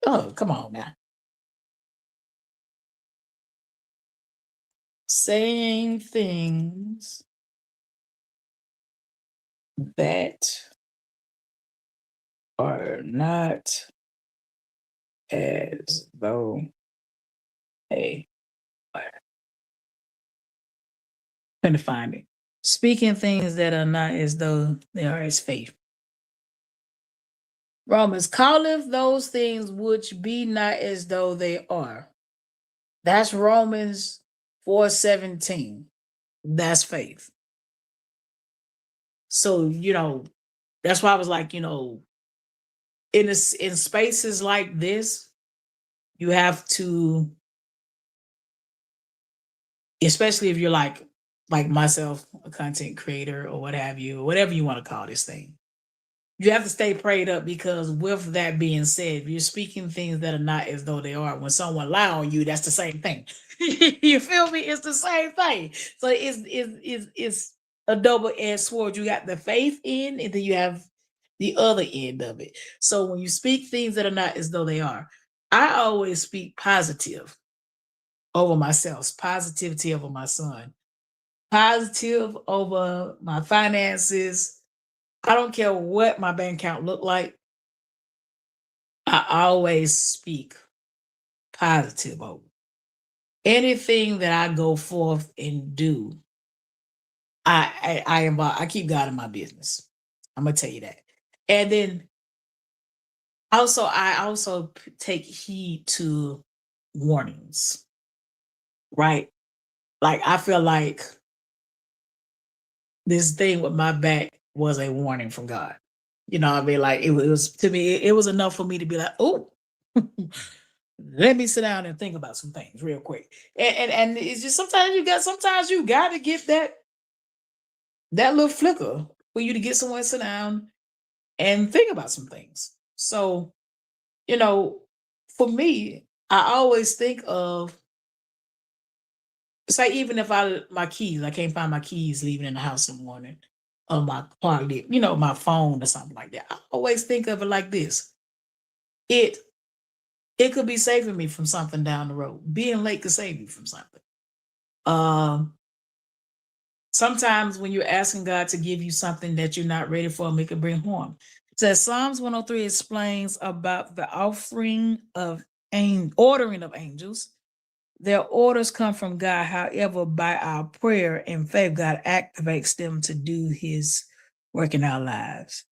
Oh, come on now. Saying things that are not as though they are. I'm going to find it. Speaking things that are not as though they are as faith. Romans, calleth those things which be not as though they are. That's Romans 4:17. That's faith. So, that's why I was like, in spaces like this, you have to, especially if you're like myself, a content creator or what have you, whatever you want to call this thing. You have to stay prayed up, because with that being said, if you're speaking things that are not as though they are, when someone lie on you, that's the same thing. You feel me? It's the same thing. So it's a double-edged sword. You got the faith end, and then you have the other end of it. So when you speak things that are not as though they are, I always speak positive over myself, positivity over my son, positive over my finances. I don't care what my bank account look like. I always speak positive over anything that I go forth and do. I keep God in my business. I'm gonna tell you that. And then also, I also take heed to warnings, right? Like I feel like this thing with my back was a warning from God. You know what I mean? Like it was to me, it was enough for me to be like, oh, let me sit down and think about some things real quick. And it's just sometimes you got to get that little flicker for you to get someone to sit down and think about some things. So, you know, for me, I always think of say even if I can't find my keys leaving in the house in the morning, or my car, my phone or something like that. I always think of it like this. It it could be saving me from something down the road. Being late could save me from something. Um, Sometimes when you're asking God to give you something that you're not ready for, it could bring harm. It says Psalms 103 explains about the ordering of angels. Their orders come from God. However, by our prayer and faith, God activates them to do his work in our lives.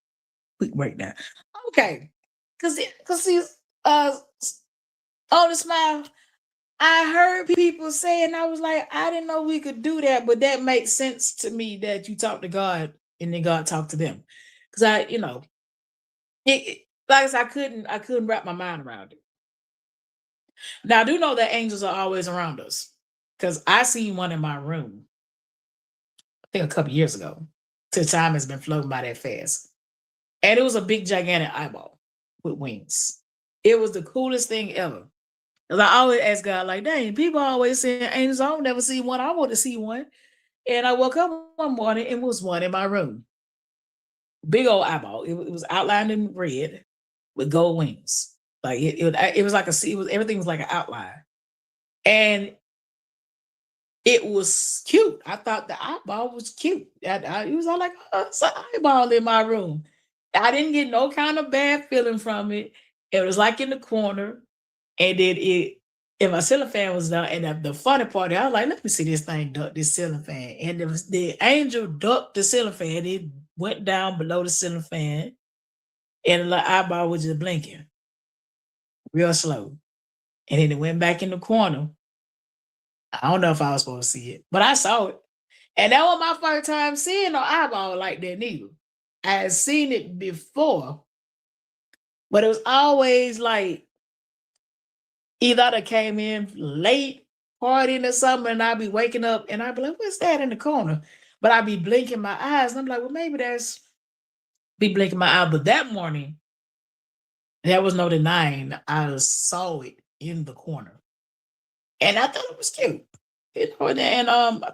Quick breakdown. Okay. Cause uh on the smile, I heard people say, and I was like, I didn't know we could do that, but that makes sense to me that you talk to God and then God talk to them. Cause like I said, I couldn't wrap my mind around it. Now I do know that angels are always around us. Cause I seen one in my room, I think a couple years ago. The time has been floating by that fast. And it was a big gigantic eyeball with wings. It was the coolest thing ever. Cause I always ask God, like, dang, people always saying angels. I don't never see one. I want to see one. And I woke up one morning and was one in my room. Big old eyeball. It was outlined in red with gold wings. Like it was like everything was like an outline. And it was cute. I thought the eyeball was cute. It was all like, oh, it's an eyeball in my room. I didn't get no kind of bad feeling from it. It was like in the corner. And then if my ceiling fan was down, and the funny part, I was like, let me see this thing duck this ceiling fan. And the angel ducked the ceiling fan. It went down below the ceiling fan, and the eyeball was just blinking real slow. And then it went back in the corner. I don't know if I was supposed to see it, but I saw it. And that was my first time seeing no eyeball like that neither. I had seen it before, but it was always like either I came in late partying or something, and I'd be waking up and I'd be like, what's that in the corner? But I'd be blinking my eyes, and I'm like, well, maybe that's be blinking my eye. But that morning, there was no denying I saw it in the corner. And I thought it was cute. I think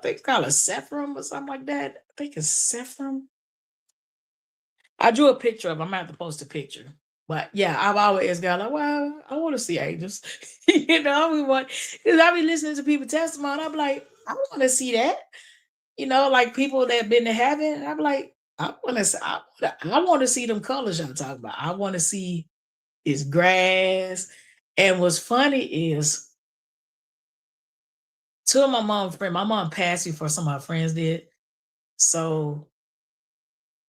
it's called a Sephram or something like that. I think it's Sephram. I drew a picture of. I'm gonna have to post a picture. But yeah, I've always got like, well, I want to see angels. Because I be listening to people testimony. I'm like, I want to see that. Like people that been to heaven. I'm like, I want to see them colors y'all talking about. I want to see this grass. And what's funny is two of my mom passed before some of her friends did. So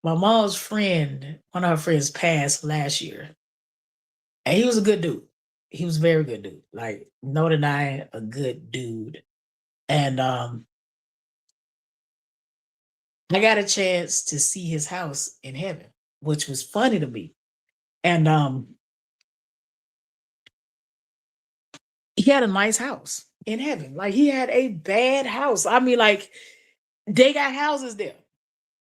my mom's friend, one of her friends passed last year. And he was a good dude. He was a very good dude. Like, no denying a good dude. And I got a chance to see his house in heaven, which was funny to me. And he had a nice house in heaven. Like he had a bad house. I mean, like they got houses there.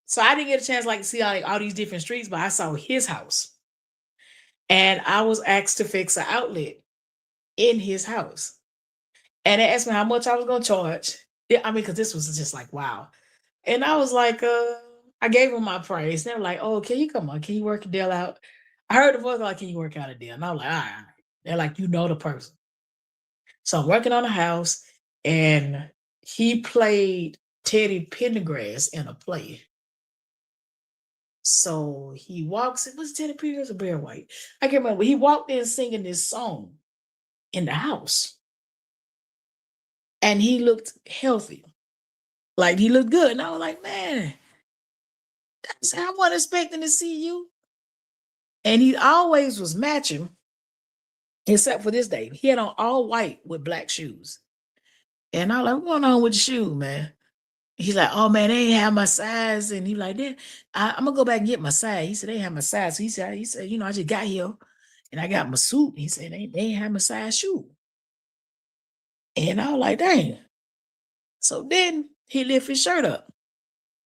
So I didn't get a chance like to see all these different streets, but I saw his house. And I was asked to fix an outlet in his house. And they asked me how much I was gonna charge. Yeah, I mean, because this was just like, wow. And I was like, I gave them my price. They're like, oh, can you come on? Can you work a deal out? I heard the voice like, can you work out a deal? And I was like, all right, all right. They're like, you know the person. So I'm working on a house, and he played Teddy Pendergrass in a play. So he walks in, was Teddy Peters or Bear White? I can't remember. He walked in singing this song in the house. And he looked healthy. Like he looked good. And I was like, man, I wasn't expecting to see you. And he always was matching, except for this day. He had on all white with black shoes. And I was like, what's going on with the shoe, man? He's like, oh man, they ain't have my size. And he like, then I'm gonna go back and get my size. He said, they ain't have my size. So he said, I just got here and I got my suit. He said, they ain't have my size shoe. And I was like, dang. So then he lift his shirt up.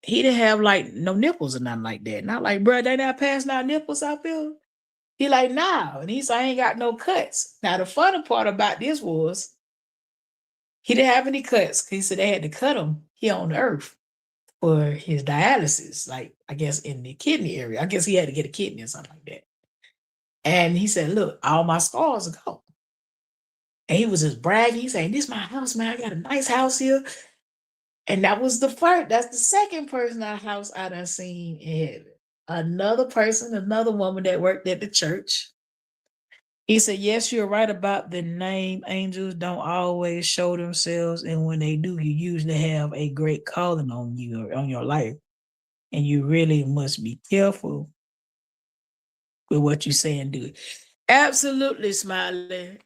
He didn't have like no nipples or nothing like that. And I'm like, bro, they not passing out nipples out there? He like, nah. And he said, I ain't got no cuts. Now the funny part about this was he didn't have any cuts. He said they had to cut him here on the earth for his dialysis, like I guess in the kidney area. I guess he had to get a kidney or something like that. And he said, look, all my scars are gone. And he was just bragging. He saying, this is my house, man. I got a nice house here. And that was the first, that's the second person our house I done seen in heaven. Another person, another woman that worked at the church. He said, yes, you're right about the name. Angels don't always show themselves. And when they do, you usually have a great calling on you or on your life. And you really must be careful with what you say and do. Absolutely, Smiley.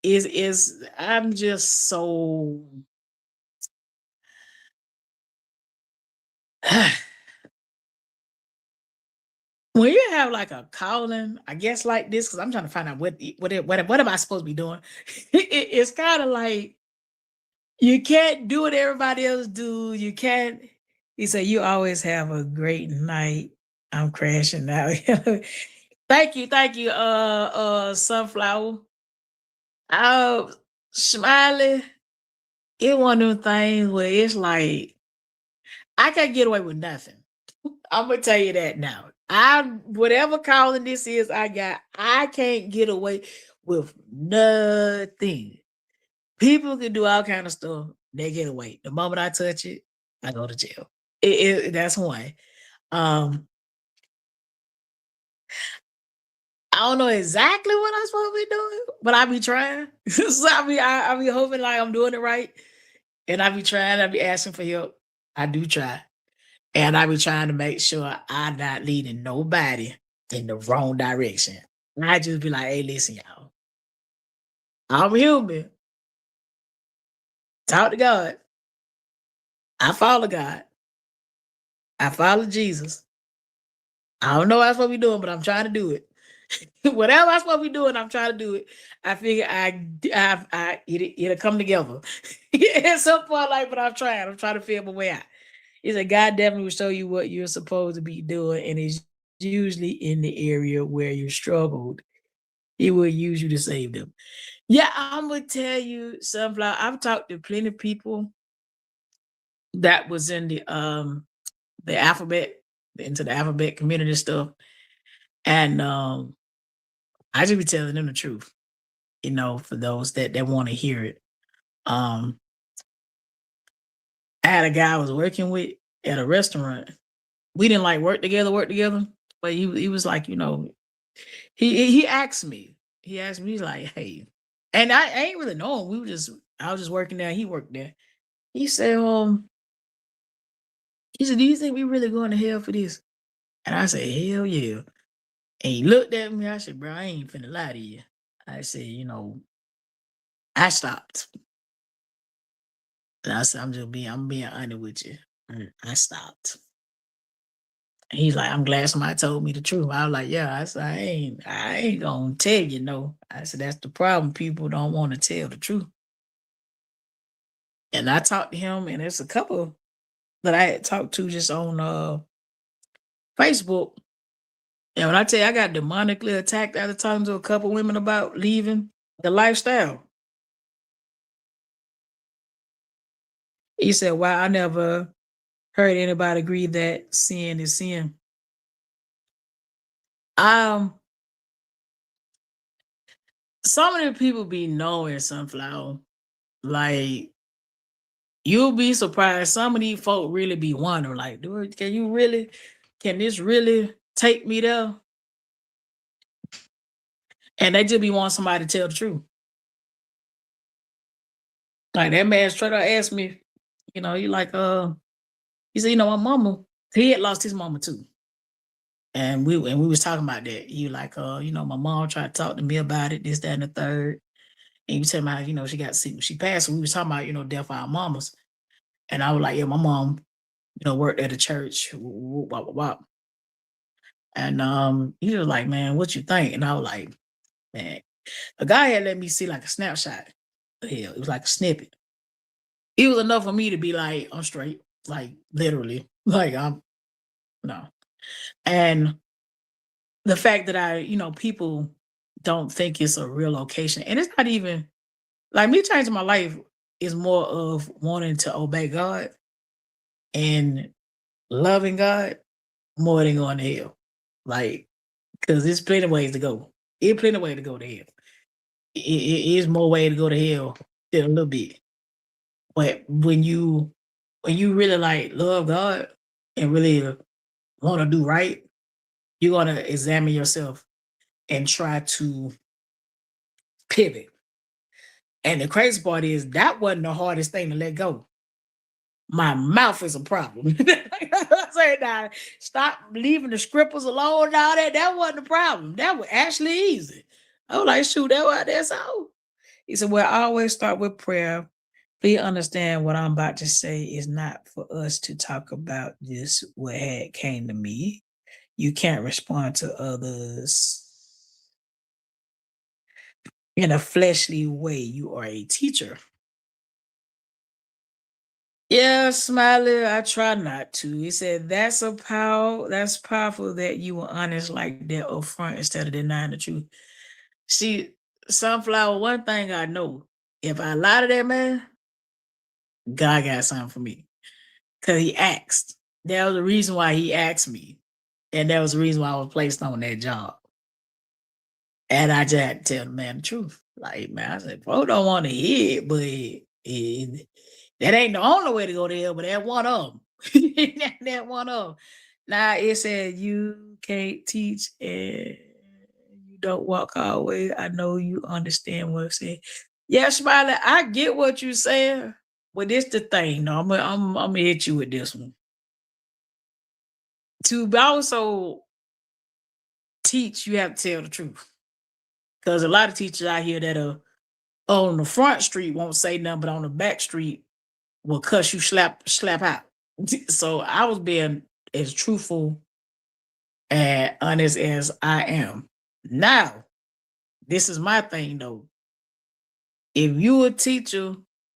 Is I'm just so when you have like a calling, I guess like this, because I'm trying to find out what am I supposed to be doing? It's kind of like you can't do what everybody else do. You can't. He said, you always have a great night. I'm crashing out. Thank you, Sunflower. Smiley. It one of them things where it's like I can't get away with nothing. I'm gonna tell you that now. I whatever calling this is I got, I can't get away with nothing. People can do all kind of stuff. They get away. The moment I touch it, I go to jail. That's one. Um, I don't know exactly what I'm supposed to be doing, but I be trying. So I be hoping like I'm doing it right. And I be trying, I be asking for help. I do try. And I be trying to make sure I'm not leading nobody in the wrong direction. I just be like, hey, listen, y'all. I'm human. Talk to God. I follow God. I follow Jesus. I don't know what I'm supposed to be doing, but I'm trying to do it. Whatever I'm supposed to be doing, I'm trying to do it. I figure it'll come together. At some point, like, but I'm trying. I'm trying to figure my way out. He said, God definitely will show you what you're supposed to be doing, and it's usually in the area where you struggled. He will use you to save them. Yeah, I'm gonna tell you, Sunflower. I've talked to plenty of people that was in the alphabet, into the alphabet community stuff, and I just be telling them the truth. For those that want to hear it. Um, I had a guy I was working with at a restaurant. We didn't like work together, but he was like, he asked me. He asked me, he's like, hey, and I ain't really know him. I was just working there. He worked there. He said, do you think we really going to hell for this? And I said, hell yeah. And he looked at me. I said, bro, I ain't finna lie to you. I said, I stopped. And I said, I'm being honest with you. I stopped. And he's like, I'm glad somebody told me the truth. I was like, yeah. I said, I ain't gonna tell you no. I said, that's the problem. People don't want to tell the truth. And I talked to him, and there's a couple that I had talked to just on Facebook. And when I tell you I got demonically attacked after talking to a couple women about leaving the lifestyle. He said, wow, I never heard anybody agree that sin is sin. Some of the people be knowing, Sunflower, like, you'll be surprised. Some of these folk really be wondering, like, dude, can you really? can this really take me there? And they just be wanting somebody to tell the truth. Like that man straight up asked me, he like, he said, my mama, he had lost his mama too. And we was talking about that. He was like, my mom tried to talk to me about it, this, that, and the third. And he was telling me how, she got sick when she passed. So we was talking about, death of our mamas. And I was like, yeah, my mom, worked at a church. Whoop, wop, wop, wop. And he was like, man, what you think? And I was like, man, a guy had let me see like a snapshot. Hell, it was like a snippet. It was enough for me to be like, I'm straight. Like literally. Like I'm no. And the fact that people don't think it's a real location. And it's not even like me changing my life is more of wanting to obey God and loving God more than going to hell. Like, because there's plenty of ways to go. There's plenty of ways to go to hell. It is more way to go to hell than a little bit. But when you really like love God and really want to do right, you're gonna examine yourself and try to pivot. And the crazy part is that wasn't the hardest thing to let go. My mouth is a problem. I say now, stop leaving the scribbles alone and all that. That wasn't the problem. That was actually easy. I was like, shoot, that's all. He said, well, I always start with prayer. Please understand what I'm about to say is not for us to talk about just what had came to me. You can't respond to others in a fleshly way. You are a teacher. Yeah, Smiley, I try not to. He said that's powerful that you were honest like that up front instead of denying the truth. See, Sunflower, one thing I know, if I lie to that man, God got something for me. Because he asked. That was the reason why he asked me. And that was the reason why I was placed on that job. And I just had to tell the man the truth. Like, man, I said, bro, don't want to hear it, but that ain't the only way to go to hell, but that one of them. that one of them. Now it said you can't teach and you don't walk all the way. I know you understand what I'm saying. Yeah, Smiley, I get what you're saying, but this the thing. No, I'm gonna hit you with this one. To also teach, you have to tell the truth. Because a lot of teachers out here that are on the front street won't say nothing, but on the back street will cuss you slap out. So I was being as truthful and honest as I am. Now, this is my thing though. If you a teacher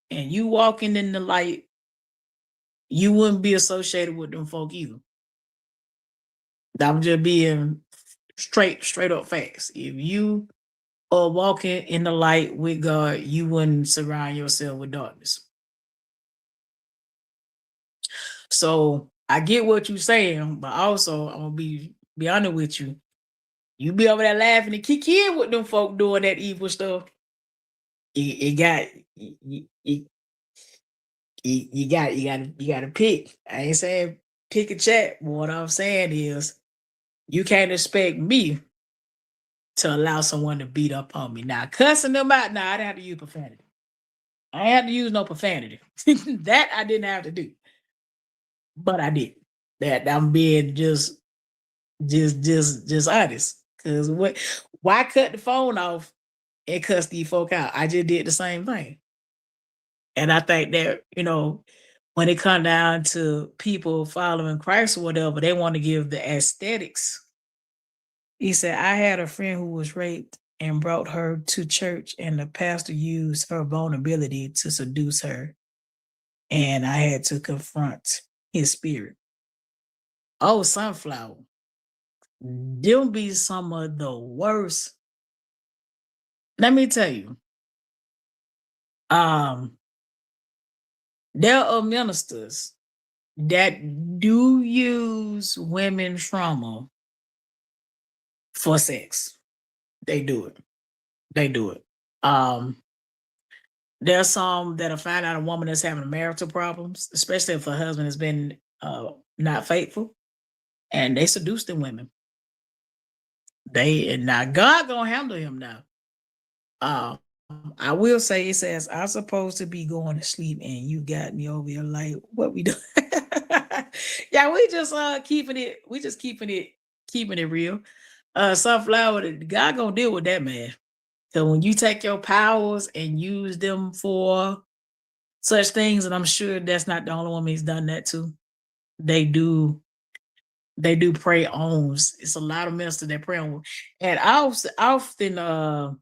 and you walking in the light, you wouldn't be associated with them folk either. I'm just being straight up facts. If you are walking in the light with God, you wouldn't surround yourself with darkness. So I get what you're saying, but also I'm gonna be honest with you. You be over there laughing and kick in with them folk doing that evil stuff. You got you got to pick. I ain't saying pick a chat. But what I'm saying is you can't expect me to allow someone to beat up on me. Now cussing them out. Now I didn't have to use profanity. I ain't have to use no profanity. That I didn't have to do, but I did. That I'm being just honest. Cause why cut the phone off and cuss these folk out? I just did the same thing. And I think that, when it come down to people following Christ or whatever, they want to give the aesthetics. He said, I had a friend who was raped and brought her to church, and the pastor used her vulnerability to seduce her. And I had to confront his spirit. Oh, Sunflower. Them be some of the worst. Let me tell you. There are ministers that do use women trauma for sex. They do it. They do it. There's some that'll find out a woman that's having marital problems, especially if her husband has been not faithful. and they seduce the women. They and now God gonna handle him now. Um, I will say it says I'm supposed to be going to sleep, and you got me over here like what we do. Yeah, we just keeping it. We just keeping it real. Sunflower, God gonna deal with that man. So when you take your powers and use them for such things, and I'm sure that's not the only woman he's done that to. They do prey on. It's a lot of ministers that prey on. And often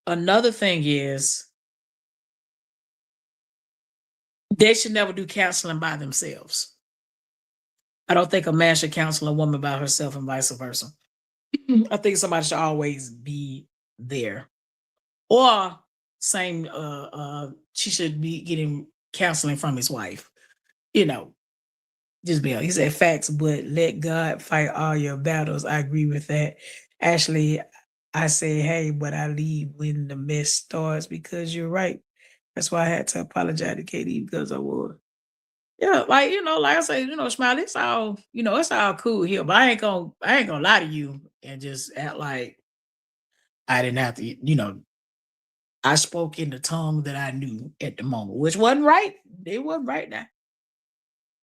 another thing is they should never do counseling by themselves. I don't think a man should counsel a woman by herself and vice versa. I think somebody should always be there. Or same she should be getting counseling from his wife. You know, just be he said facts, but let God fight all your battles. I agree with that. Actually, I say, hey, but I leave when the mess starts because you're right. That's why I had to apologize to Katie because I was. Yeah, like like I say, Smiley, it's all, it's all cool here. But I ain't gonna lie to you and just act like I didn't have to, I spoke in the tongue that I knew at the moment, which wasn't right. It wasn't right now.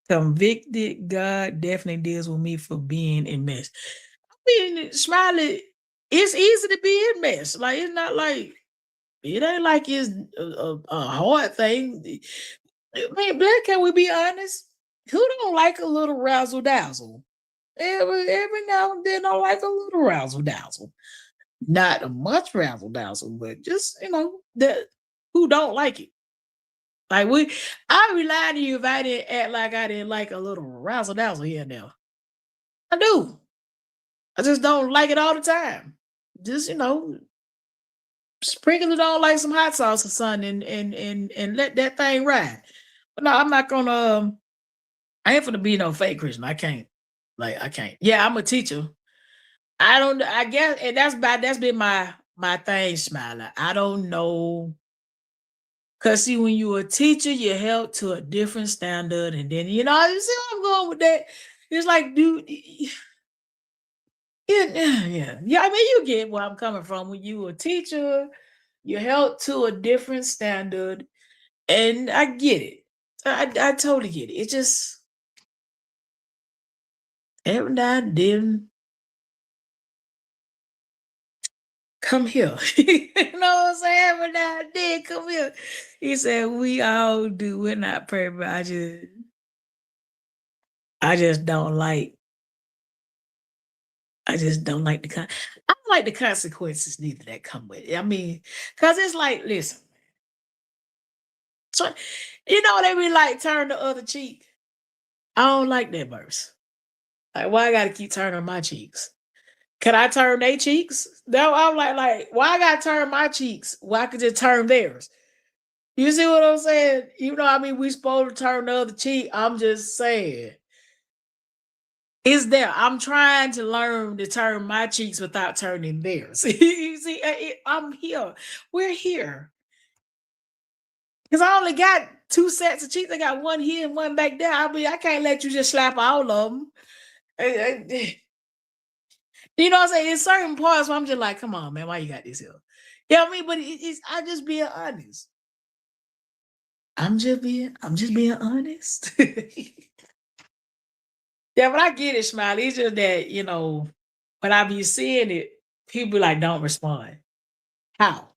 Convicted, God definitely deals with me for being in mess. I mean, Smiley, it's easy to be in mess. Like it's not like it ain't like it's a hard thing. I mean, Black, can we be honest? Who don't like a little razzle dazzle? Every now and then, I like a little razzle dazzle. Not a much razzle dazzle, but just that who don't like it. Like I would lie to you if I didn't act like I didn't like a little razzle dazzle here and there. I do. I just don't like it all the time. Just sprinkle it on like some hot sauce or something, and let that thing ride. But no, I'm not gonna. I ain't gonna be no fake Christian. I can't. Like I can't. Yeah, I'm a teacher. I don't. I guess, and that's been my thing, Smiler. I don't know. Cause see, when you're a teacher, you're held to a different standard, and then you see where I'm going with that. It's like, dude, yeah. I mean, you get where I'm coming from. When you a teacher, you're held to a different standard, and I get it. I totally get it. It just every now and then come here. You know what I'm saying? Every now and then come here. He said, we all do. We're not perfect. I just don't like. I just don't like I don't like the consequences neither that come with it. I mean, because it's like, listen, so they be like turn the other cheek. I don't like that verse. Like, why I gotta keep turning my cheeks? Can I turn their cheeks? No, I'm like, why I gotta turn my cheeks? Why I could just turn theirs? You see what I'm saying? I mean, we supposed to turn the other cheek. I'm just saying. It's there. I'm trying to learn to turn my cheeks without turning theirs. You see, I'm here. We're here. Because I only got two sets of cheeks. I got one here and one back there. I mean, I can't let you just slap all of them. You know what I'm saying? In certain parts where I'm just like, come on, man, why you got this here? You know what I mean? But I just being honest. I'm just being honest. Yeah, but I get it, Smiley. It's just that, when I be seeing it, people be like, don't respond. How?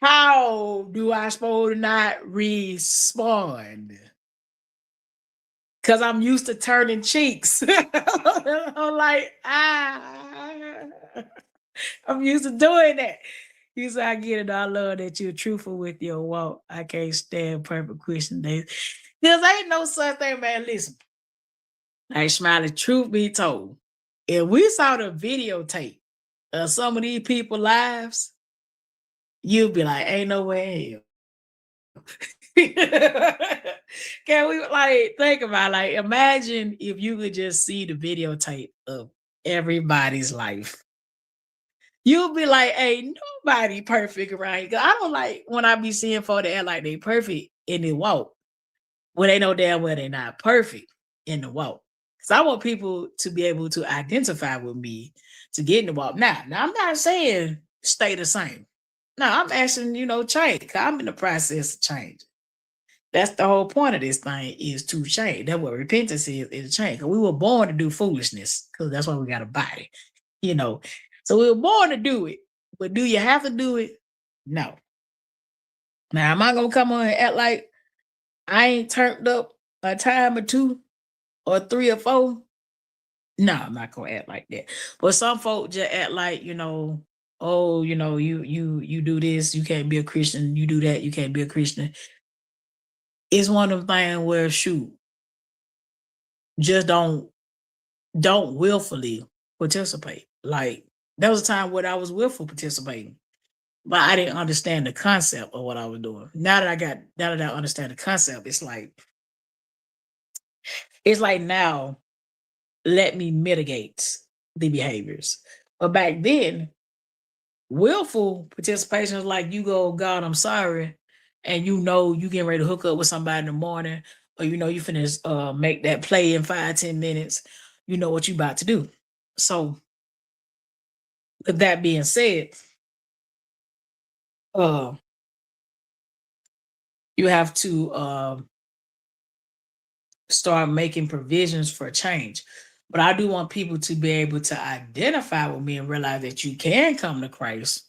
How do I supposed to not respond? Because I'm used to turning cheeks. I'm like, I'm used to doing that. You say, I get it. I love that you're truthful with your walk. I can't stand perfect Christian days. Because ain't no such thing, man. Listen, like Smiley, truth be told, if we saw the videotape of some of these people's lives, you'd be like, ain't no way. Can we think about imagine if you could just see the videotape of everybody's life. You'll be like, ain't nobody perfect around here. I don't like when I be seeing folk that act like they perfect and they walk when they know damn well they not perfect. in the walk. Because I want people to be able to identify with me to get in the walk. Now I'm not saying stay the same. No, I'm asking, change. 'Cause I'm in the process of change. That's the whole point of this thing is to change. That's what repentance is change. 'Cause we were born to do foolishness because that's why we got a body, you know. So we were born to do it. But do you have to do it? No. Now, am I gonna come on and act like I ain't turned up a time or two or three or four? No, I'm not gonna act like that. But some folk just act like, oh, you do this, you can't be a Christian, you do that, you can't be a Christian. It's one of them things where shoot, just don't willfully participate. Like there was a time when I was willful participating, but I didn't understand the concept of what I was doing. Now that I understand the concept, it's like now let me mitigate the behaviors. But back then, willful participation is like you go, God, I'm sorry, and you getting ready to hook up with somebody in the morning, or you finish make that play in 5-10 minutes. You know what you about to do. So with that being said, uh, you have to start making provisions for change. But I do want people to be able to identify with me and realize that you can come to Christ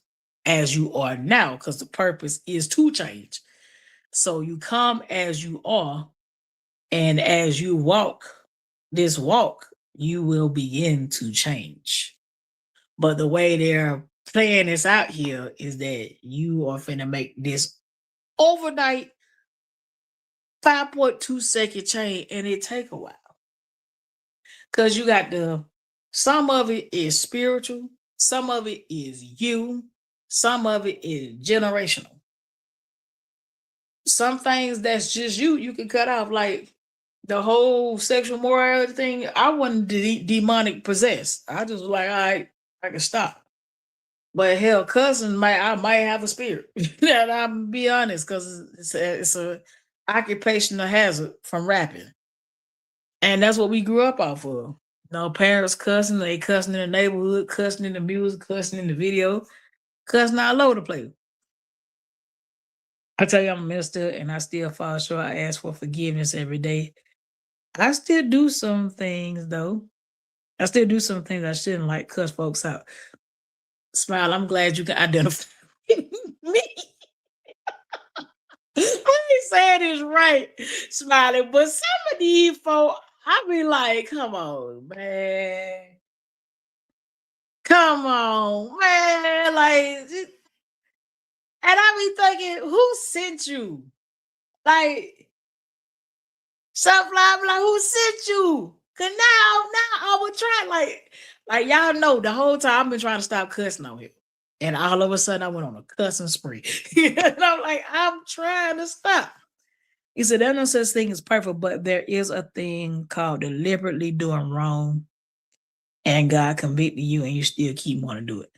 as you are now, because the purpose is to change. So you come as you are, and as you walk this walk, you will begin to change. But the way they're playing this out here is that you are finna make this overnight 5.2 second change, and it take a while. Because you got some of it is spiritual, some of it is you, some of it is generational. Some things that's just you can cut off, like the whole sexual morality thing. I wasn't demonic possessed. I just was like, all right, I can stop. But hell, I might have a spirit. And I'm be honest, because it's a occupational hazard from rapping. And that's what we grew up off of. Parents cussing, they cussing in the neighborhood, cussing in the music, cussing in the video, cussing all over the place. I tell you, I'm a minister and I still fall short. I ask for forgiveness every day. I still do some things though. I still do some things I shouldn't, like cuss folks out. Smile, I'm glad you can identify with me. I ain't saying this right, smiling, but some of these folks, I be like, come on, man. Come on, man. Like, and I be thinking, who sent you? Like, sunflower, like, who sent you? Cause now I would try, like y'all know the whole time I've been trying to stop cussing on here. And all of a sudden I went on a cussing spree. And I'm like, I'm trying to stop. He said, there's no such thing as perfect, but there is a thing called deliberately doing wrong, and God convicted you and you still keep wanting to do it.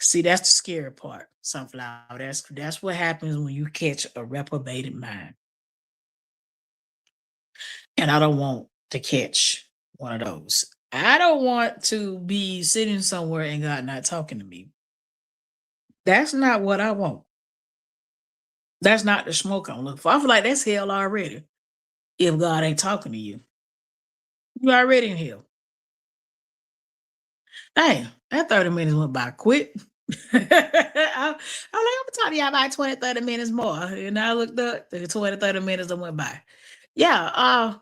See, that's the scary part, sunflower. That's what happens when you catch a reprobated mind. And I don't want to catch one of those. I don't want to be sitting somewhere and God not talking to me. That's not what I want. That's not the smoke I'm looking for. I feel like that's hell already. If God ain't talking to you, you already in hell. Damn, that 30 minutes went by quick. I'm like, I'm gonna talk to y'all about 20-30 minutes more. And I looked up, the 20-30 minutes that went by. Yeah,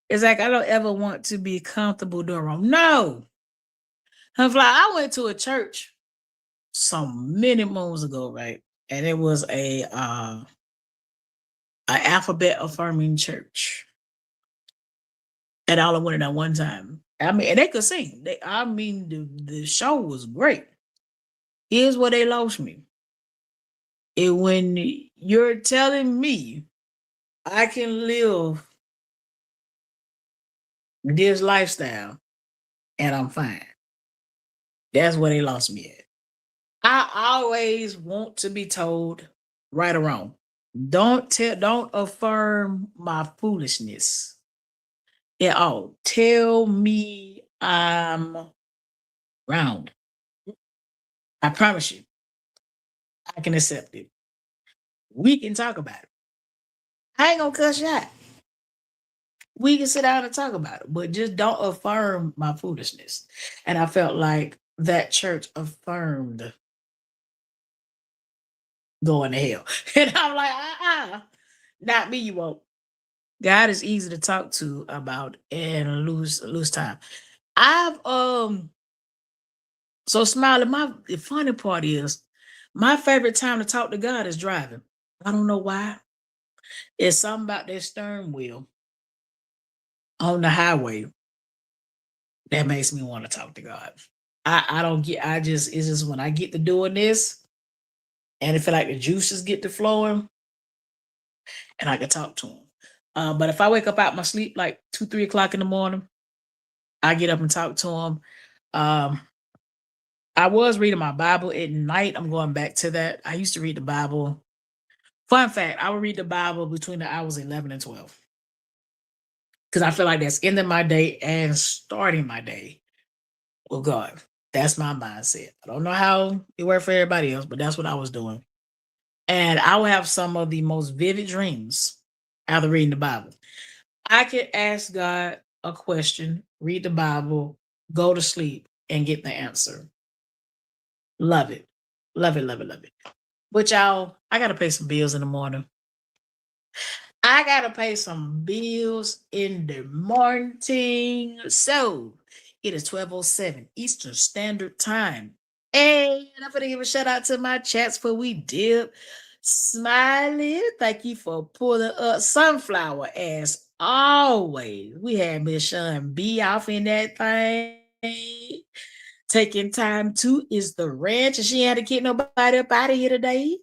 it's like I don't ever want to be comfortable doing wrong. No. I went to a church some many moons ago, right? And it was a alphabet affirming church. And all I went at one time. I mean, and they could sing. The show was great. Here's where they lost me. When you're telling me I can live this lifestyle and I'm fine. That's where they lost me at. I always want to be told right or wrong. Don't affirm my foolishness. at all. Tell me I'm round. I promise you, I can accept it. We can talk about it. I ain't gonna cuss you out. We can sit down and talk about it, but just don't affirm my foolishness. And I felt like that church affirmed going to hell. And I'm like, not me, you won't. God is easy to talk to about and lose time. I've so Smiley, the funny part is my favorite time to talk to God is driving. I don't know why. It's something about that steering wheel on the highway that makes me want to talk to God. I don't get, it's just when I get to doing this and I feel like the juices get to flowing and I can talk to him. But if I wake up out my sleep like 2-3 o'clock in the morning, I get up and talk to him. I was reading my Bible at night. I'm going back to that. I used to read the Bible. Fun fact, I would read the Bible between the hours 11 and 12. Because I feel like that's ending my day and starting my day with God. That's my mindset. I don't know how it worked for everybody else, but that's what I was doing. And I would have some of the most vivid dreams after reading the Bible. I could ask God a question, read the Bible, go to sleep, and get the answer. Love it. Love it, love it, love it. But y'all, I got to pay some bills in the morning. I got to pay some bills in the morning. So it is 12:07 Eastern Standard Time. And I'm going to give a shout out to my chats for we dip. Smiley, thank you for pulling up Sunflower as always. We had Miss Sean B off in that thing. Taking time to is the ranch, and she had to get nobody up out of here today.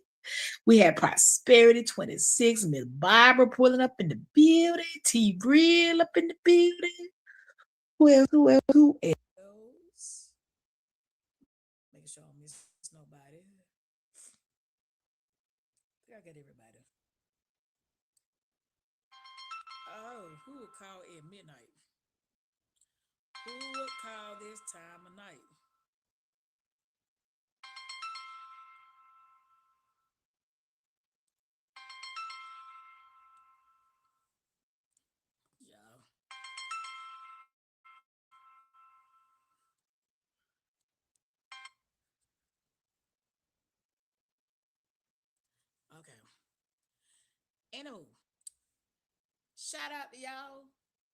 We had Prosperity 26, Miss Barbara pulling up in the building, T Grill up in the building. Who else? Making sure I don't miss nobody. I got everybody. Oh, who would call at midnight? Who would call this time of night? Yeah. Okay. Anywho, shout out to y'all.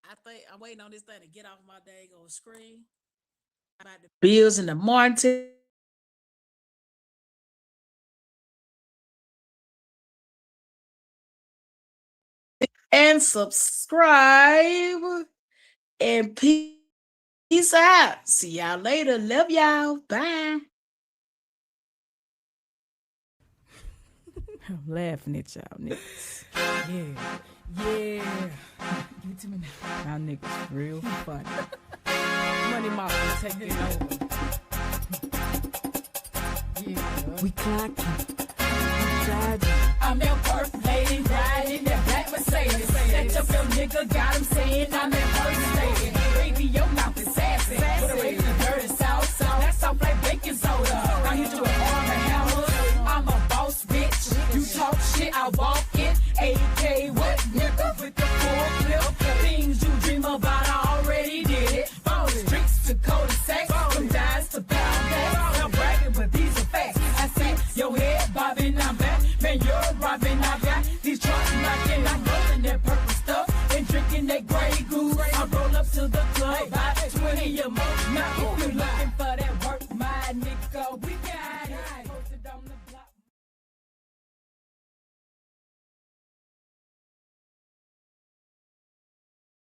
I think I'm waiting on this thing to get off my daggone screen. About the bills in the morning. And subscribe. And peace out. See y'all later. Love y'all. Bye. I'm laughing at y'all niggas. Yeah. Yeah. Give it to me now. Y'all niggas real funny. Money Mafia taking over. Yeah. We clocking. I'm that perfect lady riding that black Mercedes. That your film nigga got him saying I'm that first lady. Baby, your mouth is sassy. With a raising the dirty sauce. That's soft like baking soda. I hit you with arm and hammer. I'm a boss bitch. You talk shit, I walk it. AK what nigga with the full clip. Things you dream about, I already did it. From the streets to cul-de-sacs. From dimes to pound bags. I'm bragging, but these are facts. I say, your head bobbing, I'm back. Man, you're robbing, I got these trucks knocking. I'm rolling that purple stuff and drinking that Grey Goose.